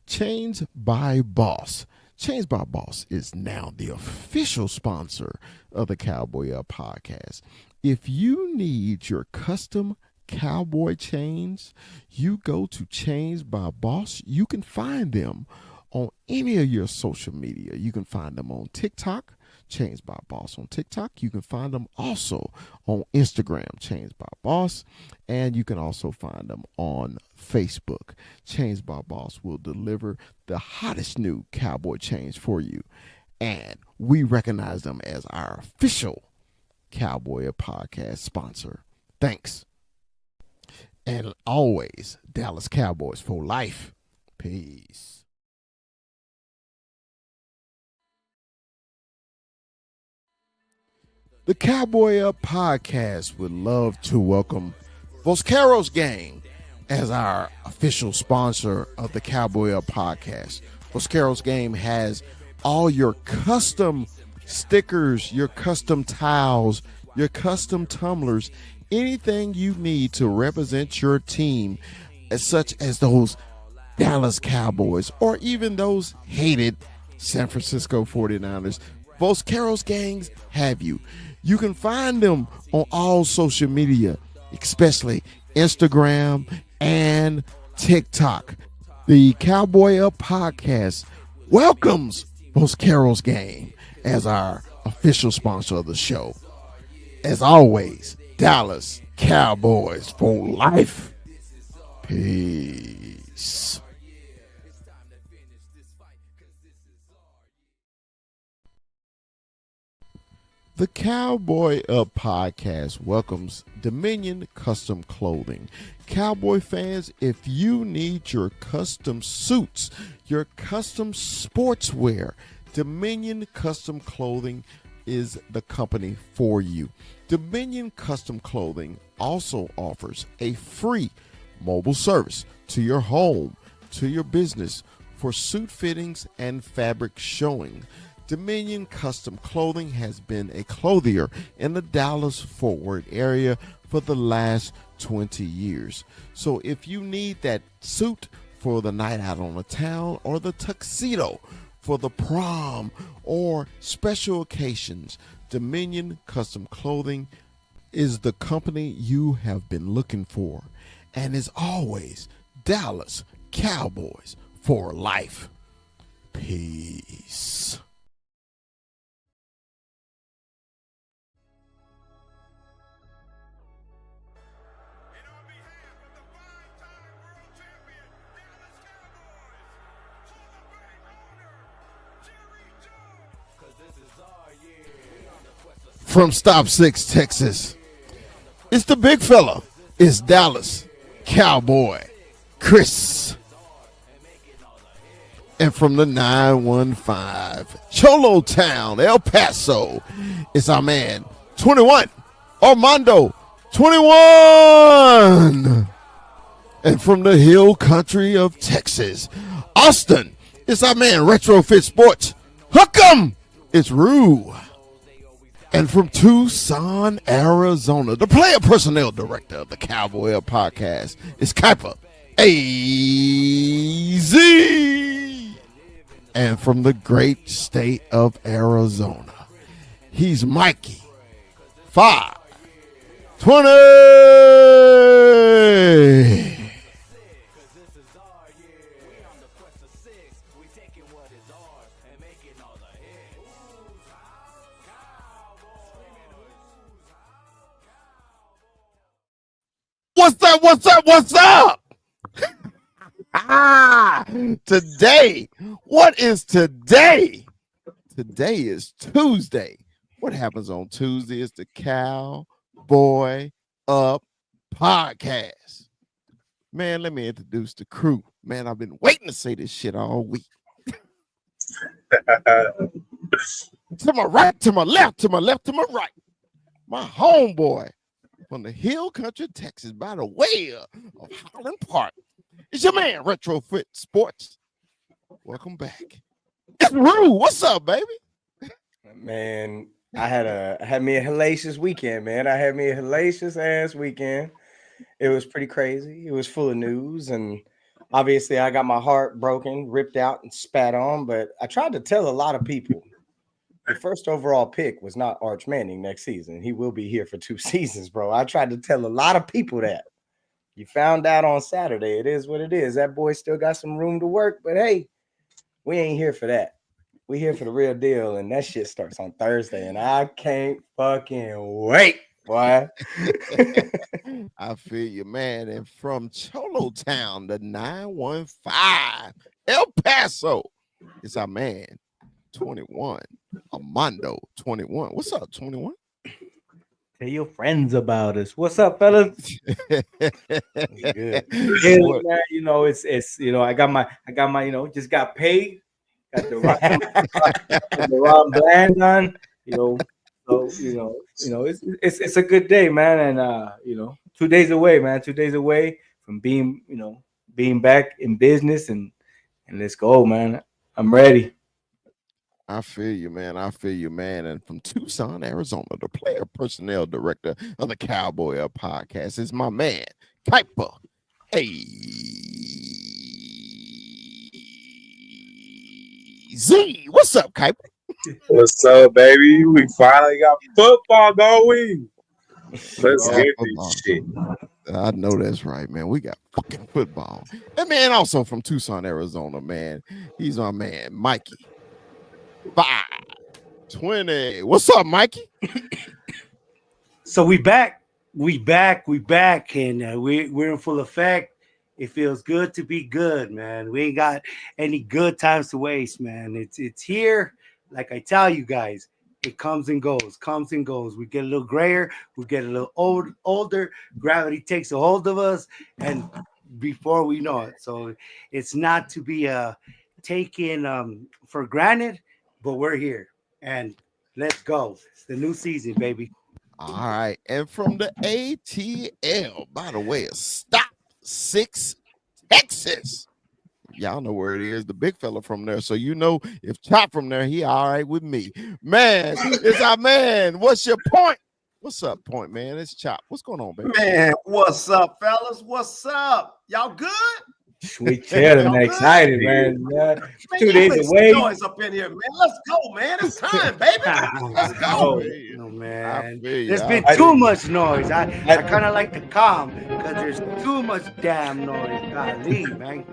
Chains by Boss. Chains by Boss is now the official sponsor of the Cowboy Up podcast. If you need your custom cowboy chains, you go to Chains by Boss. You can find them on any of your social media. You can find them on TikTok, Chains by Boss on TikTok. You can find them also on Instagram, Chains by Boss, and you can also find them on Facebook. Chains by Boss will deliver the hottest new cowboy chains for you, and we recognize them as our official Cowboy Podcast sponsor. Thanks. And always, Dallas Cowboys for life. Peace. The Cowboy Up Podcast would love to welcome Voscaro's Gang as our official sponsor of the Cowboy Up Podcast. Voscaro's Game has all your custom stickers, your custom towels, your custom tumblers, anything you need to represent your team, such as those Dallas Cowboys or even those hated San Francisco 49ers. Voscaro's Gangs have you. You can find them on all social media, especially Instagram and TikTok. The Cowboy Up Podcast welcomes Voscaro's Gang as our official sponsor of the show. As always, Dallas Cowboys for life. Peace. The Cowboy Up Podcast welcomes Dominion Custom Clothing. Cowboy fans, if you need your custom suits, your custom sportswear, Dominion Custom Clothing is the company for you. Dominion Custom Clothing also offers a free mobile service to your home, to your business for suit fittings and fabric showing. Dominion Custom Clothing has been a clothier in the Dallas-Fort Worth area for the last 20 years. So if you need that suit for the night out on the town or the tuxedo for the prom or special occasions, Dominion Custom Clothing is the company you have been looking for, and is always Dallas Cowboys for life. Peace. From Stop 6, Texas, it's the big fella. It's Dallas Cowboy Chris. And from the 915, Cholo Town, El Paso, it's our man, 21, Armando, 21. And from the hill country of Texas, Austin, it's our man, Retrofit Sports, Hook 'em, it's Rue. And from Tucson, Arizona, the player personnel director of the Cowboy Up Podcast is Kuiper AZ. And from the great state of Arizona, he's Mikey 520. What's up? What's up? What's up? Today. What is today? Today is Tuesday. What happens on Tuesday is the Cowboy Up Podcast. Man, let me introduce the crew. Man, I've been waiting to say this shit all week. To my right, to my left, to my left, to my right. My homeboy from the hill country, Texas, by the way of Highland Park. It's your man, Retrofit Sports. Welcome back. It's Rue. What's up, baby? Man, I had me a hellacious weekend, man. I had me a hellacious ass weekend. It was pretty crazy. It was full of news, and obviously I got my heart broken, ripped out, and spat on. But I tried to tell a lot of people the first overall pick was not Arch Manning next season. He will be here for 2 seasons, bro. I tried to tell a lot of people that. You found out on Saturday. It is what it is. That boy still got some room to work, but hey, we ain't here for that. We here for the real deal, and that shit starts on Thursday, and I can't fucking wait, boy. I feel you, man. And from Cholo Town, the 915, El Paso, it's our man, 21, Armando, 21. What's up, 21? Tell your friends about us. What's up, fellas? Good. Hey, man, you know, it's I got my just got paid. Got the Ron Bland on, so it's a good day, man, and 2 days away, man. 2 days away from being back in business, and let's go, man. I'm ready. I feel you, man. I feel you, man. And from Tucson, Arizona, the player personnel director of the Cowboy Up podcast is my man, Kuiper. Hey, Z, what's up, Kuiper? What's up, baby? We finally got football going. Let's get this shit. I know that's right, man. We got fucking football. And man, also from Tucson, Arizona, man. He's our man, Mikey. 520. What's up, Mikey? So we back, and we're in full effect. It feels good to be good, man. We ain't got any good times to waste, man. It's here, like I tell you guys. It comes and goes. We get a little grayer, we get a little older. Gravity takes a hold of us, and before we know it, so it's not to be taken for granted. But we're here, and let's go. It's the new season, baby. All right. And from the ATL, by the way, it's Stop 6 Texas. Y'all know where it is. The big fella from there. So you know if Chop from there, he all right with me. Man, it's our man. What's your point? What's up, point, man? It's Chop. What's going on, baby? Man, what's up, fellas? What's up? Y'all good? Sweet cheddar, man. Excited, man. Man, 2 days make some away. noise up in here, man. Let's go, man. It's time, baby. Let's go. Oh, man. There's There's been too much noise. I kind of like to calm because there's too much damn noise. Golly, man.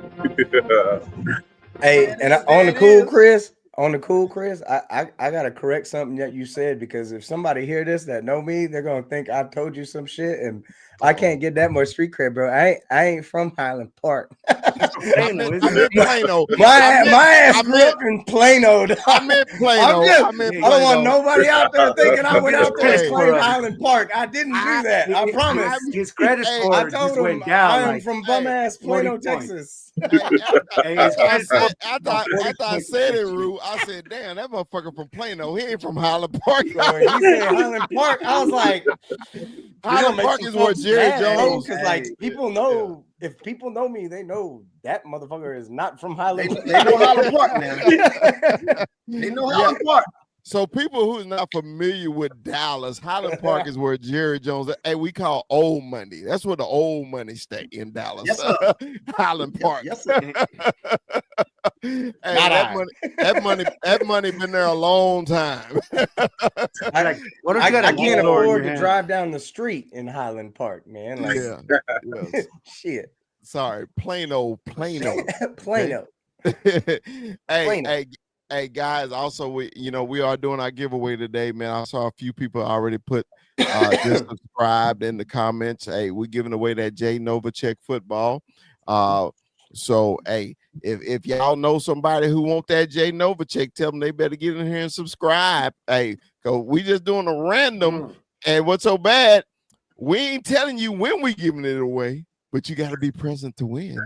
Hey, and on the cool, Chris. I gotta correct something that you said, because if somebody hear this that know me, they're gonna think I told you some shit, and I can't get that much street cred, bro. I ain't from Highland Park. I meant Plano. My ass grew up in Plano. I meant Plano. I don't want nobody out there thinking I went out there and claimed Highland Park. I didn't do that. I promise. His credit score I told just him went down. I am from bum ass Plano, 40 points. Texas. After I said it, Rue, I said, damn, that motherfucker from Plano. He ain't from Highland Park. So when he said Highland Park, I was like, Highland Park is where Jerry Jones. Because like people know, if people know me, they know that motherfucker is not from Highland. They know Highland Park now. They know Highland Park. So people who's not familiar with Dallas, Highland Park is where Jerry Jones, we call old money. That's where the old money stay in Dallas. Yes, sir. Highland Park. Yes, sir. Hey, that money been there a long time. I can't afford to drive down the street in Highland Park, man. Like, yeah. Shit. Sorry, Plano. Plano. Hey guys, also we are doing our giveaway today, man. I saw a few people already put just subscribed in the comments. Hey, we're giving away that Jay Novacek football. So hey, if y'all know somebody who want that Jay Novacek, tell them they better get in here and subscribe. Hey, cause we just doing a random, and what's so bad, we ain't telling you when we giving it away, but you got to be present to win.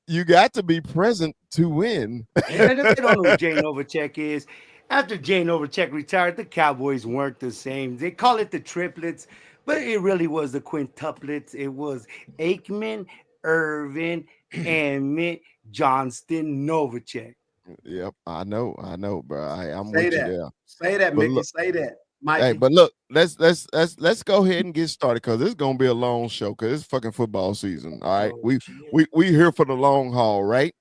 You got to be present to win. And if they don't know who Jay Novacek is, after Jay Novacek retired, the Cowboys weren't the same. They call it the triplets, but it really was the quintuplets. It was Aikman, Irvin, Emmett, Johnston, Novacek. Yep, I know, bro. I'm Say with that. you there. Say that, But Mickey. look, Say that. Hey, but look, let's go ahead and get started because this is gonna be a long show because it's fucking football season. All right, we here for the long haul, right?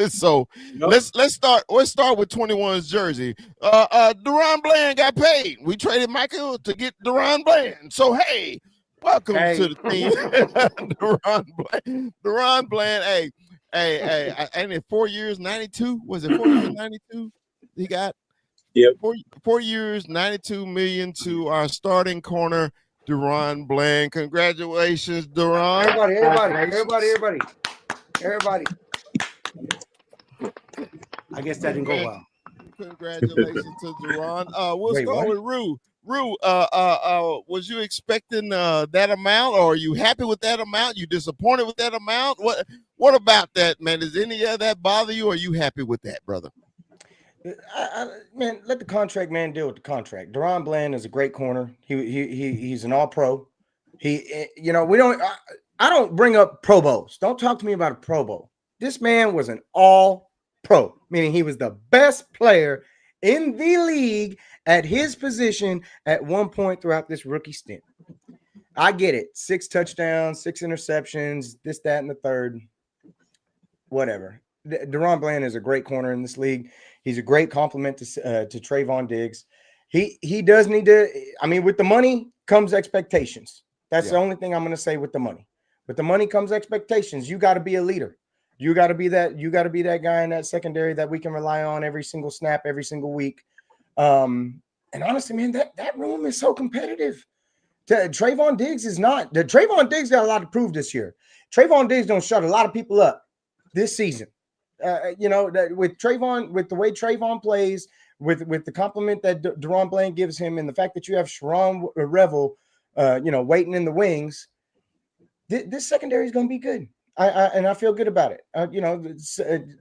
So let's start. Let's start with 21's jersey. Deron Bland got paid. We traded Michael to get Deron Bland. So hey, welcome to the team, Deron Bland. Hey, ain't it 4 years, 92? Was it 4 years, 92? He got. Yep. 4 years, 92 million to our starting corner, Deron Bland. Congratulations, Deron. Everybody. I guess that didn't go well. Congratulations to Deron. We'll start with Rue. Rue, was you expecting that amount, or are you happy with that amount? You disappointed with that amount? What about that, man? Does any of that bother you, or are you happy with that, brother? Man, let the contract man deal with the contract. Deron Bland is a great corner. He's an all-pro. I don't bring up Pro Bowls. Don't talk to me about a Pro Bowl. This man was an all-pro, meaning he was the best player in the league at his position at one point throughout this rookie stint. I get it. 6 touchdowns, 6 interceptions, this, that, and the third. Whatever. Deron Bland is a great corner in this league. He's a great compliment to Trayvon Diggs. He does need to. I mean, with the money comes expectations. That's the only thing I'm going to say with the money. With the money comes expectations. You got to be a leader. You got to be that. You got to be that guy in that secondary that we can rely on every single snap, every single week. And honestly, man, that room is so competitive. Trayvon Diggs is not. Trayvon Diggs got a lot to prove this year. Trayvon Diggs don't shut a lot of people up this season. That with Trayvon, with the way Trayvon plays, with the compliment that Deron Bland gives him, and the fact that you have Sharon Revel, waiting in the wings, this secondary is going to be good. I feel good about it.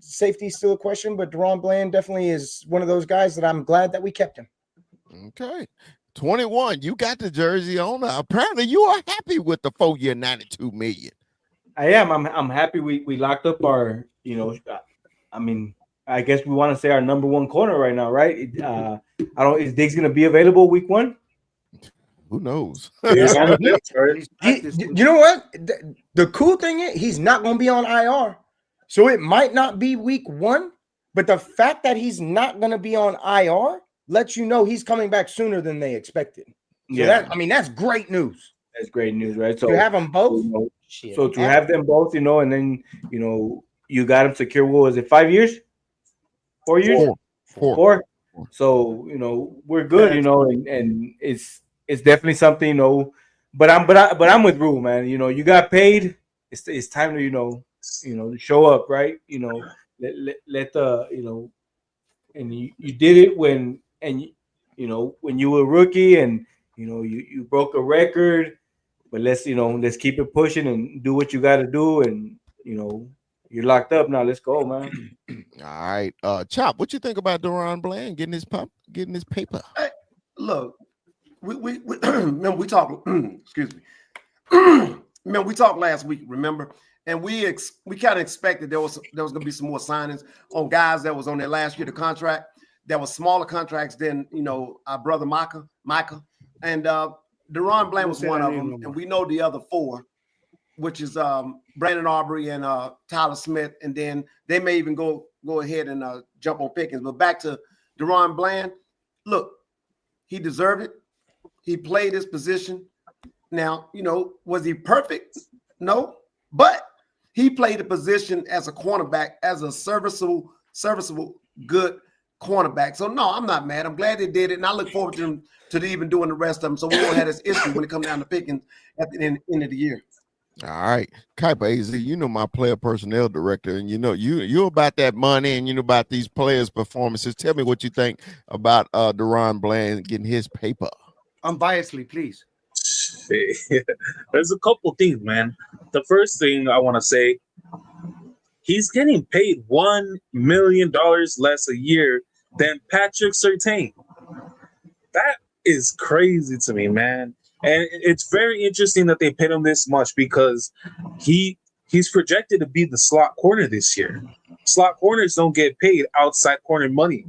Safety is still a question, but Deron Bland definitely is one of those guys that I'm glad that we kept him. Okay. 21, you got the jersey on. Apparently, you are happy with the 4 year, 92 million. I am. I'm happy we locked up our, I guess we want to say our number one corner right now, right? Is Diggs going to be available week 1? Who knows? You know what? The cool thing is he's not going to be on IR. So it might not be week 1, but the fact that he's not going to be on IR lets you know he's coming back sooner than they expected. So that's great news. That's great news, right? So you have them both. So to have them both, and then you got them secure. What was it? 5 years? 4 years? Four. So we're good, and it's definitely something, But I'm with Rue, man. You got paid. It's time to show up, right? Let the and you did it when you were a rookie, and you broke a record. But let's keep it pushing and do what you got to do, and you're locked up now. Let's go, man. All right, Chop, what you think about Deron Bland getting his paper? Hey, look, we remember we talked. Excuse me. Remember we talked last week. Remember, and we kind of expected there was going to be some more signings on guys that was on their last year of contract. That was smaller contracts than our brother Micah, and Deron Bland was one of them, and we know the other 4, which is Brandon Aubrey and Tyler Smith, and then they may even go ahead and jump on Pickens. But back to Deron Bland, look, he deserved it. He played his position. Now, was he perfect? No, but he played a position as a cornerback, as a serviceable, good cornerback. So no, I'm not mad. I'm glad they did it, and I look forward to them even doing the rest of them, so we won't have this issue when it comes down to Pickens at the end of the year. All right, Kuiper AZ, my player personnel director, and you're about that money, and about these players' performances. Tell me what you think about Deron Bland getting his paper. Unbiasedly, please. There's a couple things, man. The first thing I want to say, he's getting paid $1 million less a year than Patrick Surtain. That is crazy to me, man. And it's very interesting that they paid him this much because he's projected to be the slot corner this year. Slot corners don't get paid outside corner money.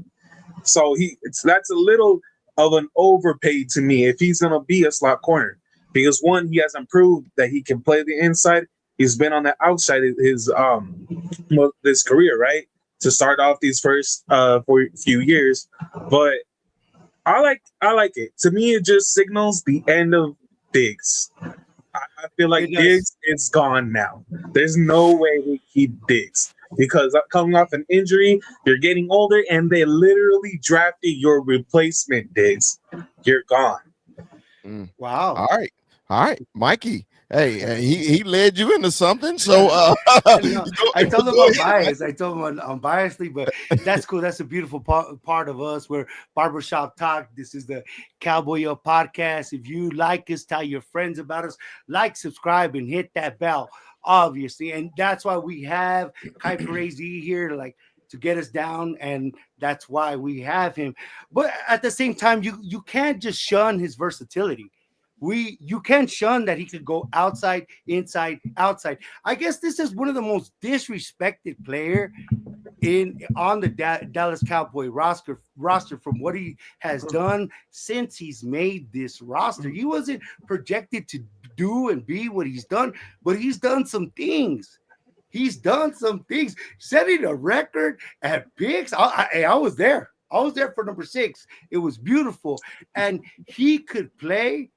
So that's a little of an overpaid to me if he's gonna be a slot corner. Because one, he has improved that he can play the inside. He's been on the outside of his career, right? To start off these first for a few years. But I like it. To me, it just signals the end of Diggs. I feel like Diggs is gone now. There's no way we keep Diggs because coming off an injury, you're getting older, and they literally drafted your replacement, Diggs. You're gone. Wow. All right, Mikey. Hey, he led you into something. So I told him I'm biased. I told him I'm biasly, but that's cool. That's a beautiful part of us. We're Barbershop Talk. This is the Cowboy Up podcast. If you like us, tell your friends about us. Like, subscribe, and hit that bell, obviously. And that's why we have Kuiper AZ here to get us down, and that's why we have him. But at the same time, you can't just shun his versatility. You can't shun that he could go outside, inside, outside. I guess this is one of the most disrespected player on the Dallas Cowboy roster from what he has done since he's made this roster. He wasn't projected to do and be what he's done, but he's done some things. Setting a record at picks. I was there. I was there for number 6. It was beautiful, and he could play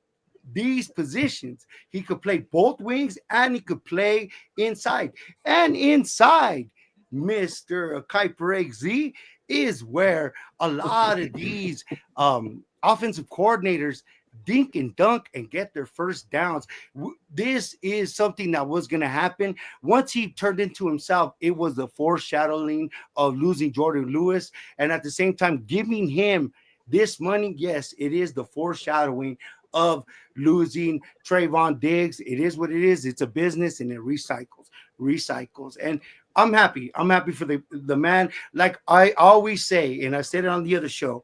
these positions. He could play both wings, and he could play inside. And inside, Mr. Kuiper AZ is where a lot of these offensive coordinators dink and dunk and get their first downs. This is something that was going to happen. Once he turned into himself, it was the foreshadowing of losing Jordan Lewis, and at the same time giving him this money. Yes, it is the foreshadowing of losing Trayvon Diggs. It is what it is. It's a business, and it recycles. And I'm happy. I'm happy for the man. Like I always say, and I said it on the other show,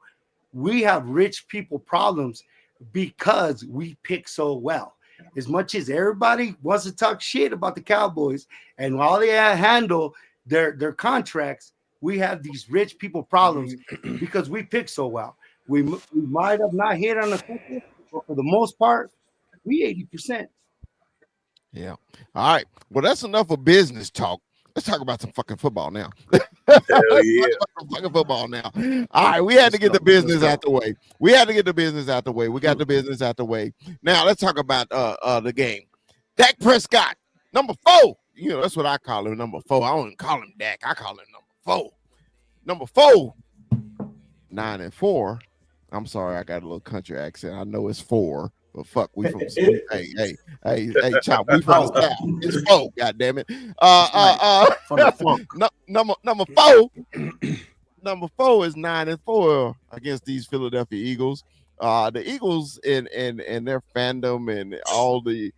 we have rich people problems because we pick so well. As much as everybody wants to talk shit about the Cowboys, and while they handle their contracts, we have these rich people problems because we pick so well. We might have not hit on a couple, but for the most part, we 80%. Yeah. All right. Well, that's enough of business talk. Let's talk about some fucking football now. Hell yeah. Fucking football now. All right. We had to get the business out the way. We got the business out the way. Now let's talk about the game. Dak Prescott, number 4. You know, that's what I call him, number 4. I don't even call him Dak. I call him number 4. Number 4, 9-4. I'm sorry, I got a little country accent. I know it's 4, but fuck, we from hey, chop, we from the South. It's 4, goddamn it. Number 4, number 4 is 9-4 against these Philadelphia Eagles. The Eagles and their fandom and all the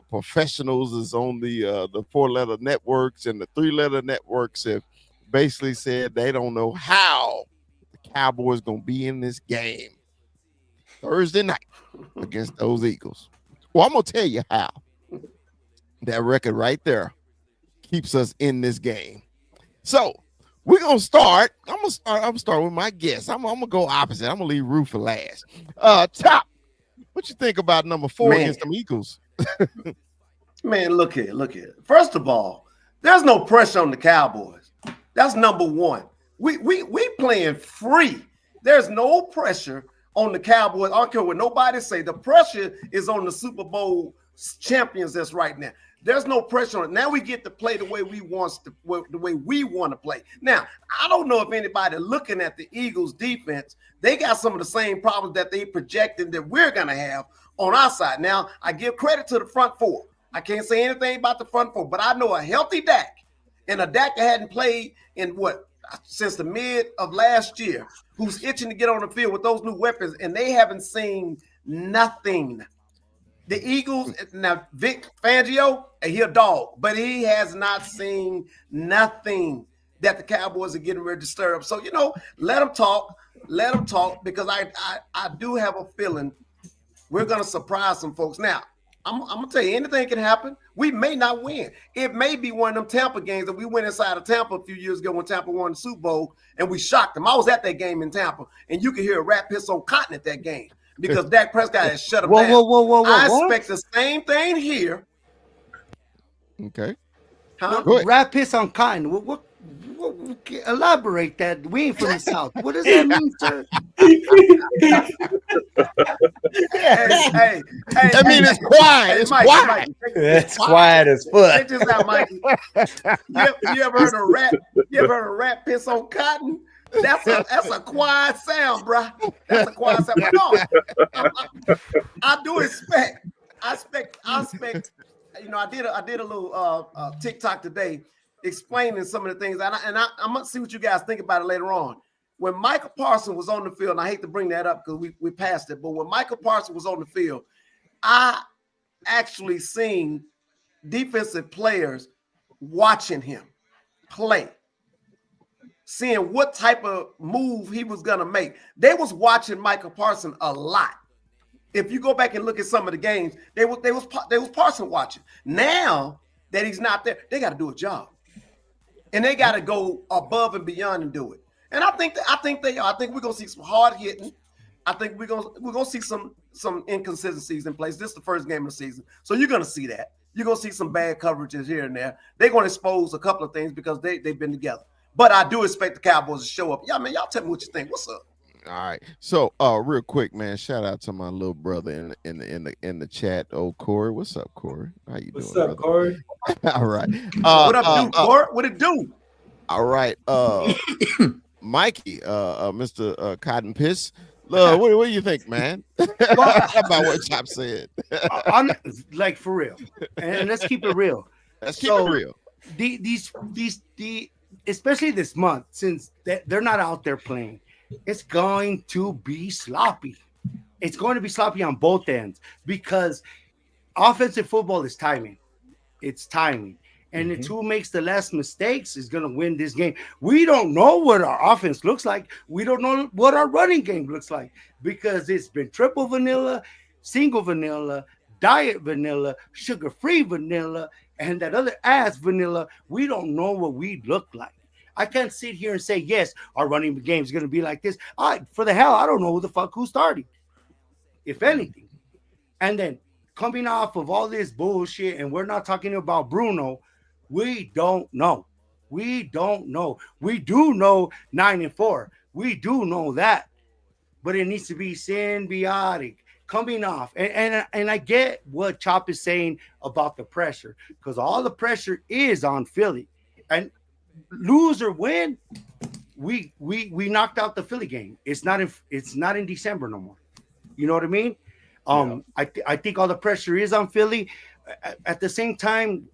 professionals is on the 4-letter networks and the 3-letter networks have basically said they don't know how Cowboys gonna be in this game Thursday night against those Eagles. Well, I'm gonna tell you how. That record right there keeps us in this game. So we're gonna start. I'm gonna start with my guess. I'm gonna go opposite. I'm gonna leave Rue for last. Top, what you think about number 4 against them Eagles? Man, look here. First of all, there's no pressure on the Cowboys. That's number 1. We playing free. There's no pressure on the Cowboys. I don't care what nobody say. The pressure is on the Super Bowl champions that's right now. There's no pressure on it. Now we get to play the way we want to play. Now, I don't know if anybody looking at the Eagles defense, they got some of the same problems that they projected that we're going to have on our side. Now, I give credit to the front 4. I can't say anything about the front 4, but I know a healthy Dak and a Dak that hadn't played in since the mid of last year, who's itching to get on the field with those new weapons, and they haven't seen nothing. The Eagles, now Vic Fangio, he a dog, but he has not seen nothing that the Cowboys are getting ready to stir up. So, let them talk, because I do have a feeling we're going to surprise some folks. Now, I'm going to tell you, anything can happen. We may not win. It may be one of them Tampa games that we went inside of Tampa a few years ago when Tampa won the Super Bowl and we shocked them. I was at that game in Tampa, and you could hear a rat piss on cotton at that game because Dak Prescott has shut him down. Whoa, I what? expect the same thing here. Okay. Huh? Rat piss on cotton. What elaborate that. We ain't from the South. What does that mean, sir? Hey, I mean, it's quiet. It's Mikey, quiet. Mikey, It's quiet as fuck. check this out, Mikey. You ever heard a rat? You ever heard a rat piss on cotton? That's a quiet sound, bro. That's a quiet sound. But no, I do expect. I expect. You know, I did a little TikTok today explaining some of the things, and I'm gonna see what you guys think about it later on. When Michael Parsons was on the field, and I hate to bring that up because we passed it, but when Michael Parsons was on the field, I actually seen defensive players watching him play, seeing what type of move he was gonna make. They was watching Michael Parsons a lot. If you go back and look at some of the games, they was Parsons watching. Now that he's not there, they got to do a job, and they got to go above and beyond and do it. And I think they are. I think we're gonna see some hard hitting. I think we're gonna see some inconsistencies in place. This is the first game of the season, so you're gonna see that. You're gonna see some bad coverages here and there. They're gonna expose a couple of things because they've been together. But I do expect the Cowboys to show up. Yeah, man, y'all tell me what you think. What's up? All right. So, real quick, man. Shout out to my little brother in the chat. Oh, Corey, what's up, Corey? How you What's doing, up, brother? Corey? All right. What up, dude? Corey? What it do? All right. Mikey, Mr. Cotton Piss. What do you think, man? About what Chop said. I'm like, for real, and let's keep it real. Let's keep it real. These especially this month, since they're not out there playing, it's going to be sloppy. It's going to be sloppy on both ends because offensive football is timing. It's timing. And it's who makes the less mistakes is going to win this game. We don't know what our offense looks like. We don't know what our running game looks like because it's been triple vanilla, single vanilla, diet vanilla, sugar-free vanilla, and that other ass vanilla. We don't know what we look like. I can't sit here and say, yes, our running game is going to be like this. For the hell, I don't know who's starting, if anything. And then coming off of all this bullshit, and we're not talking about Bruno, we don't know. We don't know. We do know 9-4. We do know that. But it needs to be symbiotic, coming off. And I get what Chop is saying about the pressure, because all the pressure is on Philly. And lose or win, we knocked out the Philly game. It's not in December no more. You know what I mean? I think all the pressure is on Philly. At the same time,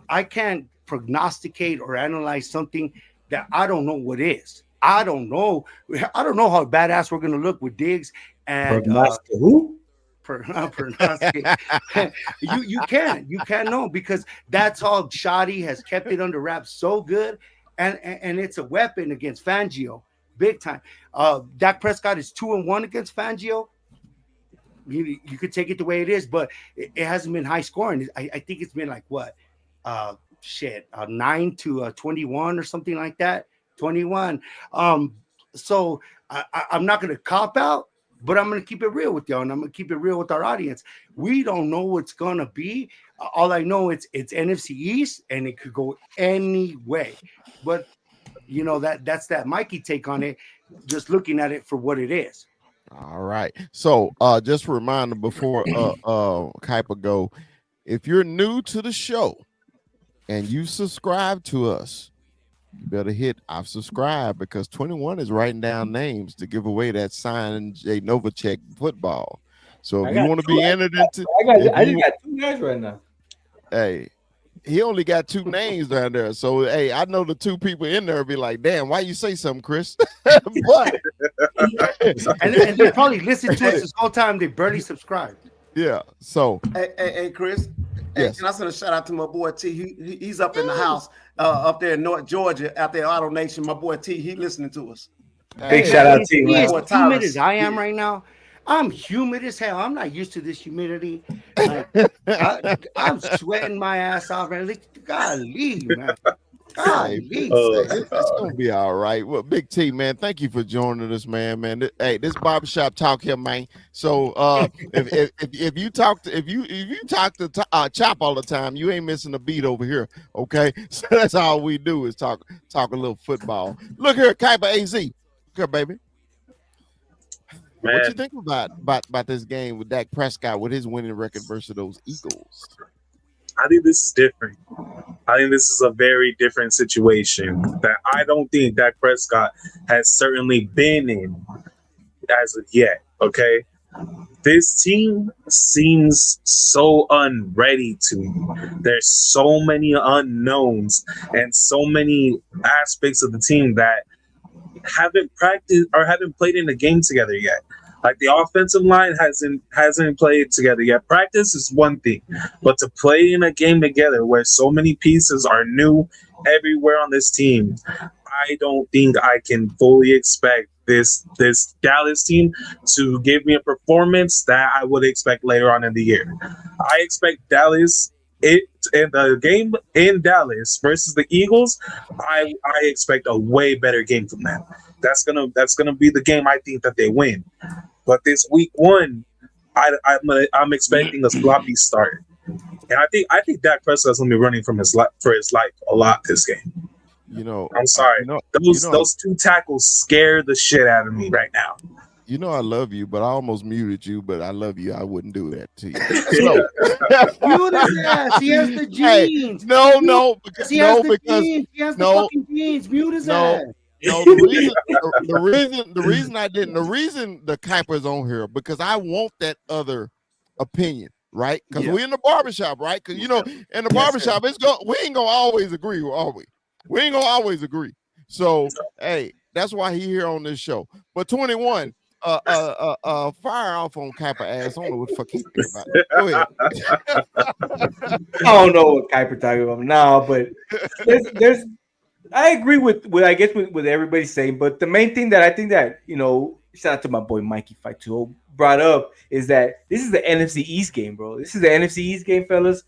I can't prognosticate or analyze something that I don't know what is. I don't know how badass we're gonna look with Diggs and who? You can't know, because that's how Shoddy has kept it under wraps so good, and it's a weapon against Fangio, big time. Dak Prescott is 2-1 against Fangio. You could take it the way it is, but it hasn't been high scoring. I think it's been like what, 9-21 or something like that. 21. So I'm not gonna cop out, but I'm gonna keep it real with y'all, and I'm gonna keep it real with our audience. We don't know what's gonna be. All I know it's NFC East, and it could go any way. But you know that's that Mikey take on it. Just looking at it for what it is. All right. So just a reminder before Kuiper go, if you're new to the show and you subscribe to us, you better hit I've subscribed, because 21 is writing down names to give away that signed Jay Novacek football. So if you want to be entered into, I just got 2 guys right now. Hey, he only got 2 names down there. So hey, I know the 2 people in there be like, damn, why you say something, Chris? But and they probably listened to us this whole time. They barely subscribed. Yeah. So hey Chris. Yes. Can I send a shout out to my boy T? He's up in the house up there in North Georgia, out there Auto Nation. My boy T, he listening to us. Big shout out to you, As man. timid as I am right now, I'm humid as hell. I'm not used to this humidity. Like I'm sweating my ass off, man. Like, golly, man. Hey, Golly. Oh, it's gonna be all right. Well, Big T, man, thank you for joining us, man. Hey, this barbershop talk here, man. So, if you talk to Chop all the time, you ain't missing a beat over here. Okay, so that's all we do is talk a little football. Look here, Kuiper AZ. Look here, baby. What you man. think about this game with Dak Prescott with his winning record versus those Eagles? I think this is different. I think this is a very different situation that I don't think Dak Prescott has certainly been in as of yet. Okay. This team seems so unready to me. There's so many unknowns and so many aspects of the team that haven't practiced or haven't played in a game together yet. Like the offensive line hasn't played together yet. Practice is one thing, but to play in a game together where so many pieces are new everywhere on this team, I don't think I can fully expect this Dallas team to give me a performance that I would expect later on in the year. I expect Dallas in the game in Dallas versus the Eagles. I expect a way better game from them. That's gonna be the game I think that they win. But this week one, I'm expecting a sloppy start, and I think Dak Prescott's gonna be running from his life a lot this game. You know, I'm sorry. Those two tackles scare the shit out of me right now. You know I love you, but I almost muted you. But I love you. I wouldn't do that to you. So, Mute his ass. He has the hey, genes. no, Because he has the genes. He has the fucking genes. Mute his ass. No, the reason I didn't, the reason the Kuiper's on here because I want that other opinion, right? Because we in the barbershop, right? Because you know, in the barbershop, we ain't gonna always agree, are we? We ain't gonna always agree. So, hey, that's why he here on this show. But 21, fire off on Kuiper ass. I don't know what the fuck he think about it. Go ahead. I don't know what Kuiper talking about now, but there's I agree with what everybody's saying, but the main thing that I think that, shout out to my boy Mikey Fight2 brought up is that this is the NFC East game, bro. This is the NFC East game, fellas.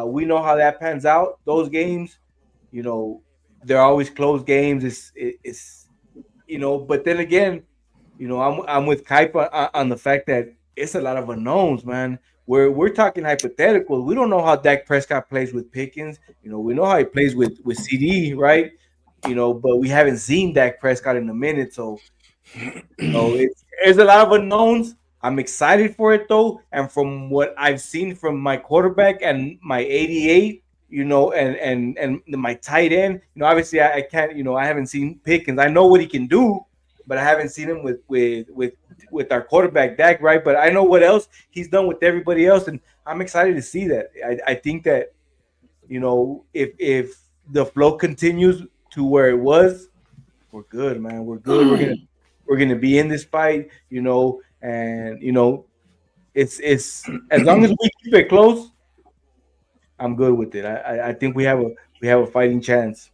We know how that pans out. Those games, they're always close games. It's but then again, I'm with Kuiper on the fact that it's a lot of unknowns, man. We're talking hypothetical. We don't know how Dak Prescott plays with Pickens. We know how he plays with CD, right? But we haven't seen Dak Prescott in a minute, so there's a lot of unknowns. I'm excited for it though, and from what I've seen from my quarterback and my 88, and my tight end, obviously I can't, I haven't seen Pickens. I know what he can do, but I haven't seen him with our quarterback Dak, right? But I know what else he's done with everybody else, and I'm excited to see that. I think that if the flow continues to where it was, we're good, man. We're good. We're gonna be in this fight, and it's as long as we keep it close, I'm good with it. I think we have a fighting chance.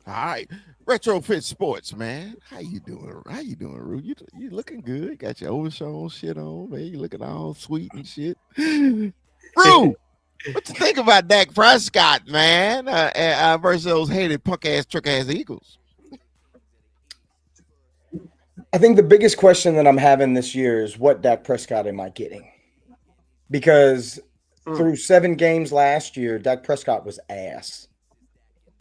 All right. Retrofit Sports, man. How you doing, Rue? You looking good. Got your overshown shit on, man. You looking all sweet and shit. Rue, what you think about Dak Prescott, man, versus those hated punk-ass, trick-ass Eagles? I think the biggest question that I'm having this year is what Dak Prescott am I getting? Because through 7 games last year, Dak Prescott was ass.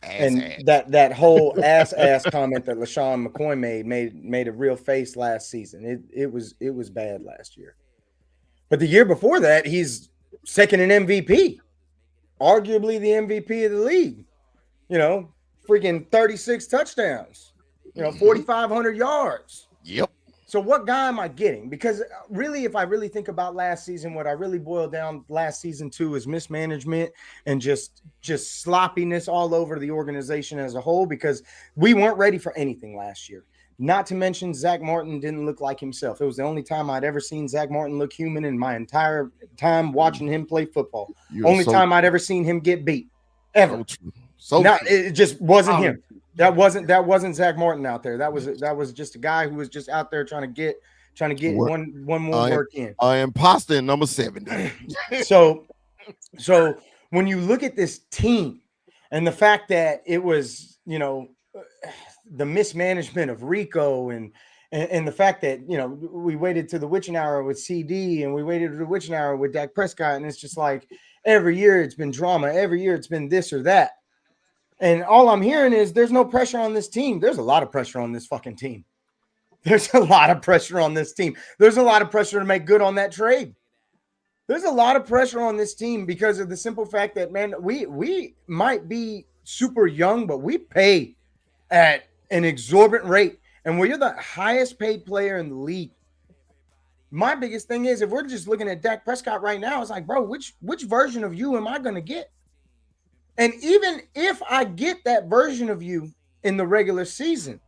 That whole ass comment that LaShawn McCoy made a real face last season. It was bad last year. But the year before that, he's second in MVP, arguably the MVP of the league. Freaking 36 touchdowns, 4,500 yards. Yep. So what guy am I getting? Because really, if I really think about last season, what I really boiled down last season to is mismanagement and just sloppiness all over the organization as a whole, because we weren't ready for anything last year. Not to mention Zach Martin didn't look like himself. It was the only time I'd ever seen Zach Martin look human in my entire time watching him play football. Only time I'd ever seen him get beat. Ever. So it just wasn't him. That wasn't Zach Martin out there. That was just a guy who was just out there trying to get one more work in. Imposter in number 70. So when you look at this team and the fact that it was, the mismanagement of Rico and the fact that, we waited to the witching hour with CD and we waited to the witching hour with Dak Prescott. And it's just like every year it's been drama. Every year it's been this or that. And all I'm hearing is there's no pressure on this team. There's a lot of pressure on this fucking team. There's a lot of pressure on this team. There's a lot of pressure to make good on that trade. There's a lot of pressure on this team because of the simple fact that, man, we might be super young, but we pay at an exorbitant rate. And when you're the highest paid player in the league, my biggest thing is if we're just looking at Dak Prescott right now, it's like, bro, which version of you am I going to get? And even if I get that version of you in the regular season,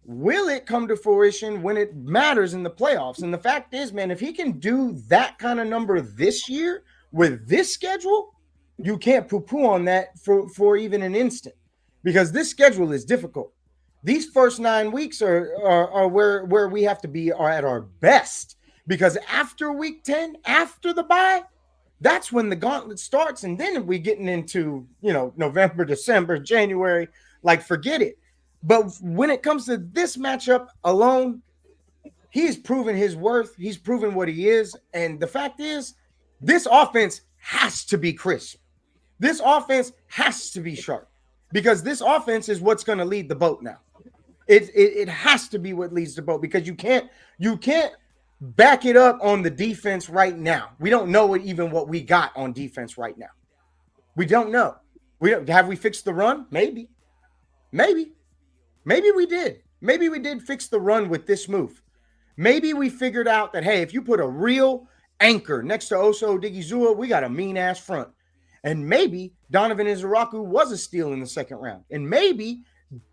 will it come to fruition when it matters in the playoffs? And the fact is, man, if he can do that kind of number this year with this schedule, you can't poo-poo on that for even an instant, because this schedule is difficult. These first 9 weeks are where we have to be at our best, because after week 10, after the bye, that's when the gauntlet starts. And then we're getting into, November, December, January, like forget it. But when it comes to this matchup alone, he's proven his worth. He's proven what he is. And the fact is, this offense has to be crisp. This offense has to be sharp, because this offense is what's going to lead the boat now. It has to be what leads the boat, because you can't back it up on the defense right now. We don't know what we got on defense right now. We don't know. Have we fixed the run? Maybe we did. Maybe we did fix the run with this move. Maybe we figured out that, hey, if you put a real anchor next to Oso Odigizua, we got a mean-ass front. And maybe Donovan Izaraku was a steal in the second round. And maybe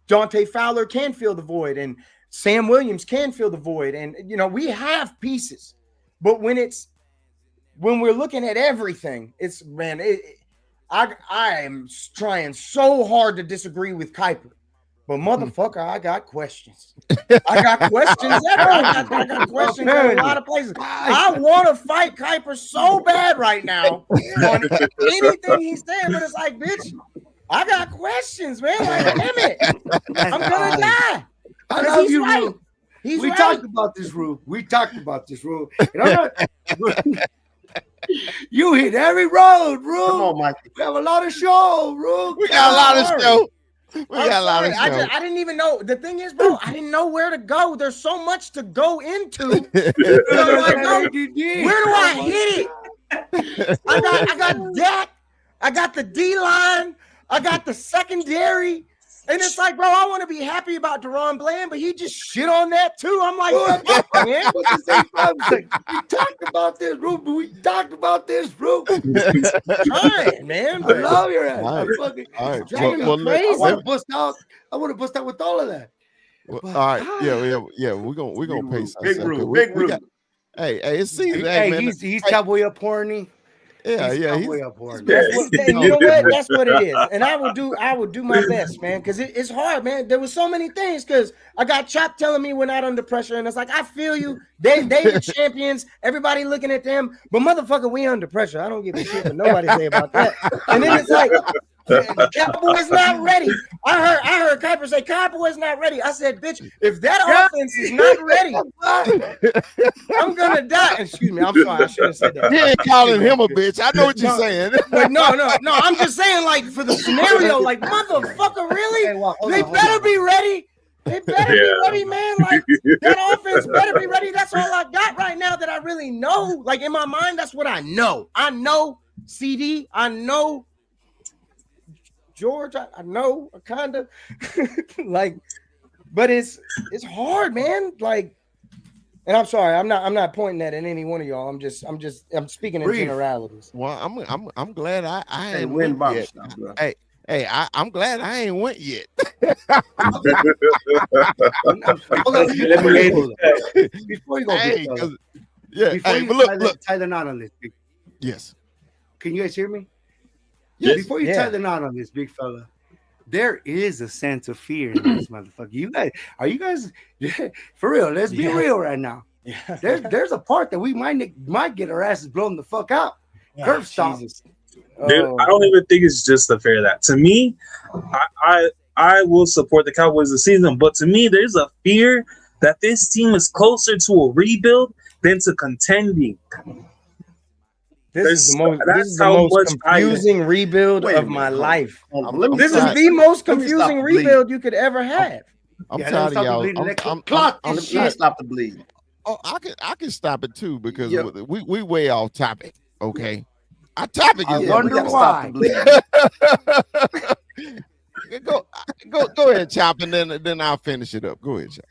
Dante Fowler can fill the void and Sam Williams can fill the void. And, we have pieces. But when we're looking at everything, I am trying so hard to disagree with Kuiper. But motherfucker, I got questions. I got questions. I got questions in a lot of places. I want to fight Kuiper so bad right now on anything he's saying, but it's like, bitch, I got questions, man. Like, damn it, I'm gonna die. I love you, right. Rube. We right. talked about this, Rube. And I'm not. You hit every road, Rube. Come on, Mike. We have a lot of show, Rube. We got a lot of show. I didn't even know. The thing is, bro, I didn't know where to go. There's so much to go into. Where do I hit it? I got Dak. I got the D-line. I got the secondary. And it's like, bro, I want to be happy about Deron Bland, but he just shit on that too. I'm like, what, man? We talked about this, Rube. Trying, man. I love your ass. All right. I want to bust out with all of that. All right. Yeah. We're gonna pay some. Big Rube. Hey, it's season. Hey, man. He's cowboy up horny. Yeah. Cowboy up horny. You know what? That's what it is. And I will do my best, man, because it's hard, man. There was so many things, because I got Chop telling me we're not under pressure, and it's like, I feel you. They the champions. Everybody looking at them, but motherfucker, we under pressure. I don't give a shit what nobody say about that. And then it's like, Cowboys not ready. I heard Kuiper say Cowboys not ready. I said, bitch, if that offense is not ready, I'm gonna die. Excuse me, I'm sorry, I should have said that. You ain't calling him a bitch. I know what you're saying. But no. I'm just saying, like, for the scenario, like, motherfucker, really? They better be ready. They better be ready, man. Like, that offense better be ready. That's all I got right now that I really know. Like, in my mind, that's what I know. I know CD. I know George. I know, kind of. Like, but it's hard, man. Like, and I'm sorry, I'm not pointing that at any one of y'all. I'm speaking in generalities. Well, I'm glad I ain't win went yet. barbershop, bro. Hey, I'm glad I ain't went yet. Before you go, Hey, big fella, yeah. before Hey, you but look. tie the knot on this, Yes. can you guys hear me? Yes. Before you tie the knot on this, big fella, there is a sense of fear in this motherfucker. You guys for real? Let's be real right now. Yeah. There's a part that we might get our asses blown the fuck out. Curve stop. Jesus. Dude, I don't even think it's just the fear of that. To me, I will support the Cowboys this season, but to me, there's a fear that this team is closer to a rebuild than to contending. This is the most confusing rebuild of my life. This is the most confusing rebuild you could ever have. I'm tired of y'all. I'm stop the bleeding. Oh, I can stop it too because we way off topic. Okay, our topic is wonder why. Go ahead, Chop, and then I'll finish it up. Go ahead, Chop.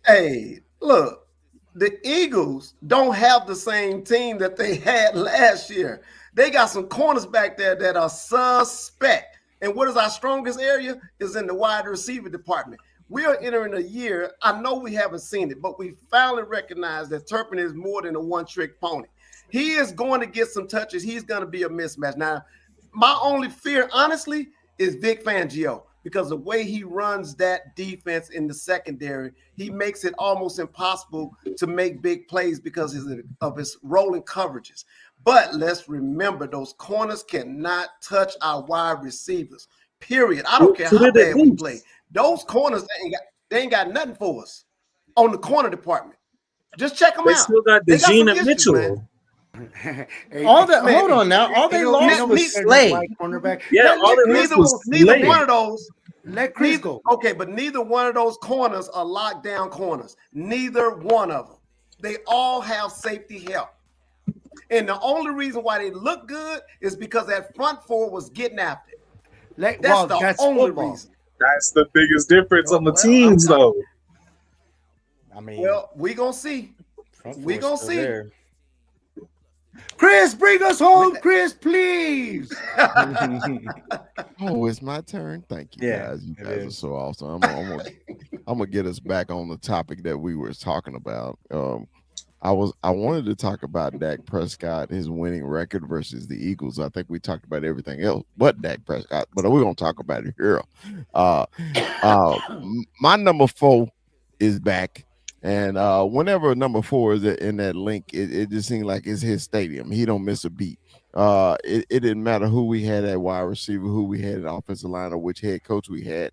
Hey, look, the Eagles don't have the same team that they had last year. They got some corners back there that are suspect. And what is our strongest area is in the wide receiver department. We are entering a year, I know we haven't seen it, but we finally recognize that Turpin is more than a one-trick pony. He is going to get some touches. He's going to be a mismatch. Now, my only fear, honestly, is Vic Fangio, because the way he runs that defense in the secondary, he makes it almost impossible to make big plays because of his rolling coverages. But let's remember, those corners cannot touch our wide receivers, period. I don't care how bad we play. Those corners, they ain't got nothing for us on the corner department. Just check them out. They still got DeJean and Mitchell. Hold on now. All they lost was Slade. Yeah, all they lost was Slade. Neither one of those. Let Chris go. Okay, but neither one of those corners are lockdown corners. Neither one of them. They all have safety help. And the only reason why they look good is because that front four was getting after it. That's the only reason. That's the biggest difference on the teams, though. I mean, well, we gonna see. We gonna see. There. Chris, bring us home, Chris, please. Oh, it's my turn. Thank you, guys. You guys are so awesome. I'm gonna get us back on the topic that we were talking about. I wanted to talk about Dak Prescott, his winning record versus the Eagles. I think we talked about everything else but Dak Prescott, but we're gonna talk about it here. My number 4 is back. And whenever number 4 is in that link, it just seems like it's his stadium. He don't miss a beat. It didn't matter who we had at wide receiver, who we had at offensive line, or which head coach we had.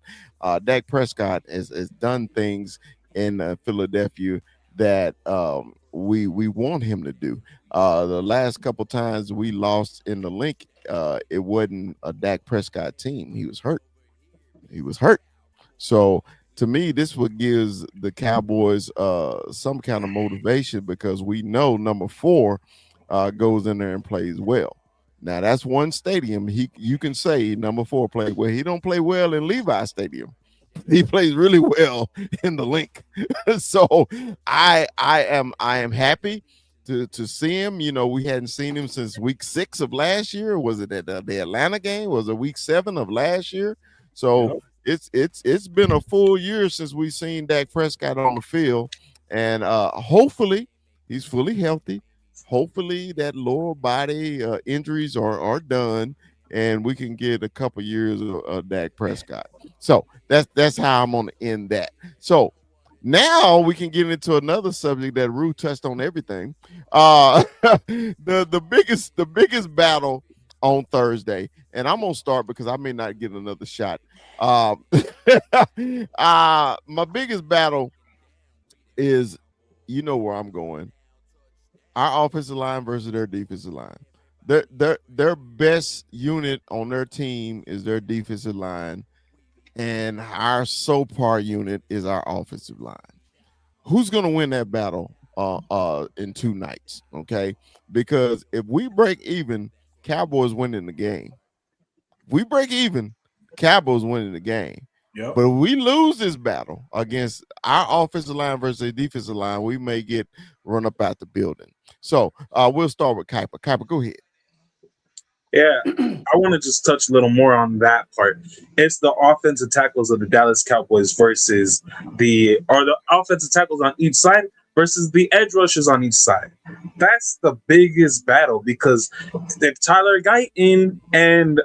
Dak Prescott has done things in Philadelphia that we want him to do. The last couple times we lost in the link, it wasn't a Dak Prescott team. He was hurt. So to me, this what gives the Cowboys some kind of motivation, because we know number 4 goes in there and plays well. Now that's one stadium you can say number 4 plays well. He don't play well in Levi Stadium. He plays really well in the link. So I am happy to see him. You know, we hadn't seen him since week 6 of last year. Was it at the Atlanta game? Was it week 7 of last year? So it's been a full year since we've seen Dak Prescott on the field, and hopefully he's fully healthy. Hopefully that lower body injuries are done, and we can get a couple years of Dak Prescott. So that's how I'm going to end that. So now we can get into another subject that Rue touched on everything. The biggest battle on Thursday, and I'm gonna start because I may not get another shot. My biggest battle is, you know where I'm going. Our offensive line versus their defensive line. Their best unit on their team is their defensive line, and our subpar unit is our offensive line. Who's gonna win that battle in 2 nights? Okay, because if we break even, Cowboys winning the game. If we break even, Cowboys winning the game. Yep. But if we lose this battle against our offensive line versus the defensive line, we may get run up out the building. So we'll start with Kuiper. Kuiper, go ahead. Yeah, I want to just touch a little more on that part. It's the offensive tackles of the Dallas Cowboys versus the offensive tackles on each side versus the edge rushers on each side. That's the biggest battle, because if Tyler Guyton and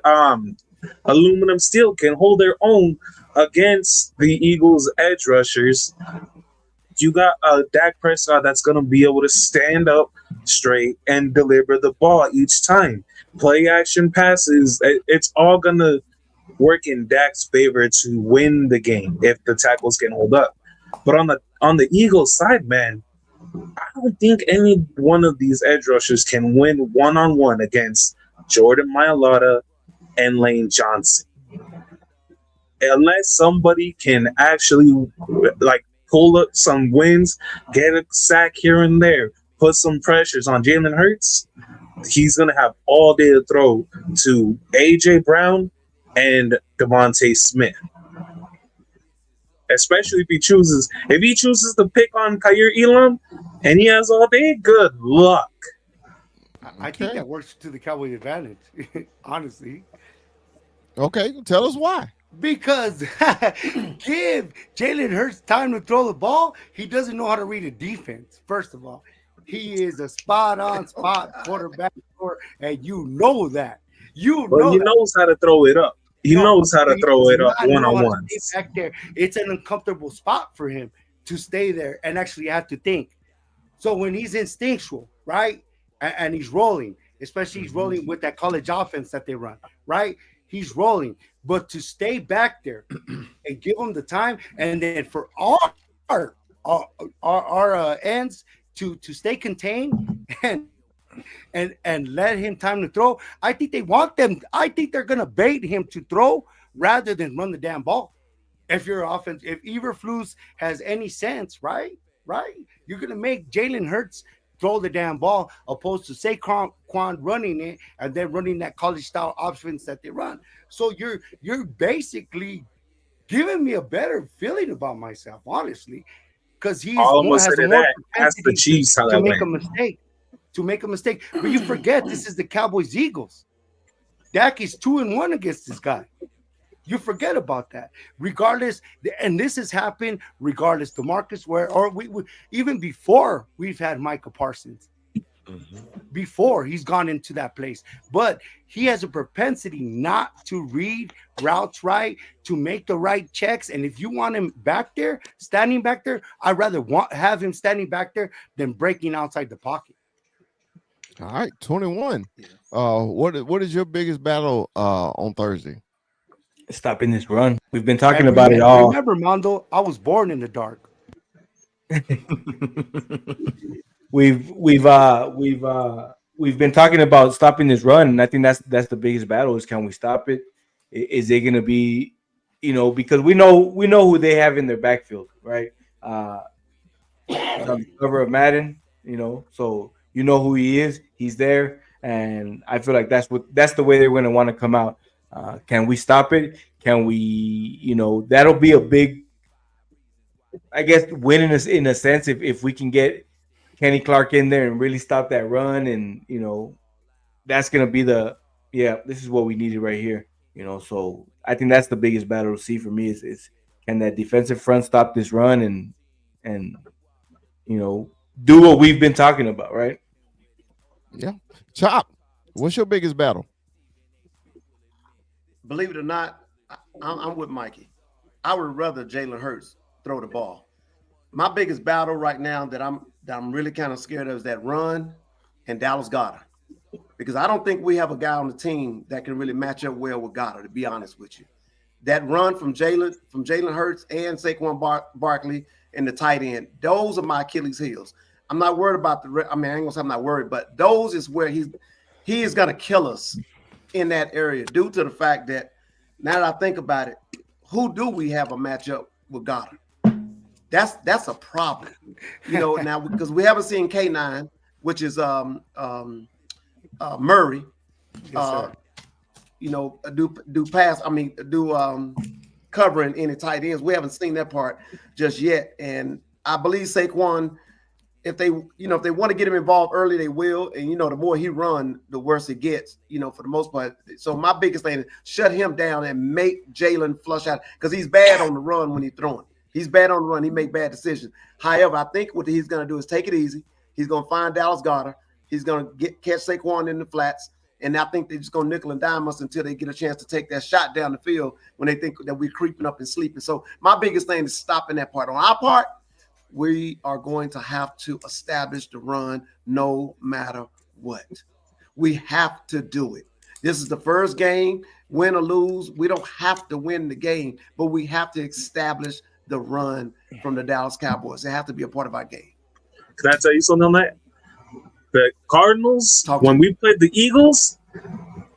aluminum steel can hold their own against the Eagles' edge rushers. You got a Dak Prescott that's going to be able to stand up straight and deliver the ball each time. Play action passes, it's all going to work in Dak's favor to win the game if the tackles can hold up. But on the Eagles side, man, I don't think any one of these edge rushers can win one on one against Jordan Mailata and Lane Johnson unless somebody can actually like pull up some wins, get a sack here and there, put some pressures on Jalen Hurts. He's gonna have all day to throw to AJ Brown and Devontae Smith. Especially if he chooses to pick on Khair Elam and he has all day, good luck. I think that works to the Cowboys' advantage, honestly. Okay, tell us why. Because give Jalen Hurts time to throw the ball, he doesn't know how to read a defense. First of all, he is a spot quarterback, and you know that. But he knows how to throw it up. He knows how to throw it up one on one. Back there, it's an uncomfortable spot for him to stay there and actually have to think. So when he's instinctual, right, and he's rolling, especially he's rolling with that college offense that they run, right? He's rolling, but to stay back there and give him the time, and then for our ends to stay contained and let him time to throw. I think they want them. I think they're gonna bait him to throw rather than run the damn ball. If your offense, if Eberflus has any sense, right, you're gonna make Jalen Hurts throw the damn ball, opposed to Saquon running it and then running that college style offense that they run. So you're basically giving me a better feeling about myself, honestly, because he's almost has said more that. Ask the Chiefs how to that make went. to make a mistake. But you forget this is the Cowboys Eagles. Dak is 2-1 against this guy. You forget about that. Regardless, and this has happened regardless. DeMarcus Ware, or we even before we've had Micah Parsons. Before he's gone into that place, but he has a propensity not to read routes right, to make the right checks. And if you want him back there, standing back there, I'd rather have him standing back there than breaking outside the pocket. All right, 21. What is your biggest battle on Thursday? Stopping this run. We've been talking about it all. Remember, Mondo, I was born in the dark. We've been talking about stopping this run, and I think that's the biggest battle is, can we stop it? Is it going to be, because we know who they have in their backfield, right? On the cover of Madden, so you know who he is. He's there, and I feel like that's the way they're going to want to come out. Can we stop it? Can we, that'll be a big, I guess, win in a sense if we can get Kenny Clark in there and really stop that run, and that's gonna be this is what we needed right here. So I think that's the biggest battle to see for me is can that defensive front stop this run and do what we've been talking about, right? Yeah. Chop, what's your biggest battle? Believe it or not, I'm with Mikey. I would rather Jalen Hurts throw the ball. My biggest battle right now that I'm really kind of scared of is that run and Dallas Goedert, because I don't think we have a guy on the team that can really match up well with Goedert, to be honest with you. That run from Jalen Hurts and Saquon Barkley and the tight end, those are my Achilles heels. I'm not worried about I ain't gonna say I'm not worried, but those is where he is gonna kill us in that area, due to the fact that now that I think about it, who do we have a matchup with Goddard? That's a problem, now, because we haven't seen K9, which is Murray, Yes, do pass. Covering any tight ends. We haven't seen that part just yet, and I believe Saquon, if they want to get him involved early, they will. And the more he run, the worse it gets. For the most part. So my biggest thing is shut him down and make Jalen flush out, because he's bad on the run when he's throwing. He's bad on the run. He make bad decisions. However, I think what he's going to do is take it easy. He's going to find Dallas Goedert. He's going to catch Saquon in the flats, And I think they're just going to nickel and dime us until they get a chance to take that shot down the field when they think that we're creeping up and sleeping. So my biggest thing is stopping that part. On our part, we are going to have to establish the run no matter what. We have to do it. This is the first game, win or lose. We don't have to win the game, but we have to establish the run from the Dallas Cowboys. They have to be a part of our game. Can I tell you something on that? The Cardinals, when we played the Eagles,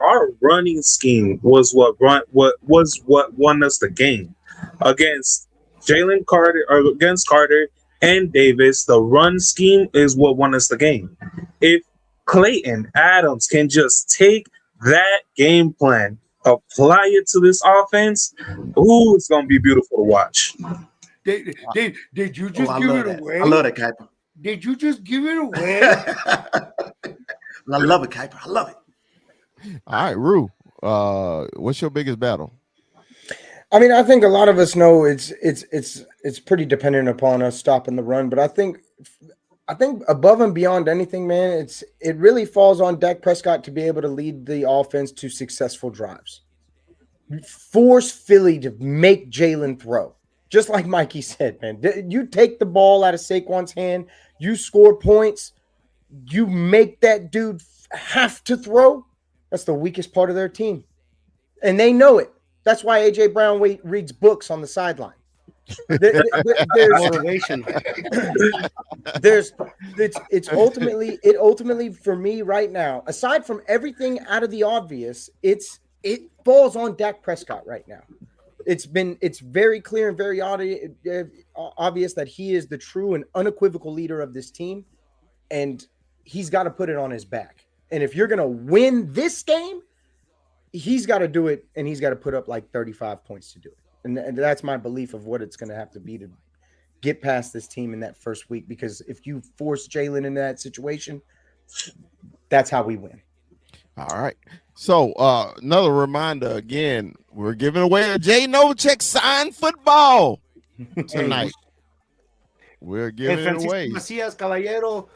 our running scheme was what won us the game against Jalen Carter or against Carter and Davis. The run scheme is what won us the game. If Clayton Adams can just take that game plan, apply it to this offense, ooh, it's gonna be beautiful to watch. Did you just give it away? I love that, Kuiper. Did you just give it away? I love it, Kuiper. I love it. All right, Rue. What's your biggest battle? I mean, I think a lot of us know it's pretty dependent upon us stopping the run, but I think above and beyond anything, man, it really falls on Dak Prescott to be able to lead the offense to successful drives. Force Philly to make Jalen throw. Just like Mikey said, man, you take the ball out of Saquon's hand, you score points, you make that dude have to throw. That's the weakest part of their team. And they know it. That's why A.J. Brown reads books on the sideline. It's ultimately for me right now, aside from everything out of the obvious, it falls on Dak Prescott right now. It's very clear and very obvious that he is the true and unequivocal leader of this team, and he's got to put it on his back. And if you're going to win this game, he's got to do it, and he's got to put up like 35 points to do it. And that's my belief of what it's going to have to be to get past this team in that first week, because if you force Jalen into that situation, that's how we win. All right. So another reminder again, we're giving away a Jay Novacek signed football tonight. We're giving it away. Macías, caballero,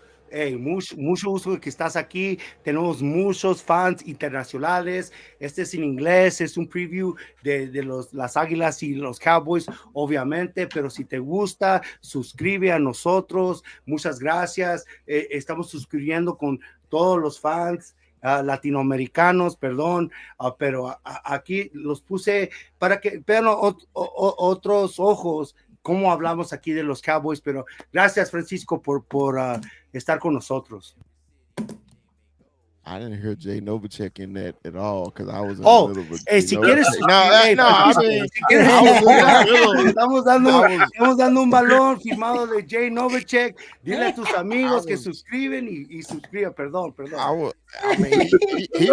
mucho gusto que estás aquí. Tenemos muchos fans internacionales. Este es en inglés, es un preview de las Águilas y los Cowboys, obviamente, pero si te gusta, suscribe a nosotros. Muchas gracias. Estamos suscribiendo con todos los fans latinoamericanos, perdón, pero aquí los puse para que vean otros ojos cómo hablamos aquí de los Cowboys, pero gracias, Francisco, por estar con nosotros. I didn't hear Jay Novacek in that at all because I was in the middle of a si quieres, estamos dando un balón firmado de Jay Novacek. Dile a tus amigos que suscriben y suscriban. Perdón. I mean, he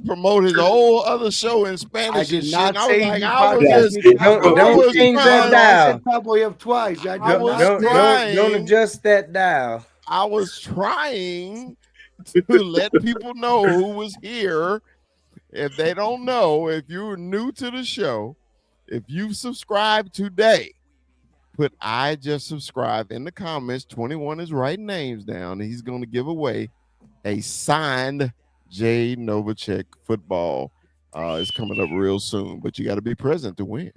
promoted his whole other show in Spanish. I did not say don't change that dial. Cowboy up twice. Don't adjust that dial. I was trying to let people know who was here. If they don't know, if you're new to the show, if you subscribe today, put I just subscribed in the comments. 21 is writing names down. He's going to give away a signed Jay Novacek football. It's coming up real soon, but you got to be present to win.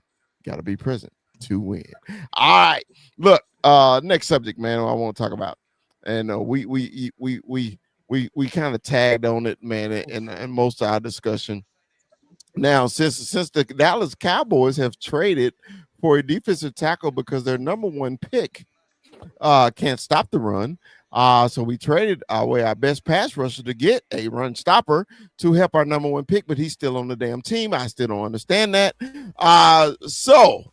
Got to be present to win. All right. Look, next subject, man, I want to talk about. And we kind of tagged on it, man, and most of our discussion. Now, since the Dallas Cowboys have traded for a defensive tackle because their number one pick can't stop the run, so we traded away our best pass rusher to get a run stopper to help our number one pick, but he's still on the damn team. I still don't understand that. So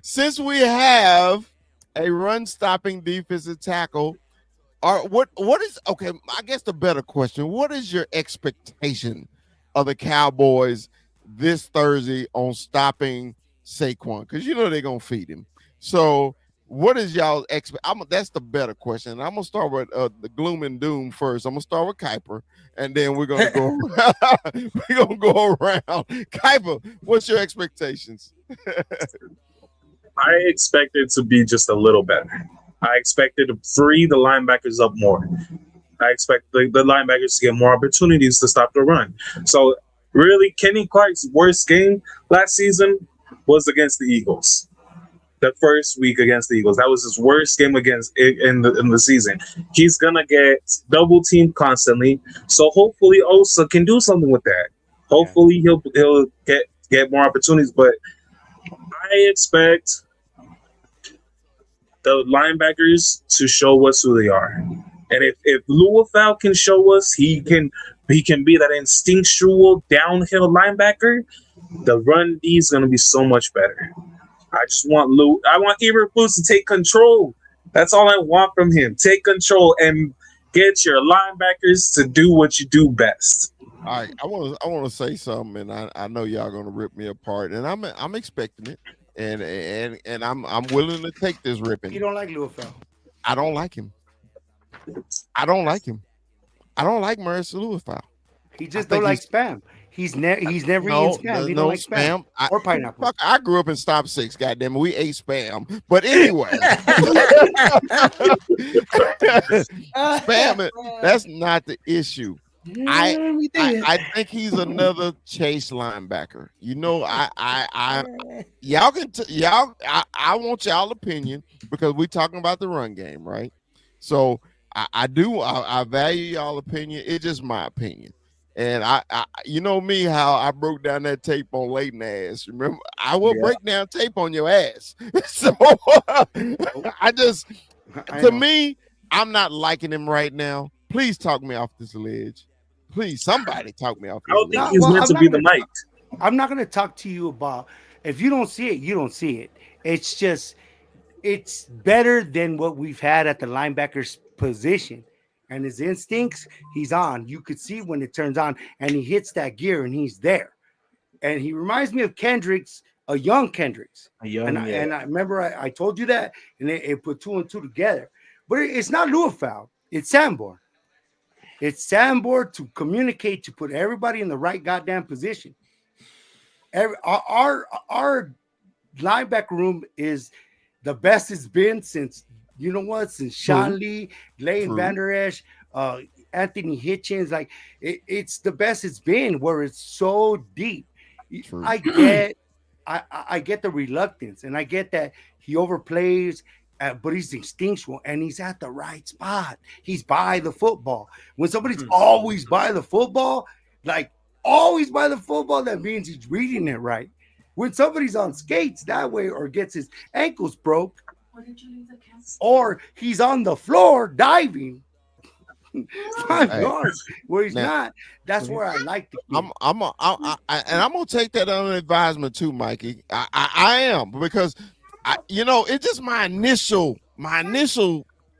since we have a run stopping defensive tackle, what is okay? I guess the better question: what is your expectation of the Cowboys this Thursday on stopping Saquon? Because you know they're gonna feed him. So, what is y'all expect? That's the better question. I'm gonna start with the gloom and doom first. I'm gonna start with Kuiper, and then we're gonna go. We're gonna go around. Kuiper, what's your expectations? I expect it to be just a little better. I expected to free the linebackers up more. I expect the linebackers to get more opportunities to stop the run. So really, Kenny Clark's worst game last season was against the Eagles. The first week against the Eagles, that was his worst game against in the season. He's gonna get double teamed constantly. So hopefully Osa can do something with that. Hopefully he'll get more opportunities. But I expect the linebackers to show us who they are. And if Luafau can show us he can be that instinctual downhill linebacker, the run D is gonna be so much better. I just want I want Eberflus to take control. That's all I want from him. Take control and get your linebackers to do what you do best. All right, I want to say something, and I know y'all gonna rip me apart, and I'm expecting it, and I'm willing to take this ripping. You don't like Luafau? I don't like him. I don't like him. I don't like Maurice Luafau. He just don't like spam. He's never eaten spam. He don't like spam or pineapple. Fuck, I grew up in Stop 6. Goddamn it, we ate spam. But anyway, spam. That's not the issue. I think he's another chase linebacker. You know, y'all can I want y'all opinion because we're talking about the run game, right? So I value y'all opinion. It's just my opinion. And I you know me, how I broke down that tape on Leighton ass. Remember, I will break down tape on your ass. So to me, I'm not liking him right now. Please talk me off this ledge. Please, somebody talk me off this I don't ledge. think he's meant to be the Mike. I'm not going to talk to you about, if you don't see it, you don't see it. It's just, it's better than what we've had at the linebacker's position. And his instincts, he's on. You could see when it turns on and he hits that gear and he's there. And he reminds me of Kendricks, a young Kendricks. And I remember I told you that, and it put 2 and 2 together. But it's not Luafau. It's Sanborn. It's Sanborn to communicate, to put everybody in the right goddamn position. Our linebacker room is the best it's been since, you know what, since Sean Lee, Leighton Vander Esch, Anthony Hitchens. Like it's the best it's been, where it's so deep. True. I get the reluctance, and I get that he overplays, but he's instinctual and he's at the right spot. He's by the football. When somebody's always by the football, like always by the football, that means he's reading it right. When somebody's on skates that way, or gets his ankles broke, or he's on the floor diving, 5 yards where he's not. That's where I like the kid. I'm gonna take that under advisement too, Mikey. I am, because it's just my initial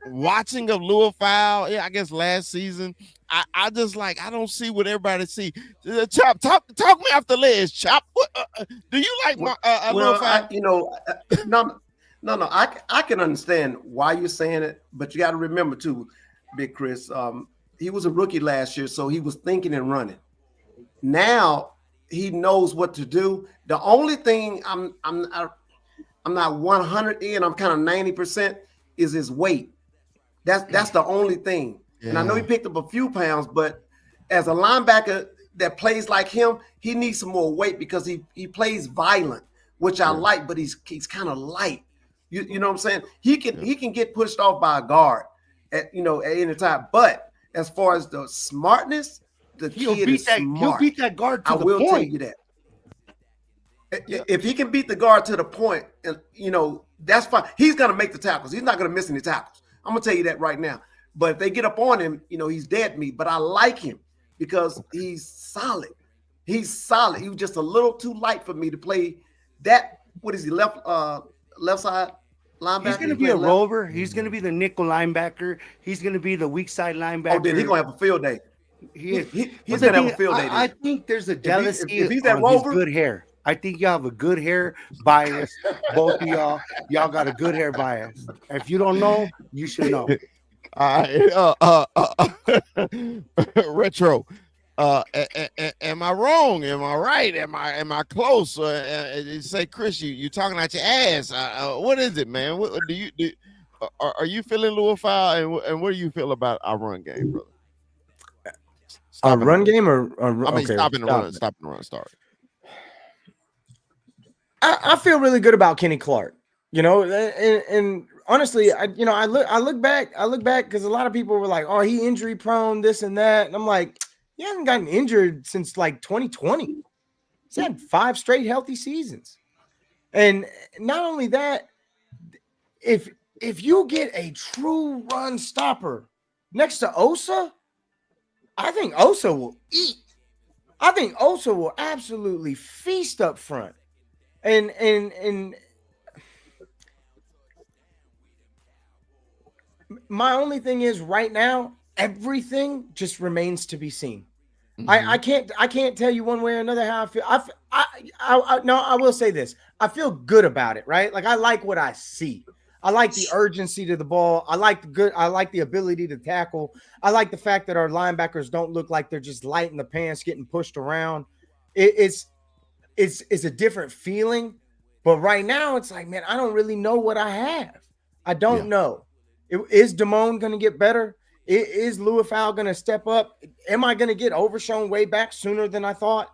watching of Luafau. Yeah, I guess last season. I just I don't see what everybody see. Chop, talk me off the ledge. Chop. Do you like Luafau? No. I can understand why you're saying it, but you got to remember too, Big Chris. He was a rookie last year, so he was thinking and running. Now he knows what to do. The only thing I'm not 100 in. I'm kind of 90% is his weight. That's the only thing. Yeah. And I know he picked up a few pounds, but as a linebacker that plays like him, he needs some more weight because he plays violent, which I like, but he's kind of light. You know what I'm saying? He can get pushed off by a guard at any time. But as far as the smartness, he'll beat that guard to the point. I will tell you that. If he can beat the guard to the point, that's fine. He's going to make the tackles. He's not going to miss any tackles. I'm going to tell you that right now. But if they get up on him, he's dead meat. But I like him because he's solid. He's solid. He was just a little too light for me to play that. What is he, left side linebacker? He's going to be a rover. He's going to be the nickel linebacker. He's going to be the weak side linebacker. Oh, then he's going to have a field day. He's going to have a field day. I think there's a jealousy if he's that rover, his good hair. I think y'all have a good hair bias. Both of y'all got a good hair bias. If you don't know, you should know. Retro. Am I wrong? Am I right? Am I close? You say, Chris, you talking out your ass. What is it, man? What do you do? are you feeling Louis Fowl, and what do you feel about our run game, brother? A run game stopping the run. Stopping the run. Sorry. I feel really good about Kenny Clark. You know, and honestly, I look back because a lot of people were like, "Oh, he injury prone, this and that," and I'm like, he hasn't gotten injured since like 2020. He's had 5 straight healthy seasons, and not only that, if you get a true run stopper next to Osa, I think Osa will eat. I think Osa will absolutely feast up front. And my only thing is right now, everything just remains to be seen. I can't tell you one way or another how I feel. I will say this. I feel good about it, right? Like I like what I see. I like the urgency to the ball. I like the ability to tackle. I like the fact that our linebackers don't look like they're just light in the pants getting pushed around. It's a different feeling. But right now, it's like, man, I don't really know what I have. I don't know. Is Damone going to get better? Is Louis Fowl going to step up? Am I going to get Overshown way back sooner than I thought?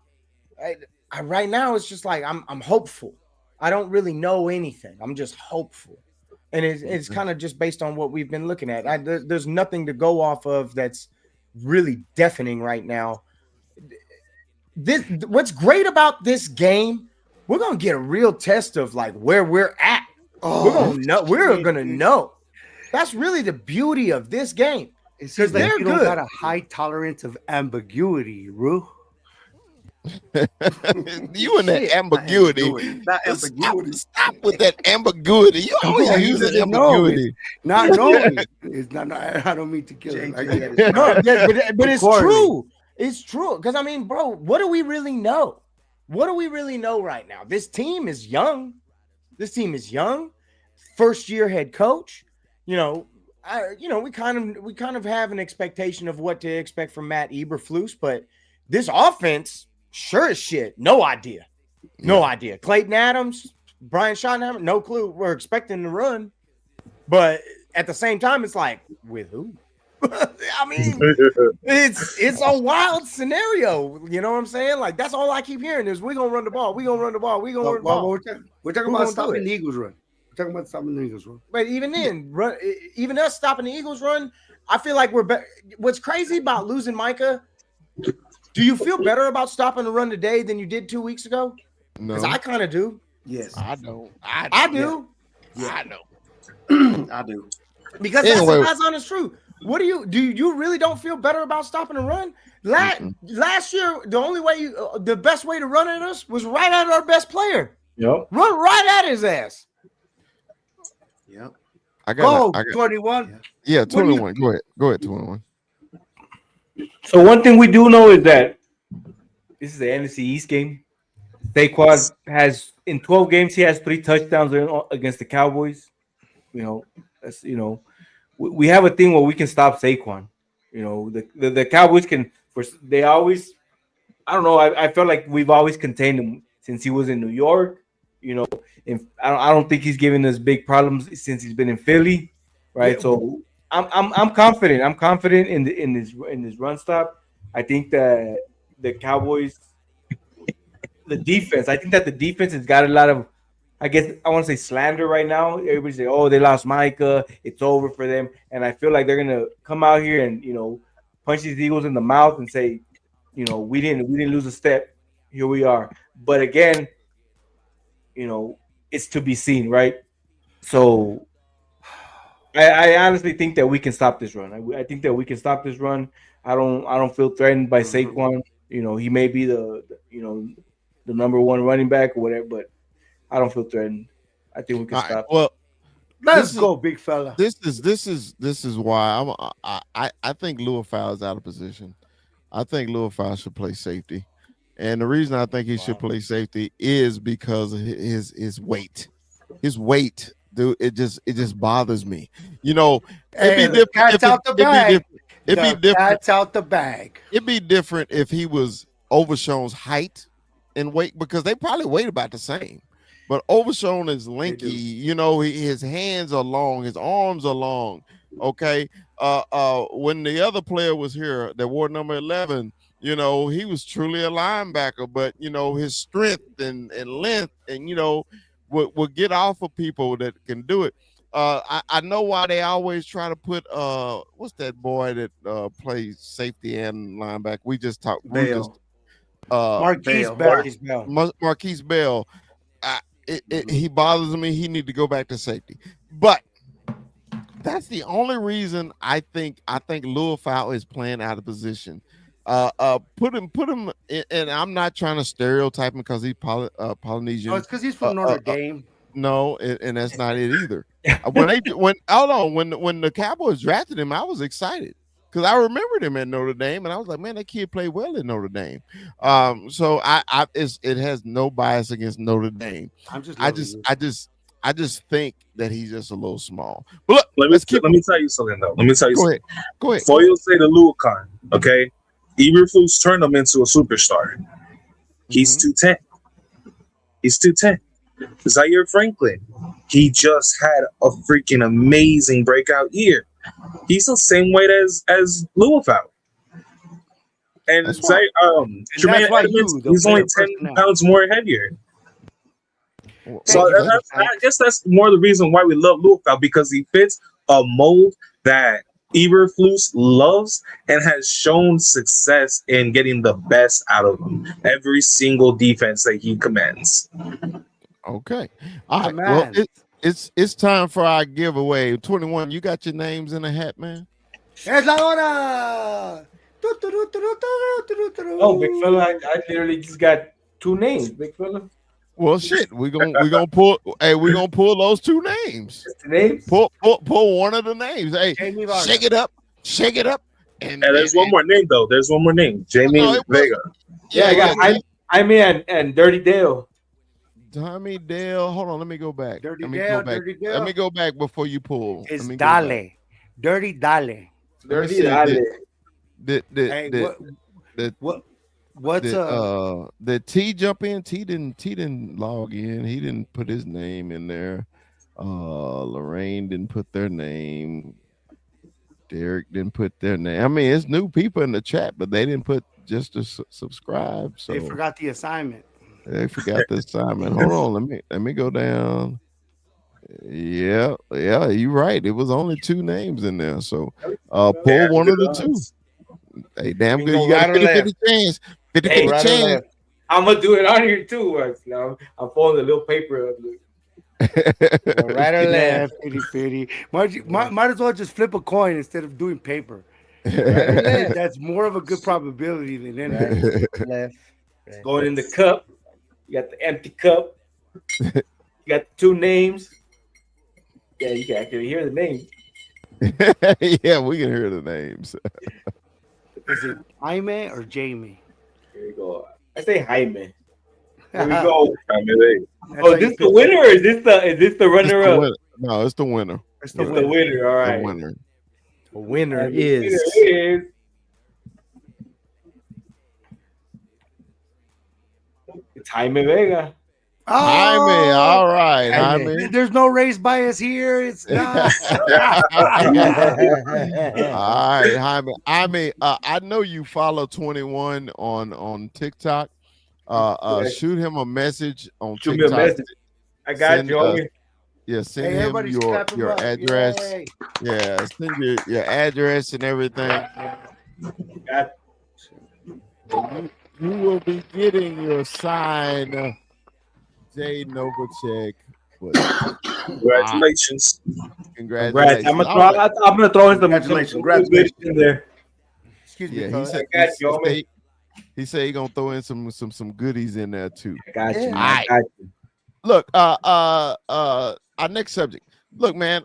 Right now, it's just like I'm hopeful. I don't really know anything. I'm just hopeful. And it's kind of just based on what we've been looking at. There's nothing to go off of that's really deafening right now. What's great about this game, we're gonna get a real test of like where we're at. We're gonna know. That's really the beauty of this game. Because like you don't got a high tolerance of ambiguity, Rue. You and that ambiguity. Not ambiguity. Stop with that ambiguity. You always use that ambiguity. Not knowing. It's not. I don't mean to kill it. But it's true. It's true. Because I mean, bro, what do we really know? What do we really know right now? This team is young. First year head coach. We kind of have an expectation of what to expect from Matt Eberflus, but this offense, sure as shit, no idea. Clayton Adams, Brian Schottenheimer, no clue. We're expecting to run, but at the same time, it's like, with who? I mean, it's a wild scenario. You know what I'm saying? Like, that's all I keep hearing is we're gonna run the ball. We're talking about stopping the Eagles run. Talking about stopping the Eagles run. But even then, even us stopping the Eagles run, I feel like we're better. What's crazy about losing Micah? Do you feel better about stopping the run today than you did 2 weeks ago? No, because I kind of do. Yes, I don't. I do. Yeah, I know. I do. Because that's honest truth. What do you really don't feel better about stopping the run? Last year, the best way to run at us was right at our best player. Yep. Run right at his ass. Yep. I got 21. Yeah, 21. Go ahead, 21. So one thing we do know is that this is the NFC East game. Saquon has in 12 games he has 3 touchdowns against the Cowboys. We have a thing where we can stop Saquon. The Cowboys can. They always. I don't know. I felt like we've always contained him since he was in New York. I don't think he's given us big problems since he's been in Philly, right? Yeah. So I'm confident. I'm confident in this run stop. I think that the Cowboys, the defense. I think that the defense has got a lot of, I guess I want to say slander right now. Everybody say, "Oh, they lost Micah. It's over for them." And I feel like they're gonna come out here and punch these Eagles in the mouth and say, we didn't lose a step. Here we are. But again, it's to be seen, right? So I honestly think that we can stop this run. I think that we can stop this run. I don't feel threatened by Saquon. He may be the number one running back or whatever, but I don't feel threatened. I think we can stop. Well, let's go, big fella. This is why I think Louis Fowl is out of position. I think Louis Fowl should play safety. And the reason I think he should play safety is because of his weight. His weight, dude, it just bothers me. It'd be different. Cat's out the bag. It'd be different. Cat's out the bag. It'd be different if he was Overshown's height and weight, because they probably weigh about the same. but Overshown is lanky. You know, his hands are long, his arms are long. Okay. When the other player was here, that wore number 11, you know, he was truly a linebacker, but you know, his strength and length and would get off of people that can do it. I know why they always try to put what's that boy that plays safety and linebacker? We just talked. We just Marquise Bell. Bell. Marquise Bell. Marquise Bell. He bothers me. He need to go back to safety. But that's the only reason I think Louis Fowl is playing out of position. Put him in, and I'm not trying to stereotype him because he's Polynesian. Oh, it's because he's from Notre Dame. No, and that's not it either. When the Cowboys drafted him, I was excited because I remembered him at Notre Dame, and I was like, man, that kid played well at Notre Dame. So it has no bias against Notre Dame. I just think that he's just a little small. But look, let me tell you something though. Let me tell you something. Go ahead. Before you say the Luacan, okay? Eberflus turned him into a superstar. He's 210. He's 210. Zaire Franklin, he just had a freaking amazing breakout year. He's the same weight as Louis Fowl. And Jermaine Edmonds, he's only 10 pounds more heavier. So I guess that's more the reason why we love Louis Fowl, because he fits a mold that Eberflus loves and has shown success in getting the best out of him every single defense that he commands. Okay. All right. Well, it's time for our giveaway. 21, you got your names in the hat, man? Es la hora. Oh, big fella, I literally just got 2 names, big fella. Well, shit, we're gonna pull those 2 names. Names? Pull one of the names. Hey, shake it up. And there's one more name though. There's one more name. Jamie Vega. Yeah, I got Jaime and Dirty Dale. Tommy Dale. Hold on, let me go back. Dirty Dale. Let me go back before you pull. It's Dale. Dirty Dale. Dirty Dale. Did T jump in? T didn't log in. He didn't put his name in there. Lorraine didn't put their name. Derek didn't put their name. I mean, it's new people in the chat, but they didn't put just to subscribe. So they forgot the assignment. Hold on, let me go down. Yeah, you're right. It was only 2 names in there. So pull one of the 2. Hey, damn good. You got a 50-50 chance. 50-50 chance. I'm gonna do it on here too. I'm folding the little paper up. Right or left? 50-50. Might as well just flip a coin instead of doing paper. Right. That's more of a good probability than anything. Right. Left. Right. Going in the cup. You got the empty cup. You got the 2 names. Yeah, you can actually hear the names. Yeah, we can hear the names. Is it Jaime or Jamie? Here we go. I say Jaime. Here we go. Jaime. Is this the winner or is this the runner up? No, it's the winner. It's the winner. All right. The winner. The winner is it's Jaime Vega. Oh, Jaime, all right. Jaime. There's no race bias here. It's not. All right, Jaime. I know you follow 21 on TikTok. Shoot him a message on TikTok. Shoot me a message. I got you. Send him your address. Yay. Yeah, send your address and everything. You will be getting your sign, Jay Novacek. Congratulations. Congratulations. I'm gonna throw in some Congratulations. in there. Excuse me. Yeah, he said he's gonna throw in some goodies in there too. I got you. I got you. Look, our next subject. Look, man,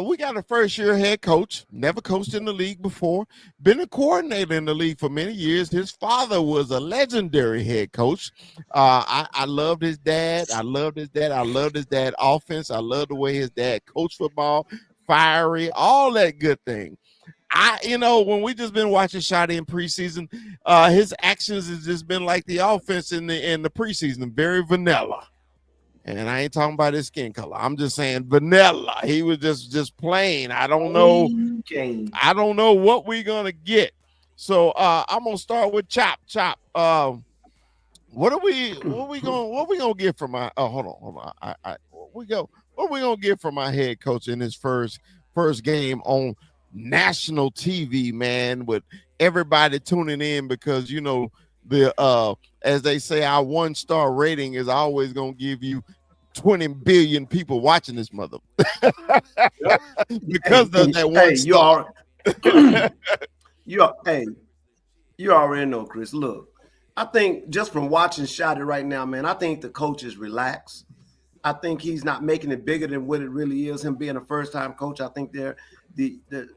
we got a first-year head coach, never coached in the league before, been a coordinator in the league for many years. His father was a legendary head coach. I loved his dad. I loved his dad offense. I loved the way his dad coached football, fiery, all that good thing. When we just been watching Shotty in preseason, his actions has just been like the offense in the preseason, very vanilla. And I ain't talking about his skin color. I'm just saying vanilla. He was just plain. I don't know. Change. I don't know what we're gonna get. So I'm gonna start with Chop. Chop. What we gonna get from my hold on. What we gonna get from my head coach in his first game on national TV, man, with everybody tuning in because you know the as they say, our 1-star rating is always gonna give you 20 billion people watching this mother because of that one Hey, you star. are hey, you already know, Chris. Look, I think just from watching Shotty right now, man, I think the coach is relaxed. I think he's not making it bigger than what it really is. Him being a first-time coach, I think they're the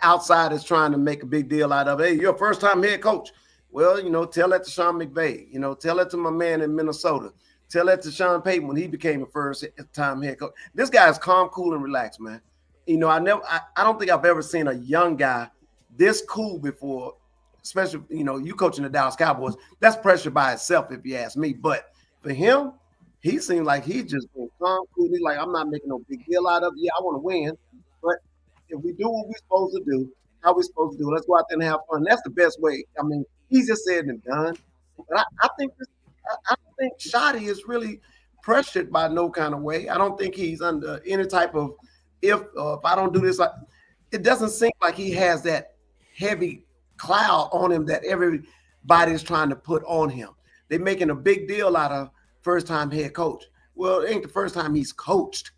outside is trying to make a big deal out of it. Hey, you're a first-time head coach. Well, you know, tell that to Sean McVay. You know, tell that to my man in Minnesota. Tell that to Sean Payton when he became a first-time head coach. This guy is calm, cool, and relaxed, man. You know, I don't think I've ever seen a young guy this cool before, especially, you know, you coaching the Dallas Cowboys. That's pressure by itself, if you ask me. But for him, he seemed like he's just been calm, cool. He's like, I'm not making no big deal out of it. Yeah, I want to win. But if we do what we're supposed to do, how we're supposed to do, let's go out there and have fun. That's the best way. I mean, easier said than done. But I think I don't think Shotty is really pressured by no kind of way. I don't think he's under any type of if I don't do this, like it doesn't seem like he has that heavy cloud on him that everybody's trying to put on him. They're making a big deal out of first-time head coach. Well, it ain't the first time he's coached.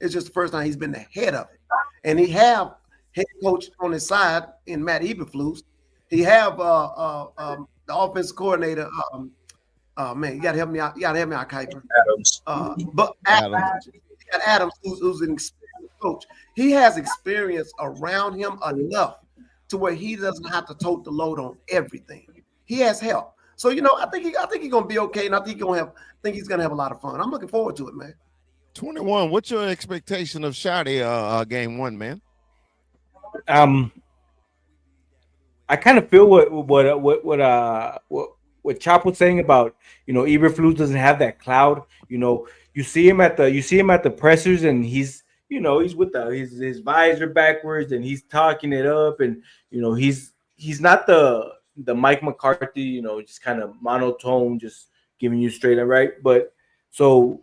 It's just the first time he's been the head of it. And he have head coach on his side in Matt Eberflus. He have the offensive coordinator. Man, you gotta help me out. You gotta help me out, Kuiper. Adams. But Adams, you got Adams, who's an experienced coach. He has experience around him enough to where he doesn't have to tote the load on everything. He has help. So you know, I think he's gonna be okay, and I think he's gonna have a lot of fun. I'm looking forward to it, man. 21. What's your expectation of Shotty game one, man? I kind of feel what Chop was saying about, you know, Eberflus doesn't have that cloud. You know, you see him at the pressers, and he's, you know, he's with his visor backwards, and he's talking it up, and you know, he's not the Mike McCarthy, you know, just kind of monotone, just giving you straight and right. But so,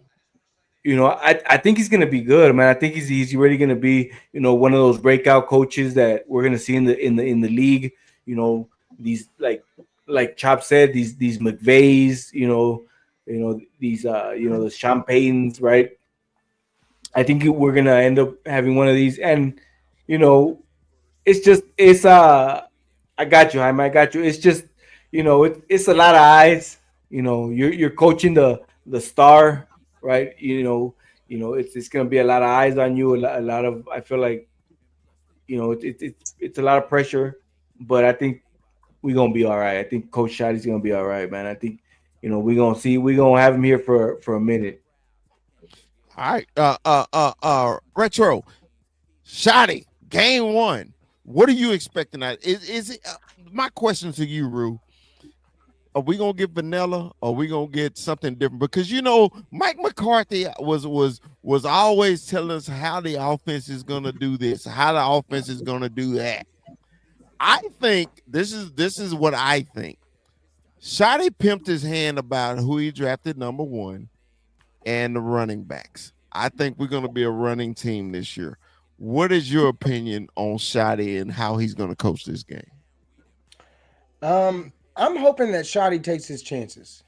you know, I think he's gonna be good, man. I think he's really gonna be, you know, one of those breakout coaches that we're gonna see in the league. You know, these like Chop said, these McVays, you know these you know, the Champagnes, right? I think we're gonna end up having one of these, and you know, it's I got you, Jaime. I got you. It's just, you know, it's a lot of eyes. You know, you're coaching the star, right? You know, it's gonna be a lot of eyes on you. A lot of, I feel like, you know, it's a lot of pressure, but I think we're gonna be all right. I think Coach Shotty's gonna be all right, man. I think, you know, we're gonna have him here for a minute. All right. Retro. Shotty, game one. What are you expecting? Is it my question to you, Rue? Are we gonna get vanilla, or are we gonna get something different? Because you know, Mike McCarthy was always telling us how the offense is gonna do this, how the offense is gonna do that. I think this is what I think. Shotty pimped his hand about who he drafted number one and the running backs. I think we're gonna be a running team this year. What is your opinion on Shotty and how he's gonna coach this game? I'm hoping that Shotty takes his chances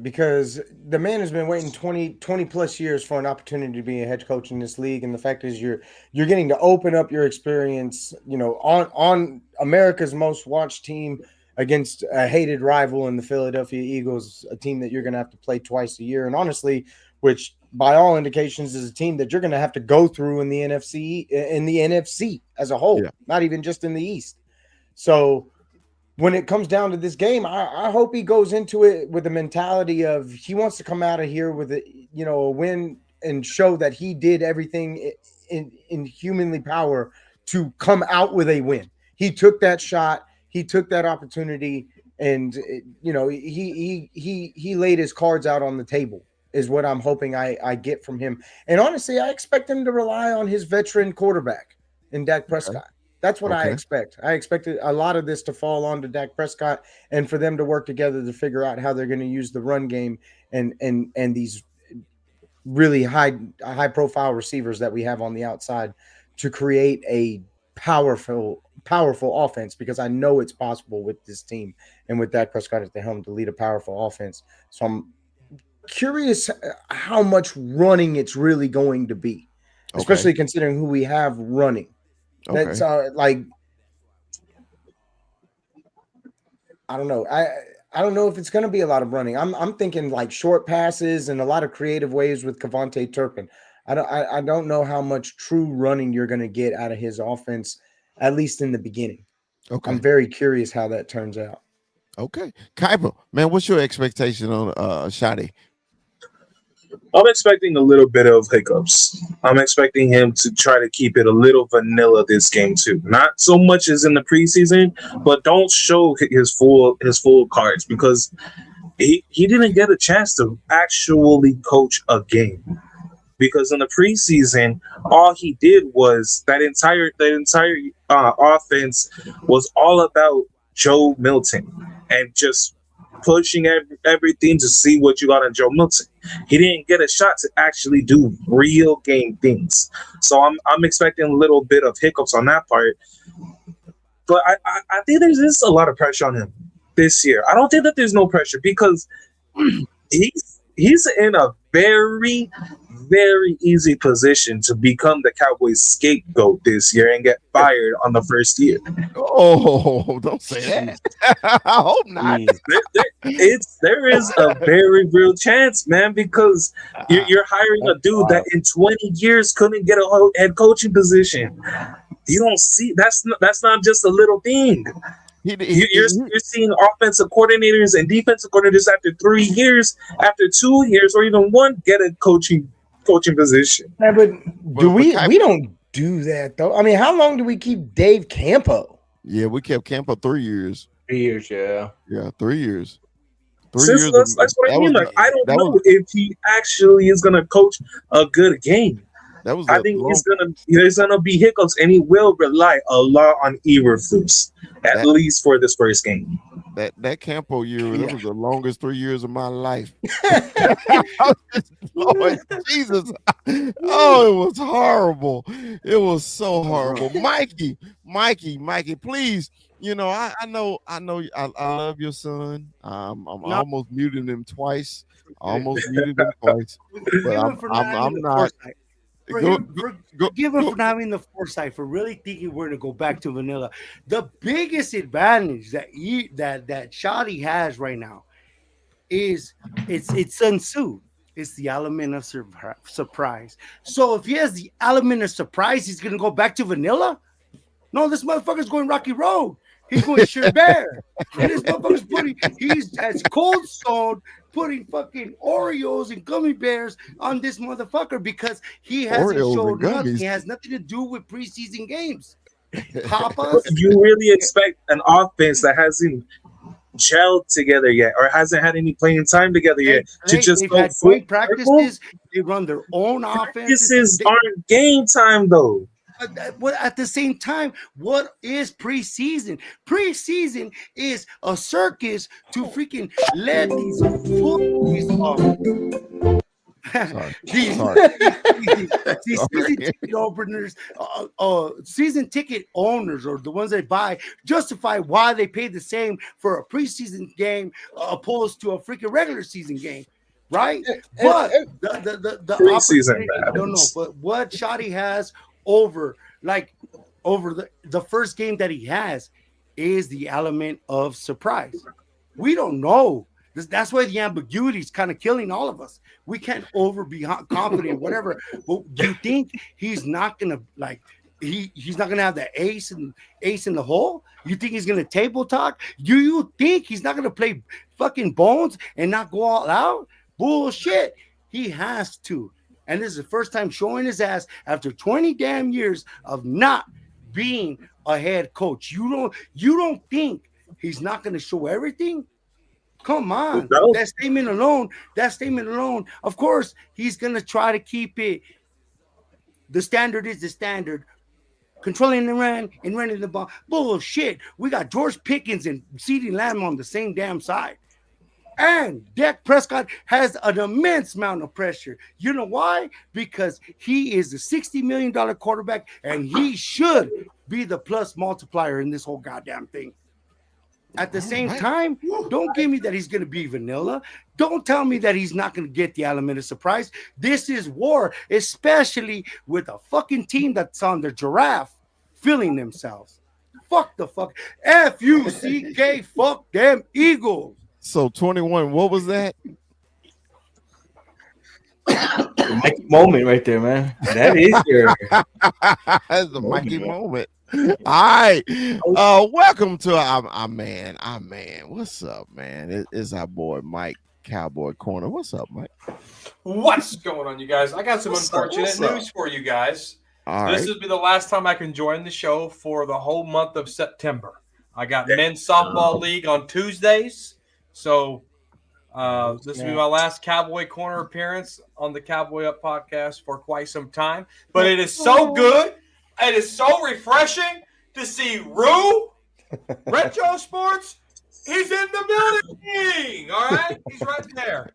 because the man has been waiting 20 plus years for an opportunity to be a head coach in this league. And the fact is you're getting to open up your experience, you know, on America's most watched team against a hated rival in the Philadelphia Eagles, a team that you're going to have to play twice a year. And honestly, which by all indications is a team that you're going to have to go through in the NFC as a whole, not even just in the East. So when it comes down to this game, I hope he goes into it with the mentality of he wants to come out of here with a win and show that he did everything in humanly power to come out with a win. He took that shot, he took that opportunity, and he laid his cards out on the table. is what I'm hoping I get from him. And honestly, I expect him to rely on his veteran quarterback in Dak Prescott. That's what I Okay. expect. I expected a lot of this to fall onto Dak Prescott and for them to work together to figure out how they're going to use the run game and these really high profile receivers that we have on the outside to create a powerful offense, because I know it's possible with this team and with Dak Prescott at the helm to lead a powerful offense. So I'm curious how much running it's really going to be, especially considering who we have running. That's like, I don't know. I don't know if it's going to be a lot of running. I'm thinking like short passes and a lot of creative ways with Cavante Turpin. I don't know how much true running you're going to get out of his offense, at least in the beginning. I'm very curious how that turns out. Okay. Kuiper, man, what's your expectation on Shadi? I'm expecting a little bit of hiccups. I'm expecting him to try to keep it a little vanilla this game too. Not so much as in the preseason, but don't show his full cards, because he didn't get a chance to actually coach a game. Because in the preseason, all he did was that entire offense was all about Joe Milton and just pushing everything to see what you got on Joe Milton. He didn't get a shot to actually do real game things. So I'm expecting a little bit of hiccups on that part. But I think there's just a lot of pressure on him this year. I don't think that there's no pressure, because he's in a very, very easy position to become the Cowboys' scapegoat this year and get fired on the first year. Oh, don't say that. I hope not. There is a very real chance, man, because you're hiring a dude that in 20 years couldn't get a head coaching position. You don't see that's not just a little thing. You're seeing offensive coordinators and defensive coordinators after 3 years, after 2 years, or even one get a coaching position. Yeah, but we don't do that though. I mean, how long do we keep Dave Campo? Yeah, we kept Campo 3 years. 3 years, yeah. Yeah, 3 years. That's what I mean. Like, I don't know if he actually is gonna coach a good game. I think there's gonna be hiccups, and he will rely a lot on Eberflus, at least for this first game. That Campo year, that was the longest 3 years of my life. Lord Jesus. Oh, it was horrible. It was so horrible. Mikey, please. You know, I know I love your son. I'm almost muting him twice. Almost muted him twice. But I'm not. Give him for having the foresight, for really thinking we're gonna go back to vanilla. The biggest advantage that Shadi has right now is it's Sun Tzu. It's the element of surprise. So if he has the element of surprise, he's gonna go back to vanilla. No, this motherfucker's going Rocky Road. He's going Sherbert. And this motherfucker's he's as Cold Stone putting fucking Oreos and gummy bears on this motherfucker, because he hasn't showed nothing. He has nothing to do with preseason games. Papas. You really expect an offense that hasn't gelled together yet, or hasn't had any playing time together yet, to just they've had great practices. They run their own offense. Practices aren't game time though. At the same time, what is preseason? Preseason is a circus to freaking let these season ticket openers, season ticket owners, or the ones that buy, justify why they pay the same for a preseason game opposed to a freaking regular season game. Right? But the preseason, but what Shadi has over the first game that he has is the element of surprise. We don't know. That's why the ambiguity is kind of killing all of us. We can't be confident, whatever. But you think he's not gonna he's not gonna have the ace in the hole? You think he's gonna table talk? You think he's not gonna play fucking bones and not go all out? Bullshit. He has to. And this is the first time showing his ass after 20 damn years of not being a head coach. You don't think he's not going to show everything? Come on. No. That statement alone. Of course, he's going to try to keep it. The standard is the standard. Controlling the run and running the ball. Bullshit. We got George Pickens and CeeDee Lamb on the same damn side. And Dak Prescott has an immense amount of pressure. You know why? Because he is a $60 million quarterback, and he should be the plus multiplier in this whole goddamn thing. At the same time, don't give me that he's going to be vanilla. Don't tell me that he's not going to get the element of surprise. This is war, especially with a fucking team that's on the giraffe feeling themselves. Fuck the fuck. F-U-C-K, fuck them Eagles. So 21, what was that? Mikey moment right there, man. That is your That's the Mikey moment. All right. Welcome to our man. What's up, man? It's our boy Mike, Cowboy Corner. What's up, Mike? What's going on, you guys? I got some unfortunate What's up? news for you guys. All This right. will be the last time I can join the show for the whole month of September. I got men's softball league on Tuesdays. So this will be my last Cowboy Corner appearance on the Cowboy Up podcast for quite some time. But it is so good. It is so refreshing to see Rue, Retro Sports. He's in the building. All right? He's right there.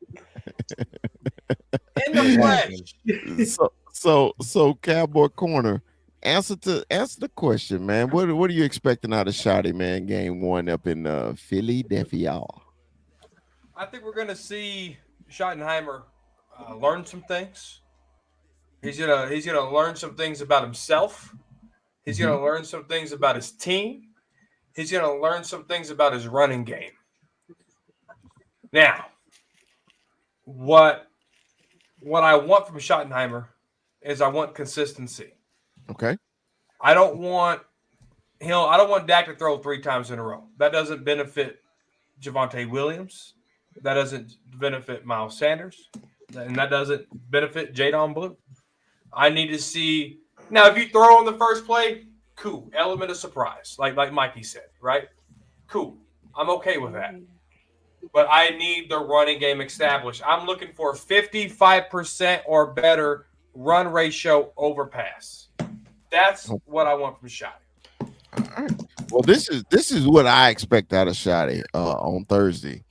In the flesh. So Cowboy Corner, answer the question, man. What are you expecting out of Shotty, man? Game 1 up in Philadelphia. I think we're going to see Schottenheimer learn some things. He's gonna learn some things about himself. He's gonna learn some things about his team. He's gonna learn some things about his running game. Now, what I want from Schottenheimer is I want consistency. Okay. I don't want Dak to throw 3 times in a row. That doesn't benefit Javonte Williams. That doesn't benefit Miles Sanders. And that doesn't benefit Jadon Blue. I need to see now if you throw on the first play, cool. Element of surprise, like Mikey said, right? Cool. I'm okay with that. But I need the running game established. I'm looking for 55% or better run ratio overpass. That's what I want from Shotty. All right. Well, this is what I expect out of Shotty on Thursday.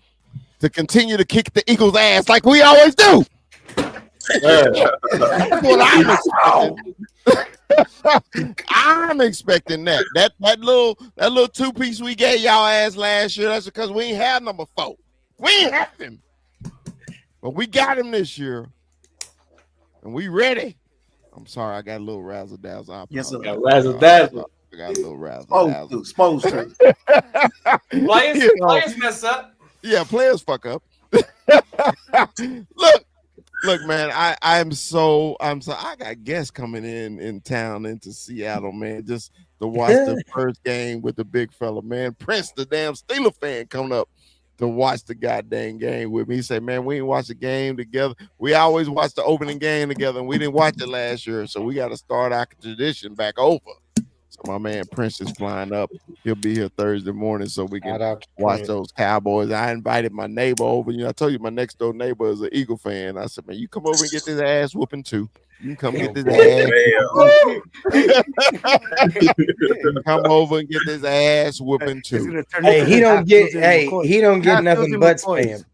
To continue to kick the Eagles' ass like we always do. That's what I'm expecting that. That little 2-piece we gave y'all ass last year, that's because we ain't have number 4. We ain't have him. But we got him this year. And we ready. I'm sorry, I got a little razzle dazzle. Yes, sir. razzle dazzle. I got a little razzle Oh, dazzle. exposed to. Players mess up. Yeah, players fuck up. Look, man, I got guests coming in town into Seattle, man, just to watch the first game with the big fella, man. Prince, the damn Steeler fan, coming up to watch the goddamn game with me. He said, man, we ain't watch the game together. We always watch the opening game together, and we didn't watch it last year, so we got to start our tradition back over. So my man Prince is flying up. He'll be here Thursday morning so we can watch those Cowboys. I invited my neighbor over. I told you my next door neighbor is an Eagle fan. I said, man, you come over and get this ass whooping too. You can come get this ass. Come over and get this ass whooping too. Hey, he don't get nothing but spam.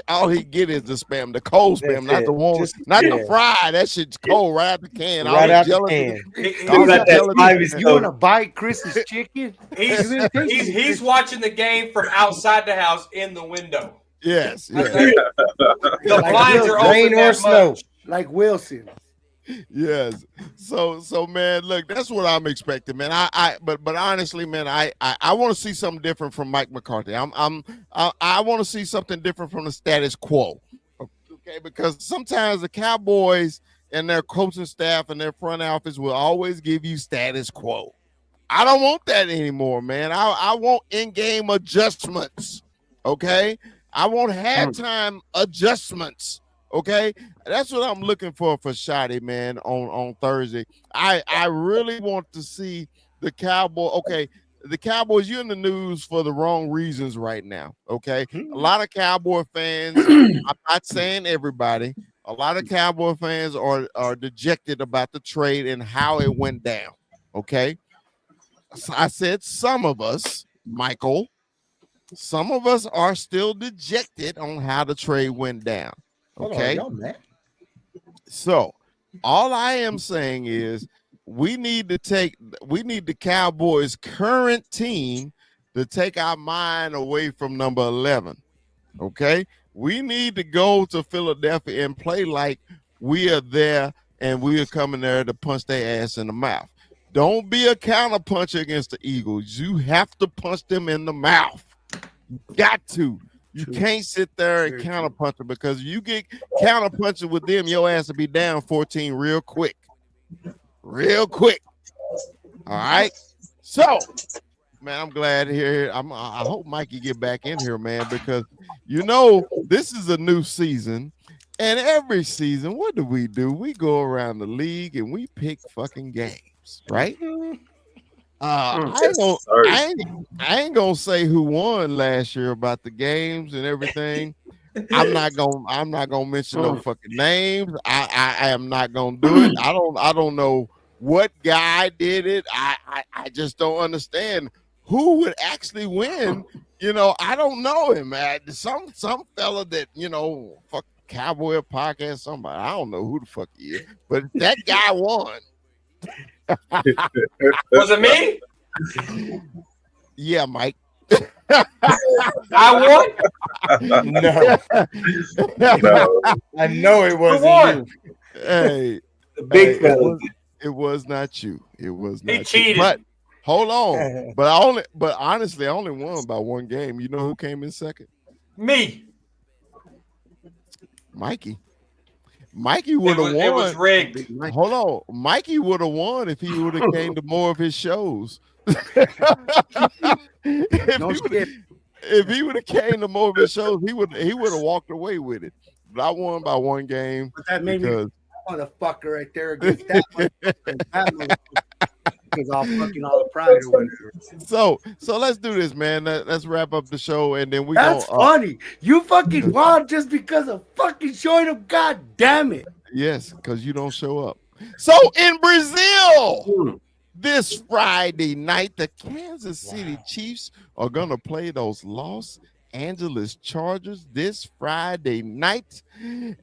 All he get is the spam, the cold spam, not the warm, the fried. That shit's cold right out the can. Right out the can. You want to bite Chris's chicken? He's watching the game from outside the house in the window. Yes. The blinds are open rain or snow. Like Wilson. Yes. So man, look, that's what I'm expecting, man. But honestly, man, I want to see something different from Mike McCarthy. I want to see something different from the status quo. Okay, because sometimes the Cowboys and their coaching staff and their front office will always give you status quo. I don't want that anymore, man. I want in-game adjustments. Okay, I want halftime adjustments. Okay, that's what I'm looking for Shotty, man, on Thursday. I really want to see the Cowboy. Okay, the Cowboys, you're in the news for the wrong reasons right now. Okay. A lot of Cowboy fans, I'm not saying everybody, a lot of Cowboy fans are dejected about the trade and how it went down. Okay. So I said some of us, Michael, some of us are still dejected on how the trade went down. Okay. Hold on, y'all mad? So all I am saying is we need the Cowboys' current team to take our mind away from number 11. Okay. We need to go to Philadelphia and play like we are there and we are coming there to punch their ass in the mouth. Don't be a counter puncher against the Eagles. You have to punch them in the mouth. You got to. You can't sit there and counter punch them, because you get counter punching with them, your ass will be down 14 real quick. Real quick. All right. So, man, I'm glad to hear. I hope Mikey get back in here, man, because this is a new season, and every season, what do? We go around the league and we pick fucking games, right? I ain't gonna say who won last year about the games and everything. I'm not gonna mention no fucking names. I am not gonna do it. I don't know what guy did it. I just don't understand who would actually win. I don't know him, man. Some fella that fuck Cowboy podcast, somebody. I don't know who the fuck he is, but that guy won. Was it me? Yeah, Mike. I won. No. I know it wasn't you. Hey, The big fella. it was not you. It was not He you. cheated. But hold on. But honestly, I only won by one game. You know who came in second? Me. Mikey. Mikey would have won. It was rigged. Hold on. Mikey would have won if he would have came to more of his shows. If he would have came to more of his shows, he would have walked away with it. But I won by one game. But that made me motherfucker right there against that motherfucker. Because all the pride or whatever. So let's do this, man. Let's wrap up the show, and then That's funny. You fucking won just because of fucking showing up. God damn it. Yes, because you don't show up. So in Brazil, this Friday night, the Kansas City Chiefs are gonna play those Los Angeles Chargers this Friday night.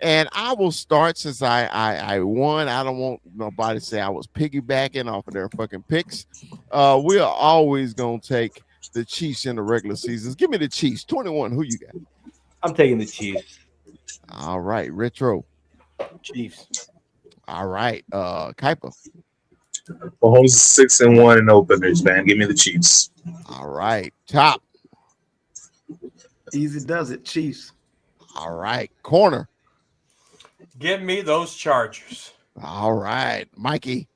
And I will start, since I won. I don't want nobody to say I was piggybacking off of their fucking picks. We are always gonna take the Chiefs in the regular seasons. Give me the Chiefs. 21. Who you got? I'm taking the Chiefs. All right, Retro. Chiefs. All right, Kuiper. Mahomes is 6-1 in openers, man. Give me the Chiefs. All right, Top. Easy does it, Chiefs. All right, Corner. Give me those Chargers. All right, Mikey.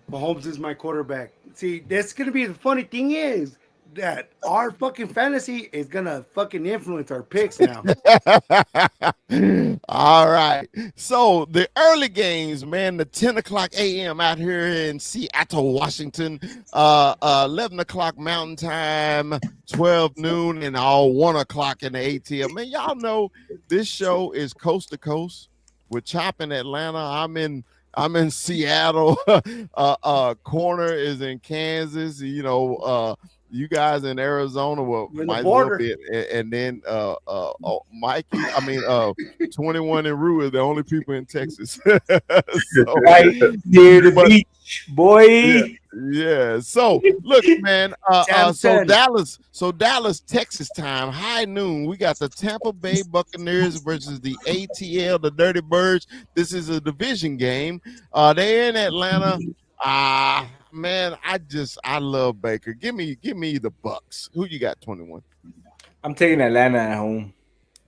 Mahomes is my quarterback. See, that's gonna be the funny thing is that our fucking fantasy is gonna fucking influence our picks now. All right. So the early games, man, the 10 o'clock a.m. out here in Seattle, Washington, 11 o'clock Mountain Time, 12 noon, and all 1 o'clock in the ATL. Man, y'all know this show is coast to coast. We're chopping Atlanta. I'm in Seattle. Corner is in Kansas. You guys in Arizona might well be, and then Mikey, 21 and Rue are the only people in Texas. Right near the beach, boy. Yeah. So look, man. So Dallas, Texas time, high noon. We got the Tampa Bay Buccaneers versus the ATL, the Dirty Birds. This is a division game. They're in Atlanta. Man, I love Baker. Give me the Bucks. Who you got? 21. I'm taking Atlanta at home.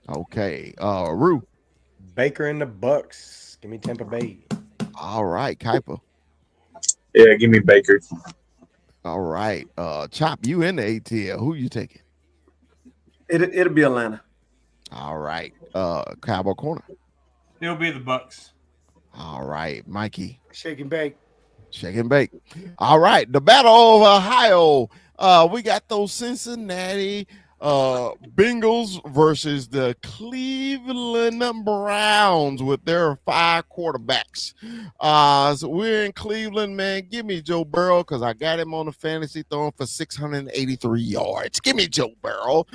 Okay. Rue. Baker and the Bucks. Give me Tampa Bay. All right, Kuiper. Yeah, give me Baker. All right. Chop, you in the ATL. Who you taking? It'll be Atlanta. All right. Cowboy Corner. It'll be the Bucks. All right, Mikey. Shake and bake. Shake and bake. All right. The Battle of Ohio. We got those Cincinnati Bengals versus the Cleveland Browns with their 5 quarterbacks. So we're in Cleveland, man. Give me Joe Burrow because I got him on the fantasy throwing for 683 yards. Give me Joe Burrow.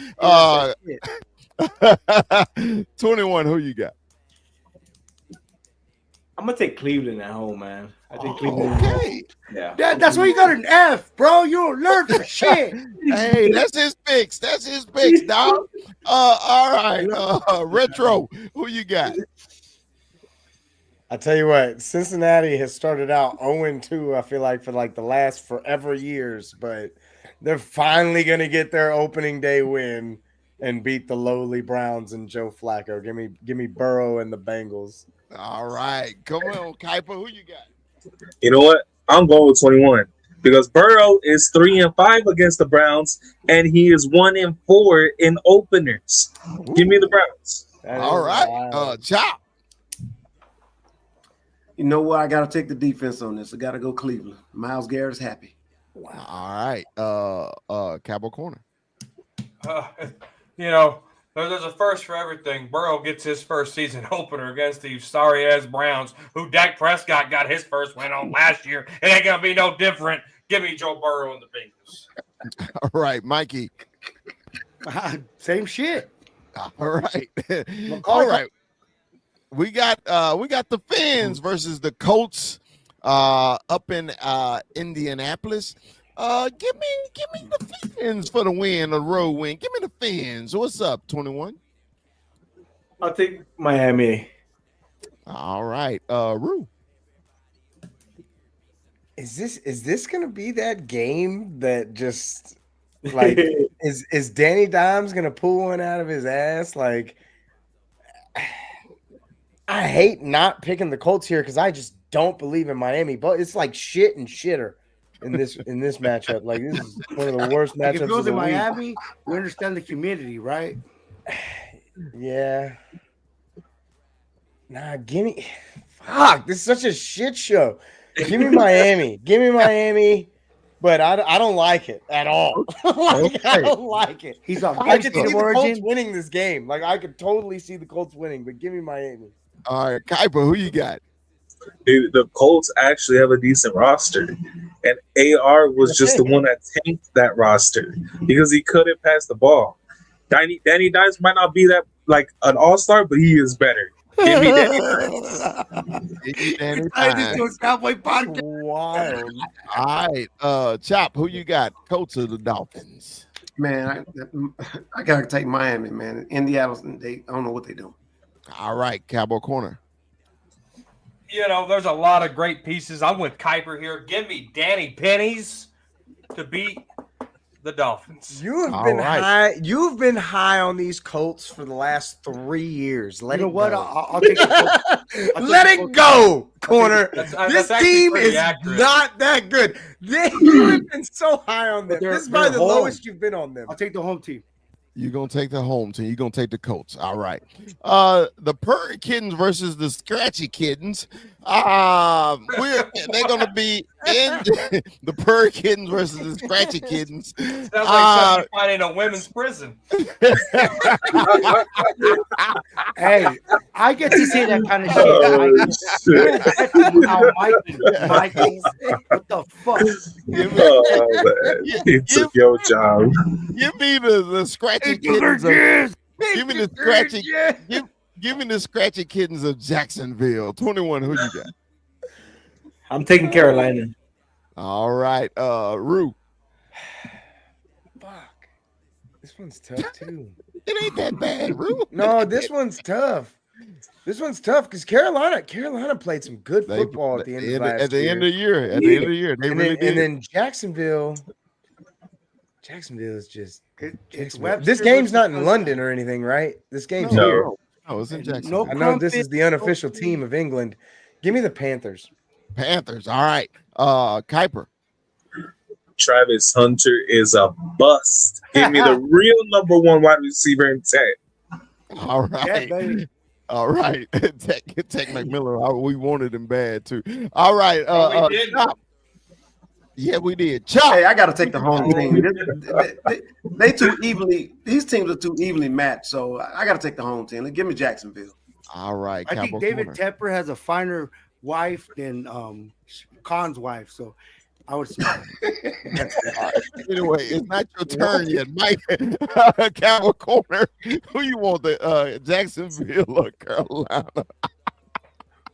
21, who you got? I'm gonna take Cleveland at home, man. I think Cleveland. Okay. Yeah. That's why you got an F, bro. You don't learn for shit. Hey, that's his picks. That's his picks, dog. All right. Retro, who you got? I tell you what, Cincinnati has started out 0-2, I feel like, for like the last forever years, but they're finally gonna get their opening day win and beat the lowly Browns and Joe Flacco. Give me Burrow and the Bengals. All right. Come on, Kuiper. Who you got? You know what? I'm going with 21 because Burrow is 3-5 against the Browns, and he is 1-4 in openers. Ooh. Give me the Browns. All right. Chop. You know what? I got to take the defense on this. I got to go Cleveland. Myles Garrett's happy. Wow. All right. Cowboy Corner. You know, there's a first for everything. Burrow gets his first season opener against these sorry-ass Browns, who Dak Prescott got his first win on last year. It ain't going to be no different. Give me Joe Burrow and the Bengals. All right, Mikey. Same shit. All right. All right. We got the Fins versus the Colts up in Indianapolis. Give me the Fins for the win, the road win. Give me the Fins. What's up, 21? I'll take Miami. All right. Rue. Is this gonna be that game that just like is Danny Dimes gonna pull one out of his ass? Like, I hate not picking the Colts here because I just don't believe in Miami, but it's like shit and shitter in this matchup. Like, this is one of the worst matchups. If it goes in week. Miami, we understand the humidity, right? Yeah. Nah, give me. Fuck, this is such a shit show. Give me Miami. Give me Miami. But I don't like it at all. Like, I don't like it. He's on. I could see the Colts winning this game. Like, I could totally see the Colts winning, but give me Miami. All right, Kuiper, who you got? Dude, the Colts actually have a decent roster, and AR was just the one that tanked that roster because he couldn't pass the ball. Danny Dimes might not be that like an all-star, but he is better. Give me Danny Dimes. I just do a Cowboy podcast. Wild. All right, Chop, who you got? Colts or the Dolphins? Man, I gotta take Miami, man. Indianapolis, I don't know what they do. All right, Cowboy Corner. You know, there's a lot of great pieces. I'm with Kuiper here. Give me Danny Pennies to beat the Dolphins. You've been high on these Colts for the last 3 years. Let You know it what? go. I'll take the Colts. Let it go, Corner. That's This team pretty is accurate. not that good. You have been so high on them. They're- This is probably they're the home. lowest you've been on them. I'll take the home team. You're going to take the home team. You're going to take the Colts. All right. The Purry Kittens versus the Scratchy Kittens. They're going to be in the Purry Kittens versus the Scratchy Kittens. Sounds like something you find in a women's prison. Hey, I get to say that kind of shit. Mikey, what the fuck? He took your job. Give me the Scratchy Kittens. Give me the Scratchy. Give me the Scratchy Kittens of Jacksonville. 21. Who you got? I'm taking Carolina. All right, Rue. Fuck. This one's tough too. It ain't that bad, Rue. No, this one's tough. This one's tough because Carolina played some good football at the end of last year. End of the year. At the end of the year, they really did. And then Jacksonville is just. It's This game's not in London or anything, right? This game's here. No, it's in Jacksonville. I know this is the unofficial team of England. Give me the Panthers. Panthers. All right. Kuiper. Travis Hunter is a bust. Give me the real number one wide receiver in Tech. All right. Yeah, all right. Tech McMillan. We wanted him bad too. All right. Yeah, we did. Chop. Hey, I got to take the home team. They too evenly. These teams are too evenly matched, so I got to take the home team. Give me Jacksonville. All right, I think Cowboy David Corner. Tepper has a finer wife than Khan's wife, so I would say. Anyway, it's not your turn yet, Mike. Cowboy Corner. Who you want, the Jacksonville or Carolina?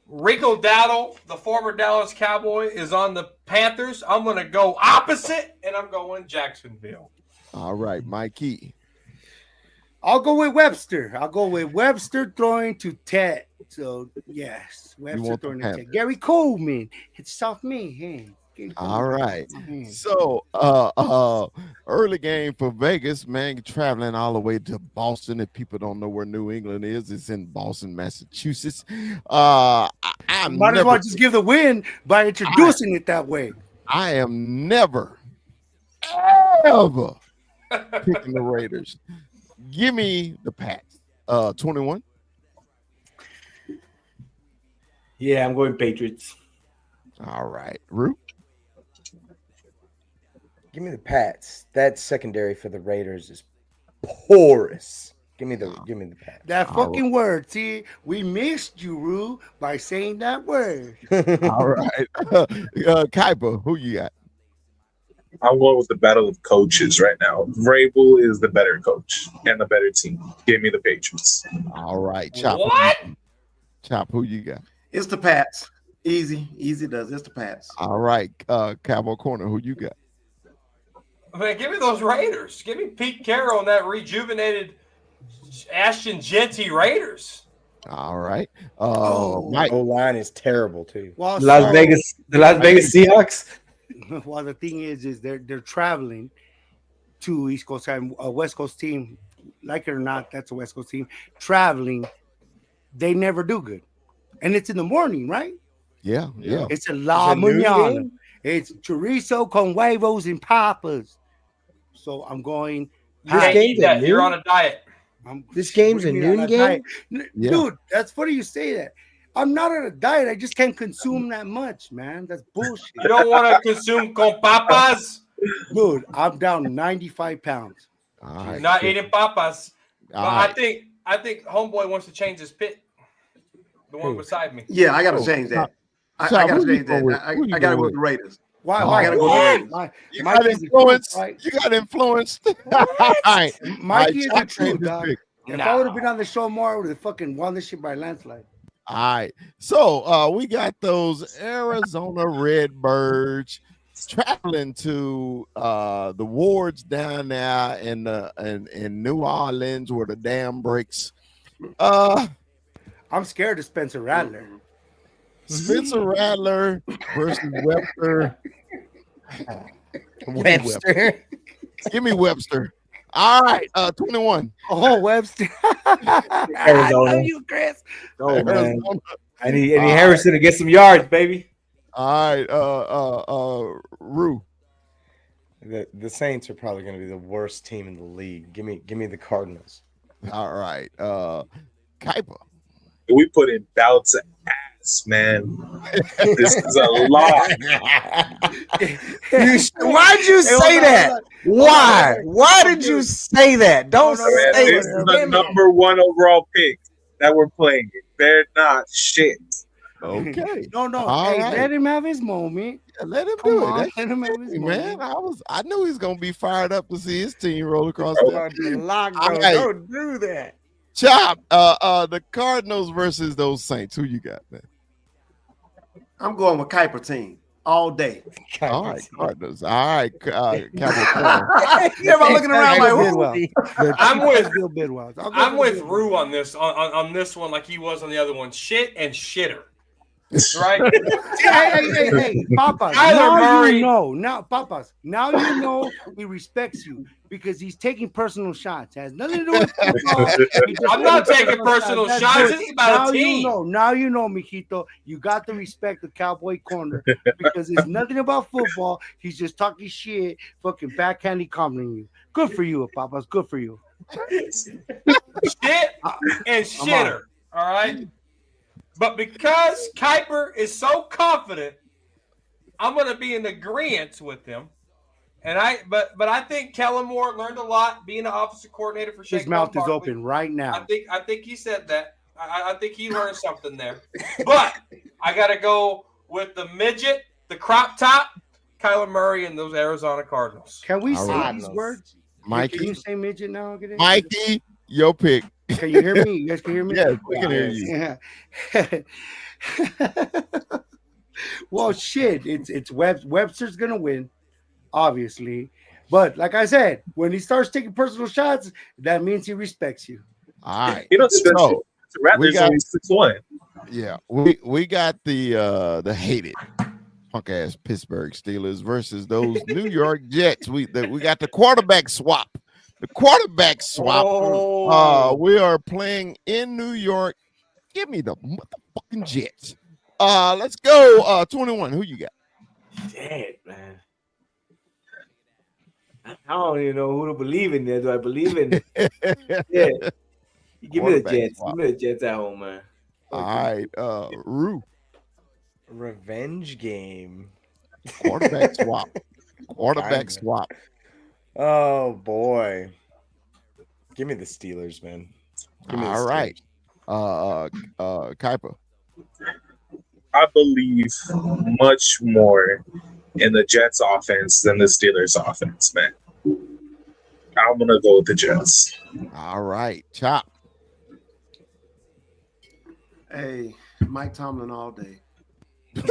Rico Dowdle, the former Dallas Cowboy, is on the Panthers. I'm going to go opposite, and I'm going Jacksonville. All right, Mikey. I'll go with Webster. I'll go with Webster throwing to Ted. So yes, Webster throwing to Ted. Gary Coleman. It's off me. Hey. All right. So early game for Vegas, man, traveling all the way to Boston. If people don't know where New England is, it's in Boston, Massachusetts. Might as well just give the win by introducing it that way. I am never, ever picking the Raiders. Give me the Pats. 21. Yeah, I'm going Patriots. All right. Rue? Give me the Pats. That secondary for the Raiders is porous. Give me the Pats. That fucking word. See, we missed you, Rue, by saying that word. All right. Kuiper, who you got? I'm going with the battle of coaches right now. Vrabel is the better coach and the better team. Give me the Patriots. All right. Chop. What? Chop, who you got? It's the Pats. Easy does. It's the Pats. All right. Cowboy Corner, who you got? Man, give me those Raiders. Give me Pete Carroll and that rejuvenated Ashton Genty Raiders. All right. My O-line is terrible too. Well, The Las Vegas Seahawks. Well, the thing is they're traveling to East Coast time, a West Coast team, like it or not, that's a West Coast team. Traveling, they never do good. And it's in the morning, right? Yeah. It's a la mañana. It's chorizo con huevos and papas. So I'm going. You're on a diet. This game's a noon game? Yeah. Dude, that's funny you say that. I'm not on a diet. I just can't consume that much, man. That's bullshit. You don't want to consume con papas? Dude, I'm down 95 pounds. All right. You're not eating papas. But All I think Homeboy wants to change his pit. The one beside me. Yeah, I got to change that. I got to change that. I got to go with the Raiders. Why? I gotta go with the Raiders. You got influenced. Right? You got influenced. All right. Mikey is the Chop truth, changed his dog. pick. If I would have been on the show more, I would have fucking won this shit by landslide. All right. So we got those Arizona Redbirds traveling to the wards down there in New Orleans where the dam breaks. I'm scared of Spencer Rattler. Spencer Rattler versus Webster. Webster. Give me Webster. All right, 21. Oh, Webster. I love you, Chris. Oh, man. Arizona. I need Harrison to get some yards, baby. All right, Rue. The Saints are probably going to be the worst team in the league. Give me the Cardinals. All right, Kuiper. We put in bouts of ass, man. This is a lot. Why'd you say that? Why? Why did you say that? Don't Man, say this is the it. number one overall pick that we're playing. They're not shit. Okay. No. All Hey, right. let him have his moment. Yeah, let him Come do on, it. let him have his Hey, moment. man, I knew he was gonna be fired up to see his team roll across Oh, the lock, All bro. right. Don't do that. Chop. The Cardinals versus those Saints. Who you got, man? I'm going with Kuiper team all day. All right, Cardinals. All right, Cowboy Corner. Everybody looking around like, who? I'm with Rue on this on this one, like he was on the other one. Shit and shitter. Right? Hey, Papas. Kyler Now Murray. you know. Now, Papas. Now you know he respects you because he's taking personal shots. It has nothing to do with football. He just I'm not taking taking personal That's shots. good. This is about Now a team. Now you know, Mijito. You got the respect of Cowboy Corner because it's nothing about football. He's just talking shit, fucking backhanded complimenting you. Good for you, Papas. Good for you. Shit and shitter. All right. But because Kuiper is so confident I'm gonna be in agreement with him. And but I think Kellen Moore learned a lot being an offensive coordinator for Shane His mouth is Barkley. open right now. I think he said that. I think he learned something there. But I got to go with the midget, the crop top, Kyler Murray, and those Arizona Cardinals. Can we All say right. these words? Mikey. Can you say midget now? Mikey, your pick. Can you hear me? You guys can hear me? Yes, we can hear you. Yeah. Well, shit. It's Webster's gonna win, obviously. But like I said, when he starts taking personal shots, that means he respects you. All right. You know, so, we Raptors got- only 6-1. Yeah, we got the hated punk ass Pittsburgh Steelers versus those New York Jets. We got the quarterback swap. The quarterback swap. Oh. We are playing in New York. Give me the motherfucking Jets. Let's go. 21. Who you got? Shit, man. I don't even know who to believe in there. Do I believe in? Yeah. Give me the Quarterback Jets. swap. Give me the Jets at home, man. All right. Rue. Revenge game. Quarterback swap. Quarterback Kinda. swap. Oh boy. Give me the Steelers, man. Give me the All right. Steelers. Kuiper. I believe much more in the Jets offense than the Steelers offense, man. I'm gonna go with the Jets. All right. Chop. Hey, Mike Tomlin all day. No,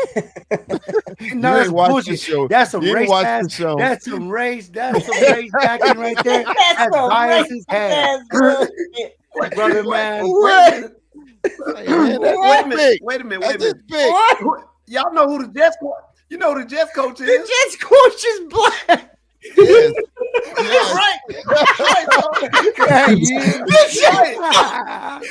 You that's ain't watched bullshit. the show. That's some You ain't race watched ass. the show. That's some race backing right there. That's bias as hell. Brother man. Wait, Hey, man, that's wait a his minute. pick. Wait a minute. That's Wait a his minute. pick. Y'all know who the Jets? You know who the Jets coach is? Jets coach is black. Yes. Yes. Right. Right, bro.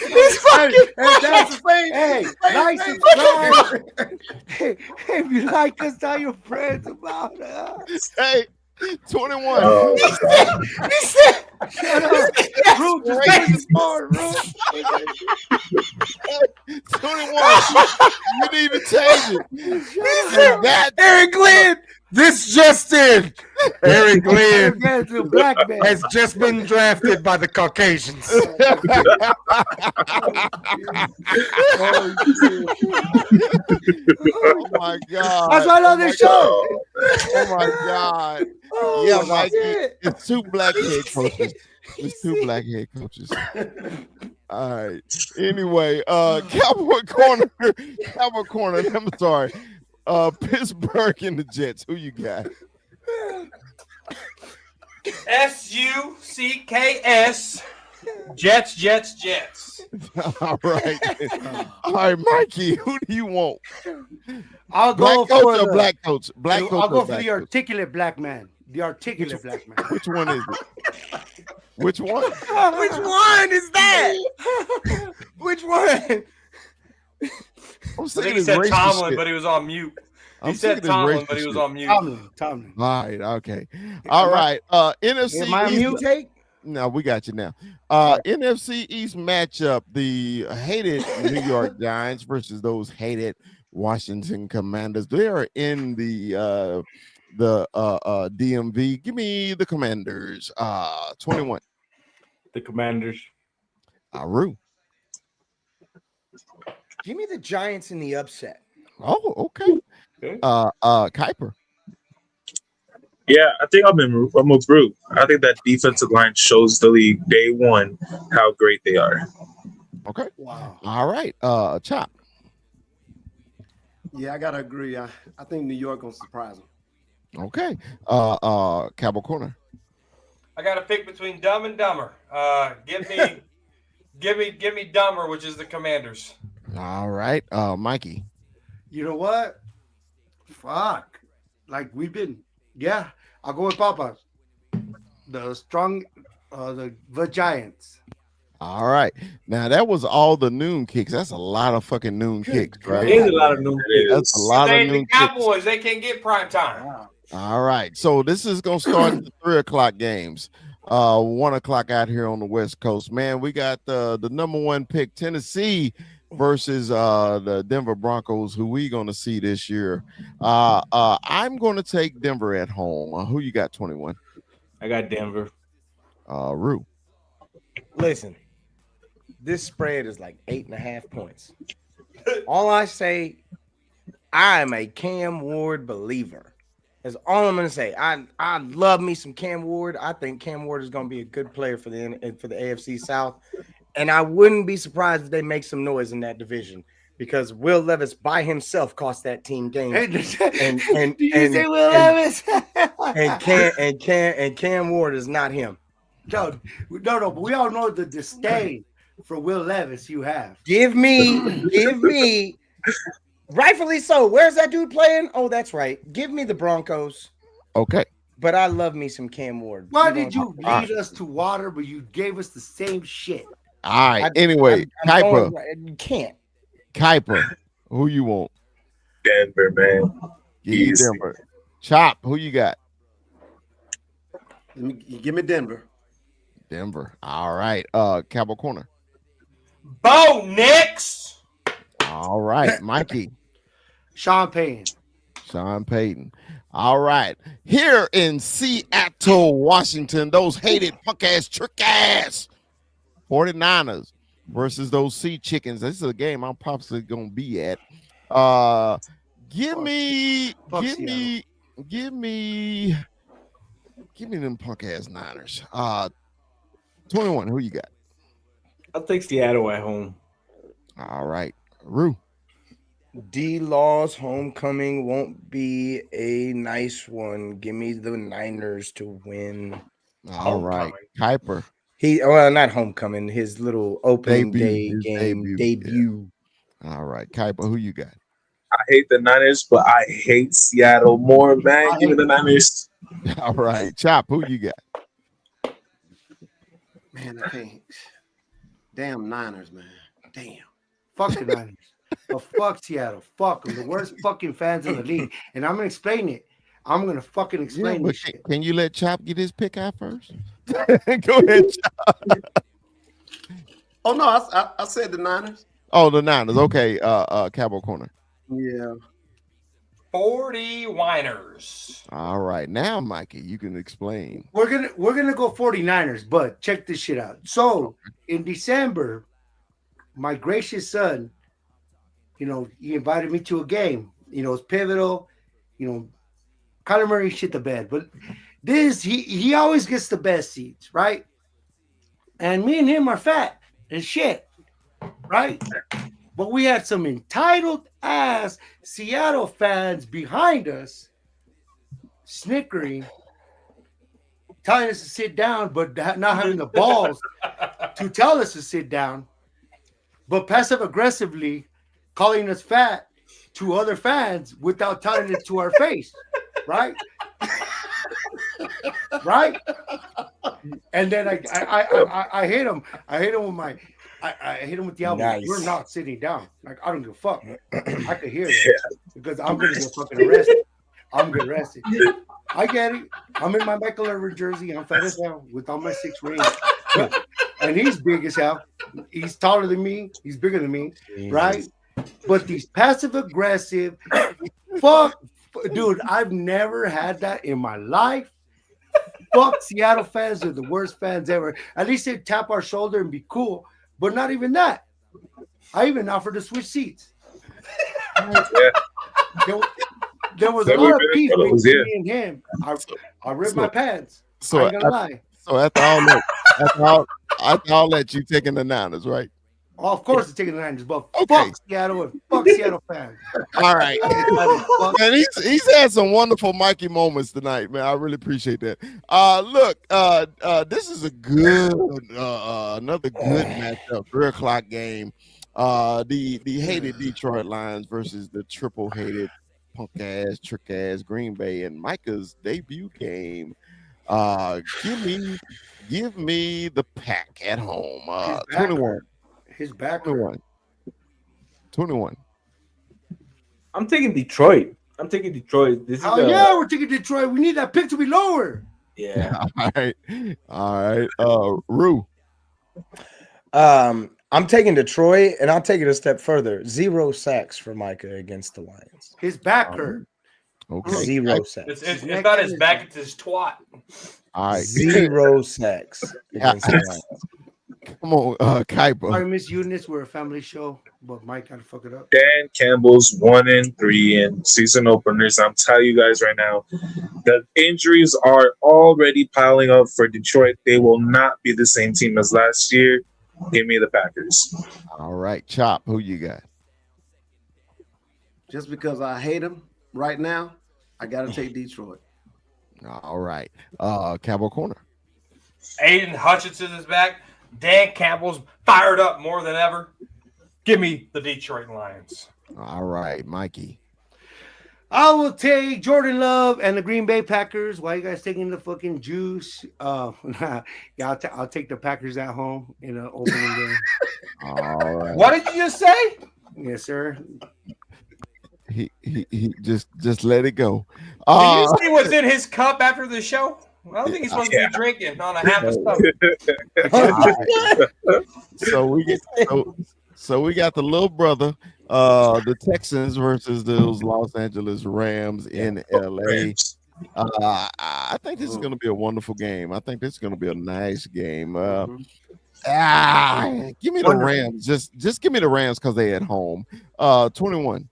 This fucking And that's the same. Hey, same like, thing. subscribe. Hey, if you like us, tell your friends about us. Hey, 21. Oh, He said, shut up. Root, just Right. give us more, Root. 21. You need to change it. And that Eric Glenn, this just in. Eric Glenn Against the black man. has just been drafted by the Caucasians. oh my God. That's why I love this show. Oh my God. Oh, Yeah, my Mike. shit. It's two black head coaches. It's two black head coaches. All right. Anyway, Cowboy Corner. Cowboy Corner. I'm sorry. Pittsburgh and the Jets. Who you got? SUCKS. Jets, Jets, Jets. All right. All right, Mikey. Who do you want? I'll Black go coach for or the, black coach? Black coach I'll go or for black the coach? articulate black man. The articulate black man. Which one is it? Which one? Which one is that? Which one? I'm I sick think of he this said racist Tomlin, shit. but he was on mute. I'm He sick of said this Tomlin, racist but he was shit. on mute. Tomlin. All right, okay. All right. NFC Am I on East. mute, Jake? No, we got you now. NFC East matchup: the hated New York Giants versus those hated Washington Commanders. They are in the DMV. Give me the Commanders. 21. The Commanders. Aru. Give me the Giants in the upset. Oh, okay. Okay. Kuiper. yeah, I think I'm with Root. I think that defensive line shows the league day one how great they are. Okay. Wow. All right. Chop. Yeah, I gotta agree. I think New York gonna surprise them. Okay. Cowboy Corner. I got to pick between Dumb and Dumber. Give me Dumber, which is the Commanders. All right. Mikey. You know what? Fuck. Like we've been. Yeah, I'll go with Papa's. The strong, the Giants. All right. Now that was all the noon kicks. That's a lot of fucking noon kicks, It right? is a lot of new. It That's a is. lot They of the noon kicks. Cowboys. They can't get prime time. Wow. All right. So this is gonna start the 3:00 games. 1:00 out here on the West Coast. Man, we got the number one pick, Tennessee, versus the Denver Broncos, who we gonna see this year. I'm gonna take Denver at home. Who you got? 21. I got Denver. Rue. Listen, this spread is like 8.5 points. All I say, I am a Cam Ward believer. That's all I'm gonna say. I love me some Cam Ward. I think Cam Ward is gonna be a good player for the AFC South, and I wouldn't be surprised if they make some noise in that division because Will Levis by himself cost that team games. And Did you say Will Levis? and Cam Ward is not him. No, but we all know the disdain for Will Levis you have. Give me, rightfully so. Where's that dude playing? Oh, that's right. Give me the Broncos. Okay. But I love me some Cam Ward. Why did you lead us to water, but you gave us the same shit? All right. Anyway, Kuiper. You can't. Kuiper. Who you want? Denver, man. Give Denver. Chop. Who you got? Give me Denver. Denver. All right. Cowboy Corner. Bo Nix. All right. Mikey. Sean Payton. All right. Here in Seattle, Washington, those hated punk ass, trick ass 49ers versus those Sea Chickens. This is a game I'm probably gonna be at. Give me them punk ass Niners. 21. Who you got? I'll take Seattle at home. All right. Rue. D-Law's homecoming won't be a nice one. Give me the Niners to win. All right. Kuiper. Not homecoming, his little opening debut. All right. Kuiper, who you got? I hate the Niners, but I hate Seattle more, man. Give me the Niners. All right. Chop, who you got? Man, I can't. Damn Niners, man. Damn. Fuck the Niners. But fuck Seattle. Fuck them. The worst fucking fans in the league. And I'm going to explain it. I'm going to fucking explain this shit. Can you let Chop get his pick out first? Go ahead, Chop. Oh, no, I said the Niners. Oh, the Niners. Okay. Cowboy Corner. Yeah. 40 Winers. All right. Now, Mikey, you can explain. We're gonna go 49ers, but check this shit out. So in December, my gracious son, he invited me to a game. It's pivotal. Kyler Murray shit the bed, but this he always gets the best seats, right? And me and him are fat and shit, right? But we had some entitled ass Seattle fans behind us, snickering, telling us to sit down, but not having the balls to tell us to sit down, but passive aggressively calling us fat to other fans without telling it to our face, right? Right? And then I hit him. I hit him with my. I hit him with the elbow. Nice. We're not sitting down. Like, I don't give a fuck. I could hear it because I'm gonna get fucking arrested. I'm gonna get arrested. I get it. I'm in my Michael Irvin jersey. I'm fat as hell with all my 6 rings. And he's big as hell. He's taller than me. He's bigger than me. Jesus. Right? But these passive aggressive, dude, I've never had that in my life. Fuck Seattle fans are the worst fans ever. At least they tap our shoulder and be cool. But not even that. I even offered to switch seats. There was a lot of beef between me and him. I ripped my pants. I ain't gonna lie. So after all that, you taking the Niners, right? Oh, of course, it's taking the Niners, but fuck Seattle and fuck Seattle fans. All right, man, he's had some wonderful Mikey moments tonight, man. I really appreciate that. Look, this is a good, another good matchup, 3:00 game. The hated Detroit Lions versus the triple hated punk ass, trick ass Green Bay, and Micah's debut game. Give me the Pack at home. 21. His back. 21. I'm taking Detroit. This is we're taking Detroit. We need that pick to be lower. Yeah. All right. Rue. I'm I'm taking Detroit, and I'll take it a step further. 0 sacks for Micah against the Lions. His back hurt. Okay. 0 sacks. It's not his back, it's his twat. All right. 0 sacks against the Lions. Come on, Kuiper. Sorry, Miss Eunice, we're a family show, but Mike gotta fuck it up. Dan Campbell's 1-3 in season openers. I'm telling you guys right now, the injuries are already piling up for Detroit. They will not be the same team as last year. Give me the Packers. All right, Chop. Who you got? Just because I hate him right now, I got to take Detroit. All right, Cowboy Corner. Aiden Hutchinson is back. Dan Campbell's fired up more than ever. Give me the Detroit Lions. All right, Mikey. I will take Jordan Love and the Green Bay Packers. Why you guys taking the fucking juice? Yeah, I'll take the Packers at home in an opening game. All right. What did you just say? Yes, sir. He just let it go. Did you see what's in his cup after the show? I don't think he's supposed to be drinking on a half a stomach. So we got the little brother, the Texans versus those Los Angeles Rams in LA. I think this is going to be a wonderful game. I think this is going to be a nice game. Give me the Rams. Just give me the Rams because they at home. 21.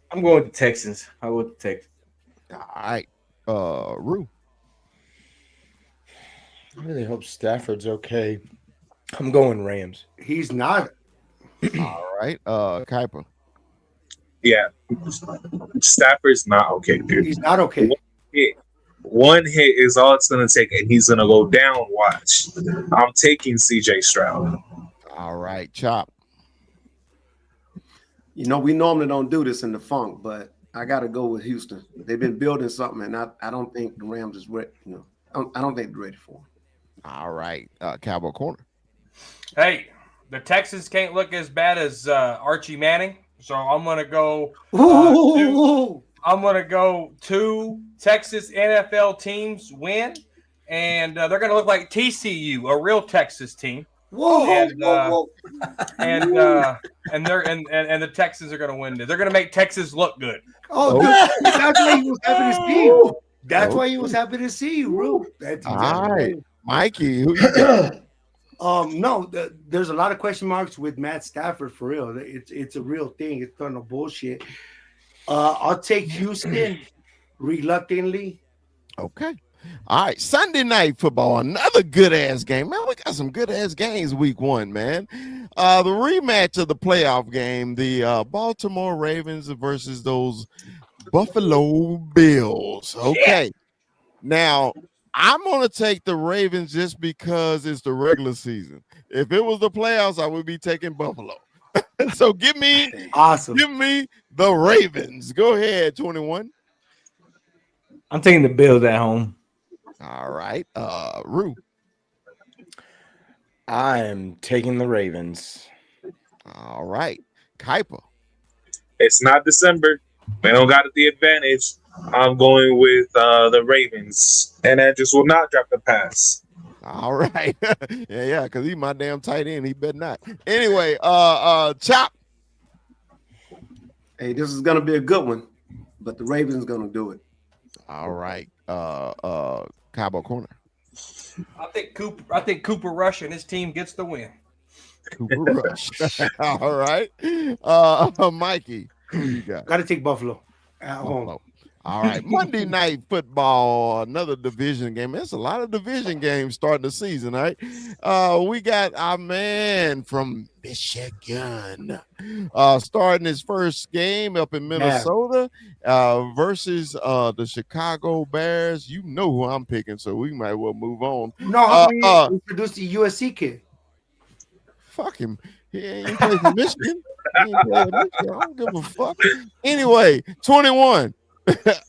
I'm going with the Texans. I go with the Texans. All right. Rue. I really hope Stafford's okay. I'm going Rams. He's not. All right. Kuiper. Yeah. Stafford's not okay, dude. He's not okay. One hit is all it's going to take, and he's going to go down. Watch. I'm taking CJ Stroud. All right. Chop. You know, we normally don't do this in the funk, but I got to go with Houston. They've been building something, and I don't think the Rams is ready. You know, I don't think they're ready for them. All right. Cowboy Corner. Hey, the Texans can't look as bad as Archie Manning, so I'm gonna go. I'm gonna go 2 Texas NFL teams win, and they're gonna look like TCU, a real Texas team. And the Texans are gonna win. They're gonna make Texas look good. Oh, that's why he was happy to see you. That's why he was happy to see you, Rue. That's All exactly right, Mikey. Who you got? No, there's a lot of question marks with Matt Stafford for real. It's a real thing. It's not no bullshit. I'll take Houston reluctantly. Okay. All right. Sunday night football. Another good ass game. Man, we got some good ass games week 1, man. The rematch of the playoff game, the Baltimore Ravens versus those Buffalo Bills. Okay. Yeah. Now, I'm going to take the Ravens just because it's the regular season. If it was the playoffs, I would be taking Buffalo. So give me the Ravens. Go ahead, 21. I'm taking the Bills at home. All right. Rue. I am taking the Ravens. All right. Kuiper. It's not December. They don't got the advantage. I'm going with the Ravens, and Andrews will not drop the pass. All right. yeah, because he's my damn tight end. He better not. Anyway, Chop. Hey, this is gonna be a good one, but the Ravens gonna do it. All right. Cowboy Corner. I think Cooper Rush and his team gets the win. Cooper Rush. All right. Mikey, who you got? Got to take Buffalo at home. All right. Monday Night Football, another division game. There's a lot of division games starting the season, right? We got our man from Michigan starting his first game up in Minnesota versus the Chicago Bears. You know who I'm picking, so we might well move on. No, introduce the USC kid. Fuck him. He ain't playing for Michigan. I don't give a fuck. Anyway, 21.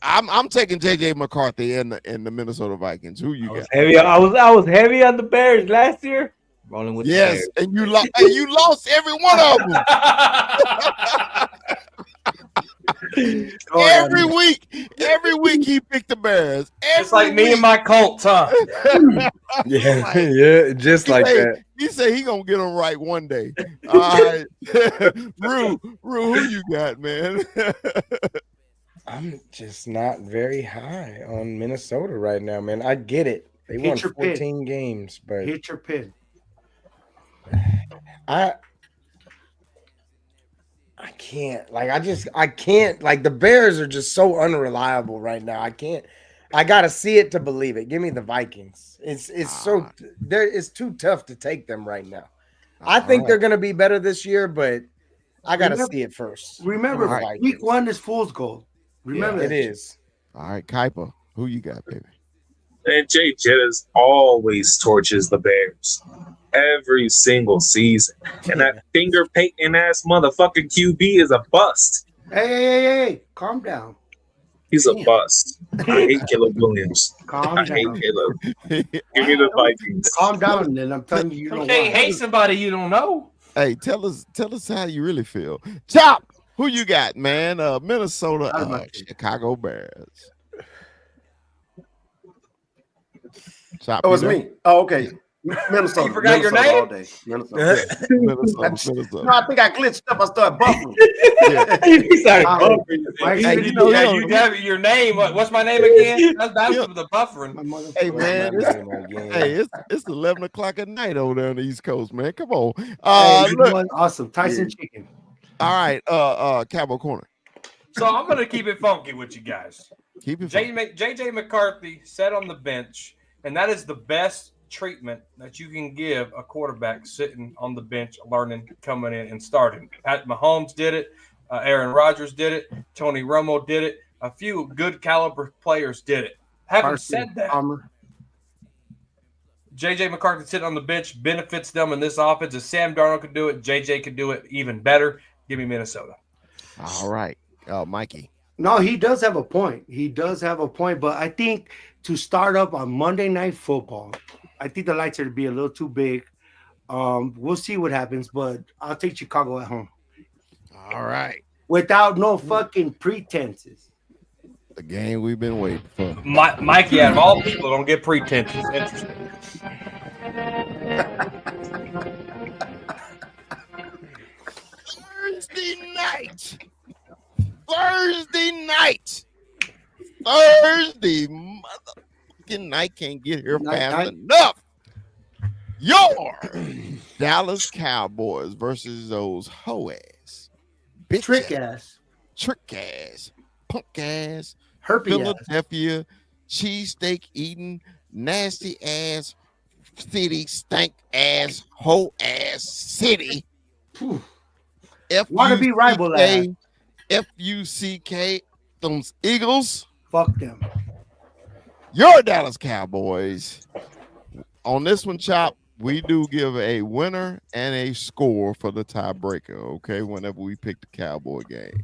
I'm taking JJ McCarthy and the Minnesota Vikings. Who you got? I was heavy on the Bears last year. Rolling with the Bears. And you lost every one of them. Every week he picked the Bears. It's like me and my Colts, huh? Yeah, Like, yeah, just like that. He said he gonna get them right one day. All right, Rue, who you got, man? I'm just not very high on Minnesota right now, man. I get it. They Hit won your 14 games, but Hit your pin. I can't. Like I can't. Like the Bears are just so unreliable right now. I gotta see it to believe it. Give me the Vikings. It's so there. It's too tough to take them right now. I think they're gonna be better this year, but I gotta see it first. Remember, week 1 is fool's gold. Remember, it is. All right, Kuiper, who you got, baby? And Jay Jettis always torches the Bears every single season. And that finger painting ass motherfucking QB is a bust. Hey, calm down. He's a bust. I hate Caleb Williams. Calm I down. hate Caleb. Give me the Vikings. Calm down, and I'm telling you, you know can't why. hate somebody you don't know. Hey, tell us how you really feel. Chop, who you got, man? Minnesota, Chicago Bears. Chop, Oh, it's me. Oh, okay. Minnesota. You forgot your name? All day. Minnesota. Minnesota. No, I think I glitched up. I started buffering. He started buffering. Hey, you have your name. What's my name again? That's the buffering. Hey man, it's 11 o'clock at night over there on the East Coast, man. Come on. Look. Awesome. Tyson chicken. All right, Cowboy Corner. So I'm gonna keep it funky with you guys. Keep it JJ McCarthy sat on the bench, and that is the best treatment that you can give a quarterback sitting on the bench, learning, coming in and starting. Pat Mahomes did it. Aaron Rodgers did it. Tony Romo did it. A few good caliber players did it. Having said that, JJ McCarthy sitting on the bench benefits them in this offense. If Sam Darnold could do it, JJ could do it even better. Give me Minnesota. All right, Mikey. No, he does have a point. But I think to start up on Monday Night Football, I think the lights are to be a little too big. We'll see what happens, but I'll take Chicago at home. All right. Without no fucking pretenses. The game we've been waiting for. Mikey, out of all people, don't get pretenses. Interesting. Thursday motherfucking night can't get here fast enough. Your Dallas Cowboys versus those hoe ass, bitch trick ass, punk ass, herpy Philadelphia, cheesesteak eating, nasty ass city, stank ass, hoe ass city. Want to be rival ass. FUCK, those Eagles. Fuck them. Your Dallas Cowboys. On this one, Chop, we do give a winner and a score for the tiebreaker, okay, whenever we pick the Cowboy game.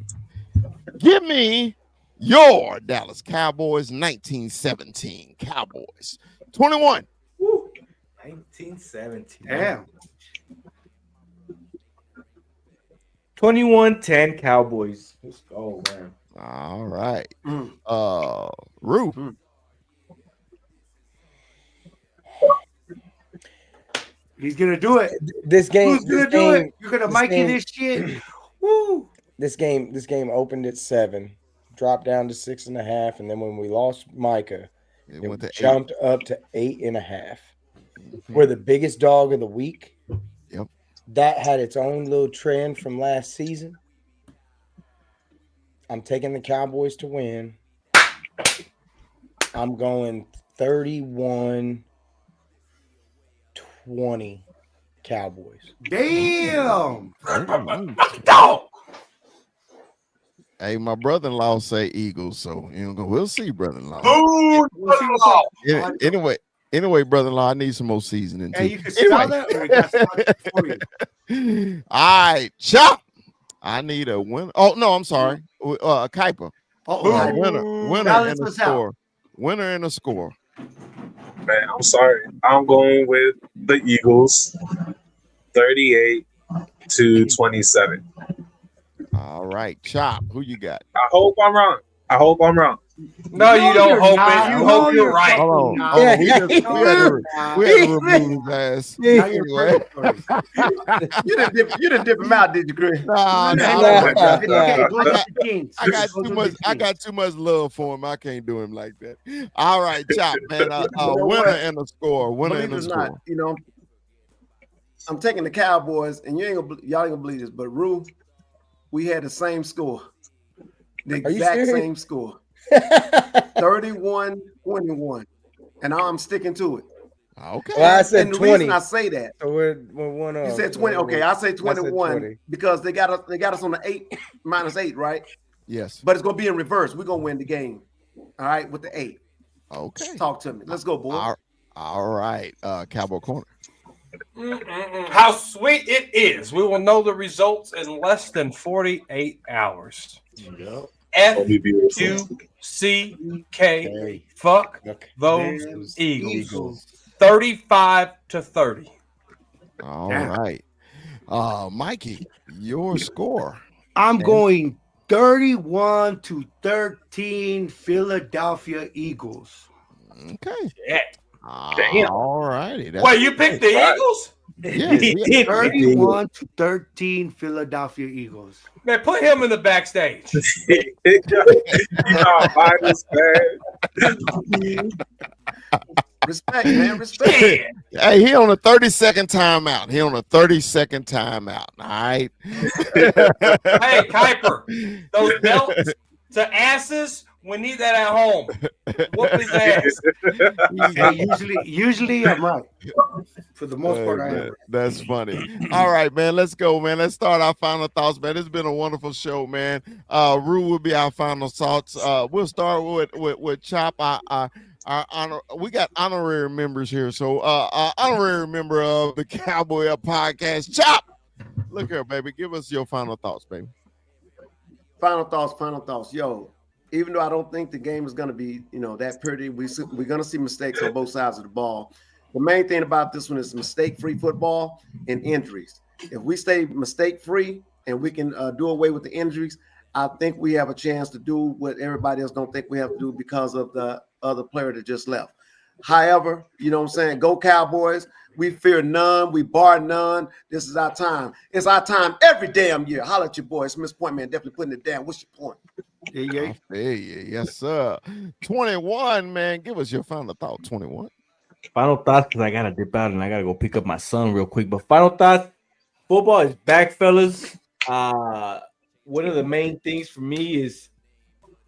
Give me your Dallas Cowboys 1917 Cowboys. 21. 1917. Damn. 21-10 Cowboys. Let's go, man. All right. Rue. He's gonna do it. This game. Who's gonna do it? You're gonna Mikey this shit. Woo. This game opened at 7, dropped down to 6.5, and then when we lost Micah, it jumped up to 8.5. Mm-hmm. We're the biggest dog of the week. Yep. That had its own little trend from last season. I'm taking the Cowboys to win. I'm going 31-20 Cowboys. Damn. Dog. Hey, my brother-in-law say Eagles, so we'll see, brother-in-law. Anyway, brother-in-law, I need some more seasoning too. Hey, you can spell that, or got for you. All right, Chop. I need a win. Oh no, I'm sorry, Kuiper. Winner and a score. Winner and a score. Man, I'm sorry. I'm going with the Eagles, 38-27. All All right, Chop. Who you got? I hope I'm wrong. I hope I'm wrong. No, you don't you're hope not. it. You No, hope you're you're right. fucking Hold on, not. hold on. We Yeah, just he we had to Nah. we had to remove his ass. Now you're Anyway. purgatory. You didn't dip him out, did you, Chris? Nah, Nah, I nah, don't nah, like that. nah. Okay, I those are got the kings. I got Those too are much. the I kings. got too much love for him. I can't do him like that. All right, Chop, man. You know Winner what? and a score. Winner Believe and it a or not, score. I'm taking the Cowboys, and y'all ain't gonna believe this, but Rue, we had the same score, the Are you exact serious? same score, 31-21, and I'm sticking to it. Okay. Well, I said And the 20. reason I say that, So we're one you off. said 20. Okay, I say I said 21 20. because they got us on the 8 -8, right? Yes. But it's gonna be in reverse. We're gonna win the game. All right, with the 8. Okay. Talk to me. Let's go, boy. All right. Cowboy Corner. How sweet it is. We will know the results in less than 48 hours. Yep. It'll be beautiful. F-U-C-K. Hey. Fuck Okay. those Damn Eagles. 35-30. All Damn. right. Mikey, your score. I'm going 31-13 Philadelphia Eagles. Okay. Yeah. Damn. All righty. Wait, you picked the Right. Eagles? Yeah, He yeah. did. 31-13 Philadelphia Eagles. Man, put him in the backstage. You know, Bibles, man. Respect, man. Respect. Shit. Hey, he on a 30-second timeout. He on a 30-second timeout. All right. Hey, Kuiper, those belts to asses, we need that at home. Whoop his ass. Hey, usually I'm right. For the most part, I man, am. that's funny. All right, man. Let's go, man. Let's start our final thoughts, man. It's been a wonderful show, man. Rue will be our final thoughts. We'll start with Chop. Our honor, we got honorary members here. So honorary member of the Cowboy Up podcast, Chop. Look here, baby. Give us your final thoughts, baby. Final thoughts. Yo, even though I don't think the game is going to be, that pretty, we're going to see mistakes on both sides of the ball. The main thing about this one is mistake-free football and injuries. If we stay mistake-free and we can do away with the injuries, I think we have a chance to do what everybody else don't think we have to do because of the other player that just left. However, you know what I'm saying? Go Cowboys. We fear none. We bar none. This is our time. It's our time every damn year. Holla at your boy. It's Miss Point Man. Definitely putting it down. What's your point? Yeah. I feel you. Yes, sir. 21, man. Give us your final thought, 21. Final thoughts, because I gotta dip out and I gotta go pick up my son real quick. But final thoughts: football is back, fellas. One of the main things for me is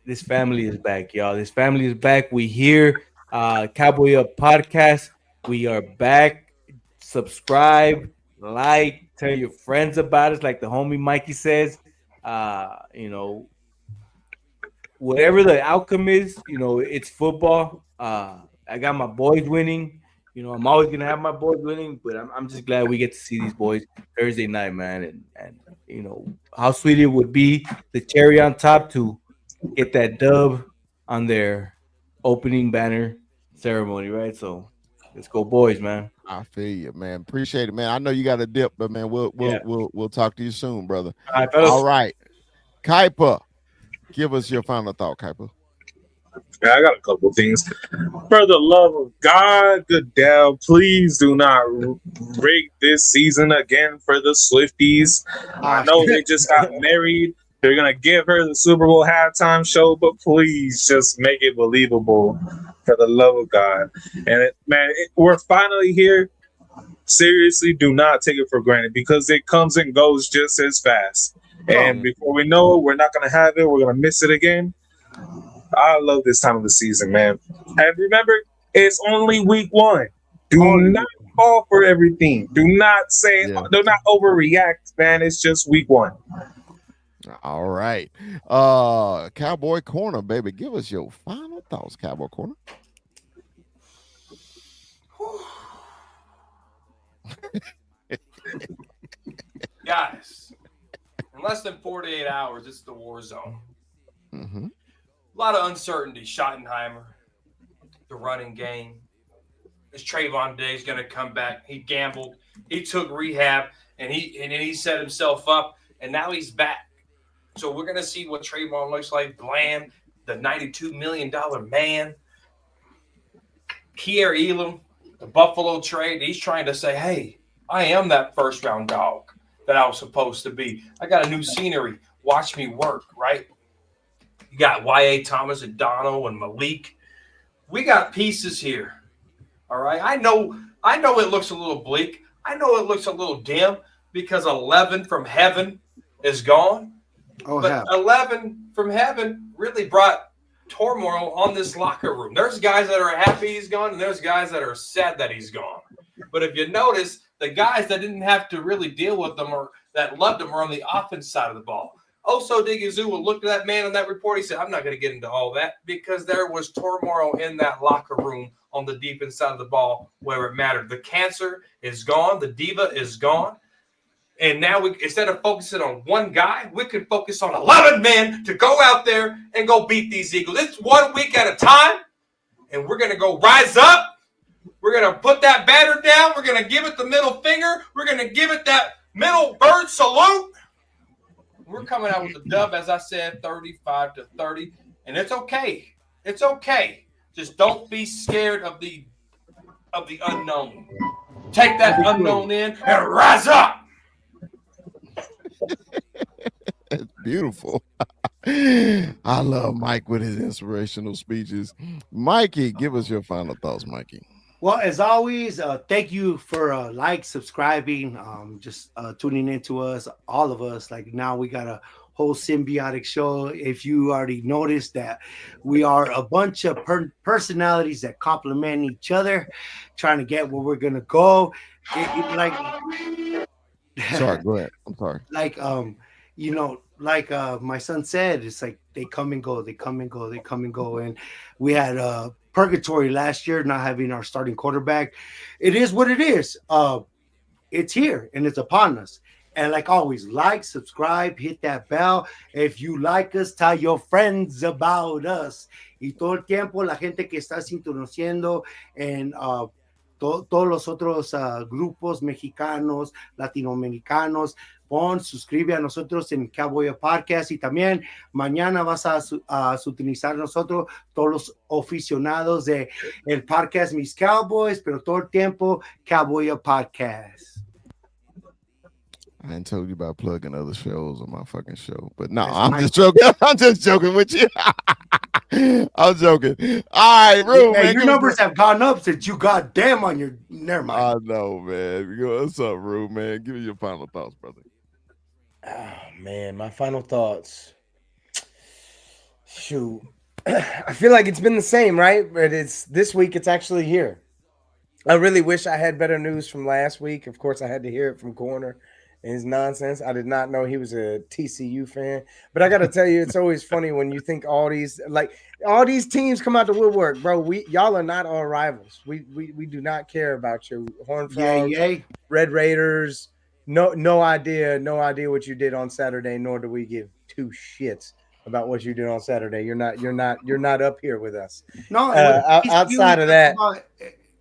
this family is back, y'all. This family is back. We here, Cowboy Up podcast. We are back. Subscribe, like, tell your friends about us, like the homie Mikey says. Whatever the outcome is, it's football. I got my boys winning. I'm always gonna have my boys winning, but I'm just glad we get to see these boys Thursday night, man. And how sweet it would be, the cherry on top, to get that dub on their opening banner ceremony, right? So let's go, boys, man. I feel you, man. Appreciate it, man. I know you got a dip, but man, we'll talk to you soon, brother. All right, fellas. All right. Kuiper, give us your final thought, Kuiper. Yeah, I got a couple things. For the love of God, Goodell, please do not rig this season again for the Swifties. I know they just got married. They're going to give her the Super Bowl halftime show, but please just make it believable, for the love of God. And, we're finally here. Seriously, do not take it for granted, because it comes and goes just as fast. And before we know it, we're not going to have it. We're going to miss it again. I love this time of the season, man. And remember, it's only week 1. Do not fall for everything. Do not say, do not overreact, man. It's just week 1. All right. Cowboy Corner, baby. Give us your final thoughts, Cowboy Corner. Guys, in less than 48 hours, it's the war zone. Mm-hmm. A lot of uncertainty. Schottenheimer, the running game. Is Trayvon Diggs going to come back? He gambled. He took rehab, and then he set himself up, and now he's back. So we're going to see what Trayvon looks like. Bland, the $92 million man. Kier Elam, the Buffalo trade. He's trying to say, hey, I am that first round dog that I was supposed to be. I got a new scenery. Watch me work, right? You got Y.A. Thomas and Donald and Malik. We got pieces here. All right. I know it looks a little bleak. I know it looks a little dim because 11 from heaven is gone. Oh, but hell. 11 from heaven really brought turmoil on this locker room. There's guys that are happy he's gone, and there's guys that are sad that he's gone. But if you notice, the guys that didn't have to really deal with them or that loved him were on the offense side of the ball. Oso Digizua looked at that man on that report. He said, I'm not going to get into all that because there was turmoil in that locker room on the defense side of the ball where it mattered. The cancer is gone. The diva is gone. And now we, instead of focusing on one guy, we can focus on 11 men to go out there and go beat these Eagles. It's 1 week at a time, and we're going to go rise up. We're going to put that banner down. We're going to give it the middle finger. We're going to give it that middle bird salute. We're coming out with the dub, as I said, 35-30, and it's okay. It's okay. Just don't be scared of the unknown. Take that unknown in and rise up. That's beautiful. I love Mike with his inspirational speeches. Mikey, give us your final thoughts, Mikey. Well, as always, thank you for subscribing, just tuning in to us, all of us. Like now we got a whole symbiotic show. If you already noticed that we are a bunch of personalities that complement each other, trying to get where we're going to go. Sorry, go ahead. I'm sorry. My son said, it's like they come and go, they come and go, they come and go. And we had purgatory last year, not having our starting quarterback. It is what it is. It's here and it's upon us. And like always, like, subscribe, hit that bell. If you like us, tell your friends about us. Y todo el tiempo, la gente que está sintonizando en todos los otros grupos mexicanos, latinoamericanos, suscribe a nosotros en Cowboy Podcast y también mañana vas a utilizar nosotros todos los aficionados de el podcast Mis Cowboys, pero todo el tiempo Cowboy Podcast. I ain't told you about plugging other shows on my fucking show, but no, I'm just joking. I'm just joking with you. I'm joking. All right, Rue, man. Your numbers have gone up since you got damn on your. Never mind. I know, man. What's up, Rue, man? Give me your final thoughts, brother. Oh, man, my final thoughts. Shoot. I feel like it's been the same, right? But this week, it's actually here. I really wish I had better news from last week. Of course, I had to hear it from Corner and his nonsense. I did not know he was a TCU fan. But I got to tell you, it's always funny when you think all these teams come out the woodwork, bro. Y'all are not our rivals. We do not care about your Horned Frogs, Red Raiders. No idea what you did on Saturday, nor do we give two shits about what you did on Saturday. You're not up here with us. No, outside of that,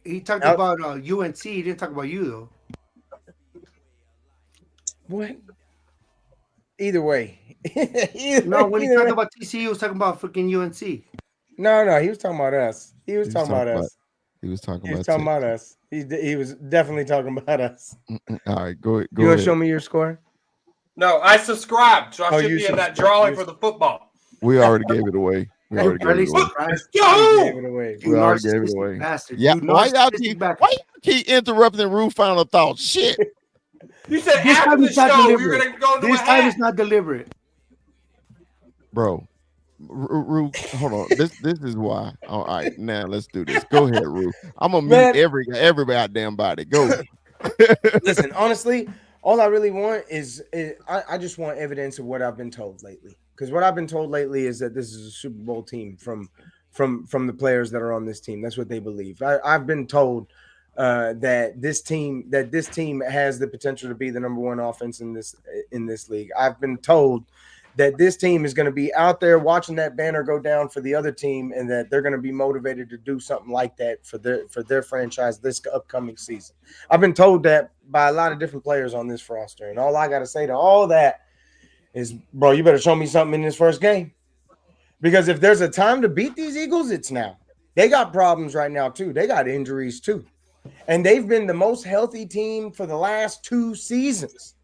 he talked about UNC. He didn't talk about you though. What? Either way. When he talked about TCU, he was talking about freaking UNC. No, he was talking about us. He was talking about us. He was definitely talking about us. All right, go ahead. You want to show me your score? No, I subscribed, so I should be in that drawing for the football. We already gave it away. We already gave it away. Bastard. Yeah, why y'all keep interrupting Rue final thoughts? Shit. You said this after the show you're going to go into this time it's not deliberate. Bro, Rue, hold on. This is why. All right, now let's do this. Go ahead, Rue. I'm going to mute every goddamn body. Go. Listen, honestly, all I really want is I just want evidence of what I've been told lately. Because what I've been told lately is that this is a Super Bowl team from the players that are on this team. That's what they believe. I've been told that this team has the potential to be the number one offense in this league. I've been told that this team is going to be out there watching that banner go down for the other team, and that they're going to be motivated to do something like that for their franchise this upcoming season. I've been told that by a lot of different players on this roster, and all I got to say to all that is, bro, you better show me something in this first game. Because if there's a time to beat these Eagles, it's now. They got problems right now, too. They got injuries, too. And they've been the most healthy team for the last 2 seasons.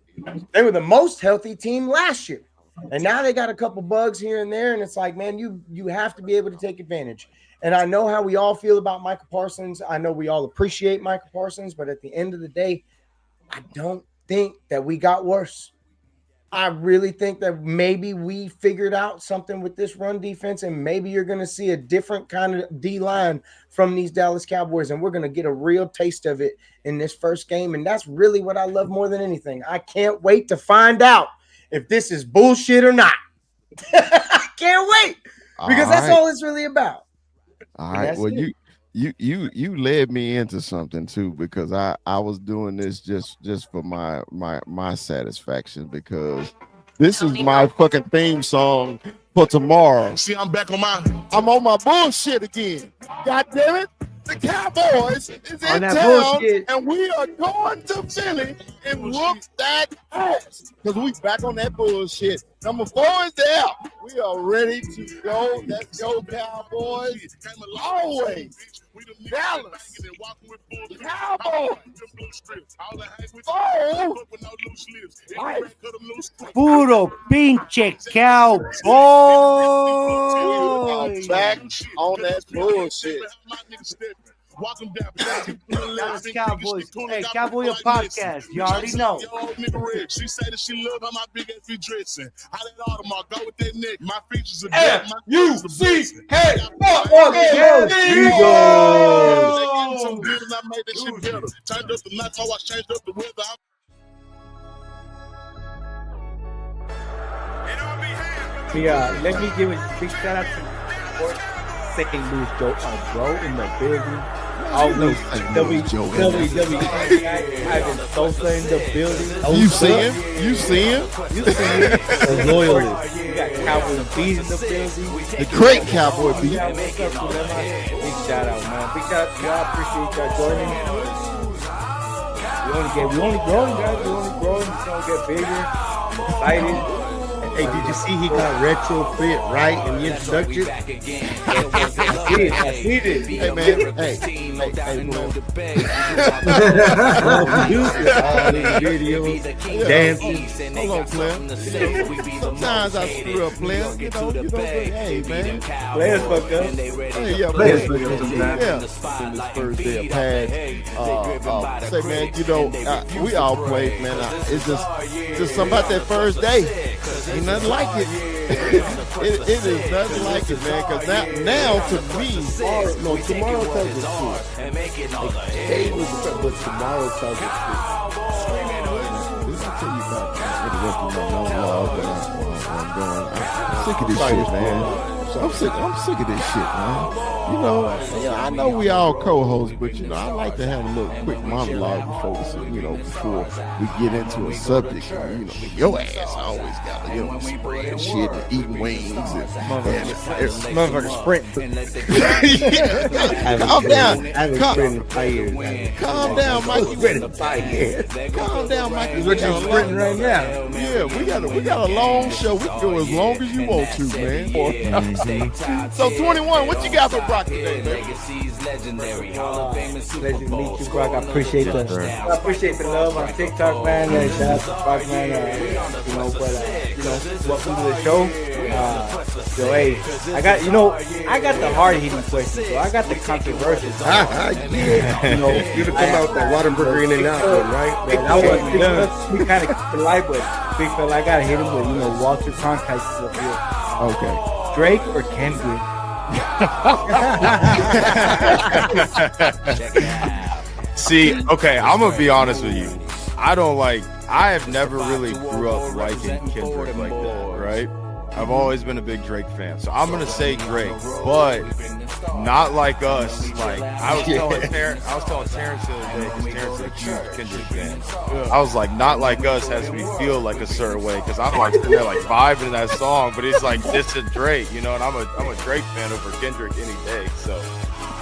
They were the most healthy team last year. And now they got a couple bugs here and there. And it's like, man, you have to be able to take advantage. And I know how we all feel about Micah Parsons. I know we all appreciate Micah Parsons. But at the end of the day, I don't think that we got worse. I really think that maybe we figured out something with this run defense, and maybe you're going to see a different kind of D-line from these Dallas Cowboys, and we're going to get a real taste of it in this first game, and that's really what I love more than anything. I can't wait to find out if this is bullshit or not. I can't wait, because that's all it's really about. All right, well, you led me into something too, because I was doing this just for my satisfaction, because this is my fucking theme song for tomorrow. See, I'm on my bullshit again. God damn it. The Cowboys is in town, bullshit. and we are going to Philly and whoop that ass, because we back on that bullshit. Number 4 is there. We are ready to go. Let's go, Cowboys. Always. Dallas. Cowboys. Oh. Puro pinche cowboy. Back on that bullshit. That's Cowboys. Hey, Cowboy Podcast. You already know. She said that she loved how my big ass be dressing. How that Audemars go with that neck. My features are F-U-C. Hey, some good and I made that shit better. Turned up the nights, I changed up the weather. Let me give a big shout out to St. Louis Joe, bro, in the building. Always WWE. Ivan Sosa in the building. You see him? You see him? The loyalist. You got Cowboy B in the building. The great Cowboy B. Big shout out, man. Big shout out to y'all. Appreciate y'all joining. We only growing, guys. We only growing. It's gonna get bigger. Excited. Hey, did you see he got retrofit right in the introduction? I see it. Hey, man. Hey, man. Dancing. Hold on, player. Sometimes I screw up, player. Hey, man. Players fucked up. Hey, yeah, players fucked up. Yeah. In this first day of pads. Say, man, we all played, man. It's just something about that first day. Ain't nothing like it. It is nothing like it, man. Because now to me, tomorrow tells the truth. Today was the but tomorrow tells the truth. This will tell you about I'm sick of this shit, man. I'm sick of this shit, man. I know we all co-hosts, but I like to have a little quick monologue before we get into a subject. Your ass always got to spread shit and eating wings and Motherfucker sprint. Calm down. I haven't sprinted in 5 years. Calm down, Mikey. Calm down, Mikey. What you sprinting right now? Yeah, we got a long show. We can go as long as you want to, man. So 21, what you got for Brock today, man? Pleasure to meet you, Brock. I appreciate the love on TikTok, man. Shout out to Brock, man. Welcome to the show. I got the hard hitting questions, so I got the controversial. Yeah. You'd have come out with that Waterburger in and out one, right? Man, I was we kind of keep it light, but big fella, I gotta hit him with Walter Cronkite up here. Okay. Drake or Kendrick? See, okay, I'm gonna be honest with you. I have never really grew up liking Kendrick like that, right? I've always been a big Drake fan, so I'm gonna say Drake, but not like us. Like I was telling Terrence the other day, because Terrence is a huge Kendrick fan. I was like, not like us has me feel like a certain way, because I'm like sitting there like vibing in that song, but it's like this is Drake, and I'm a Drake fan over Kendrick any day. So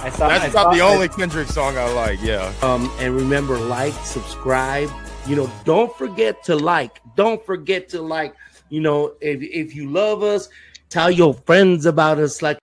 that's not the only Kendrick song I like. Yeah. And remember, like, subscribe. Don't forget to like. Don't forget to like You know, if you love us, tell your friends about us. Like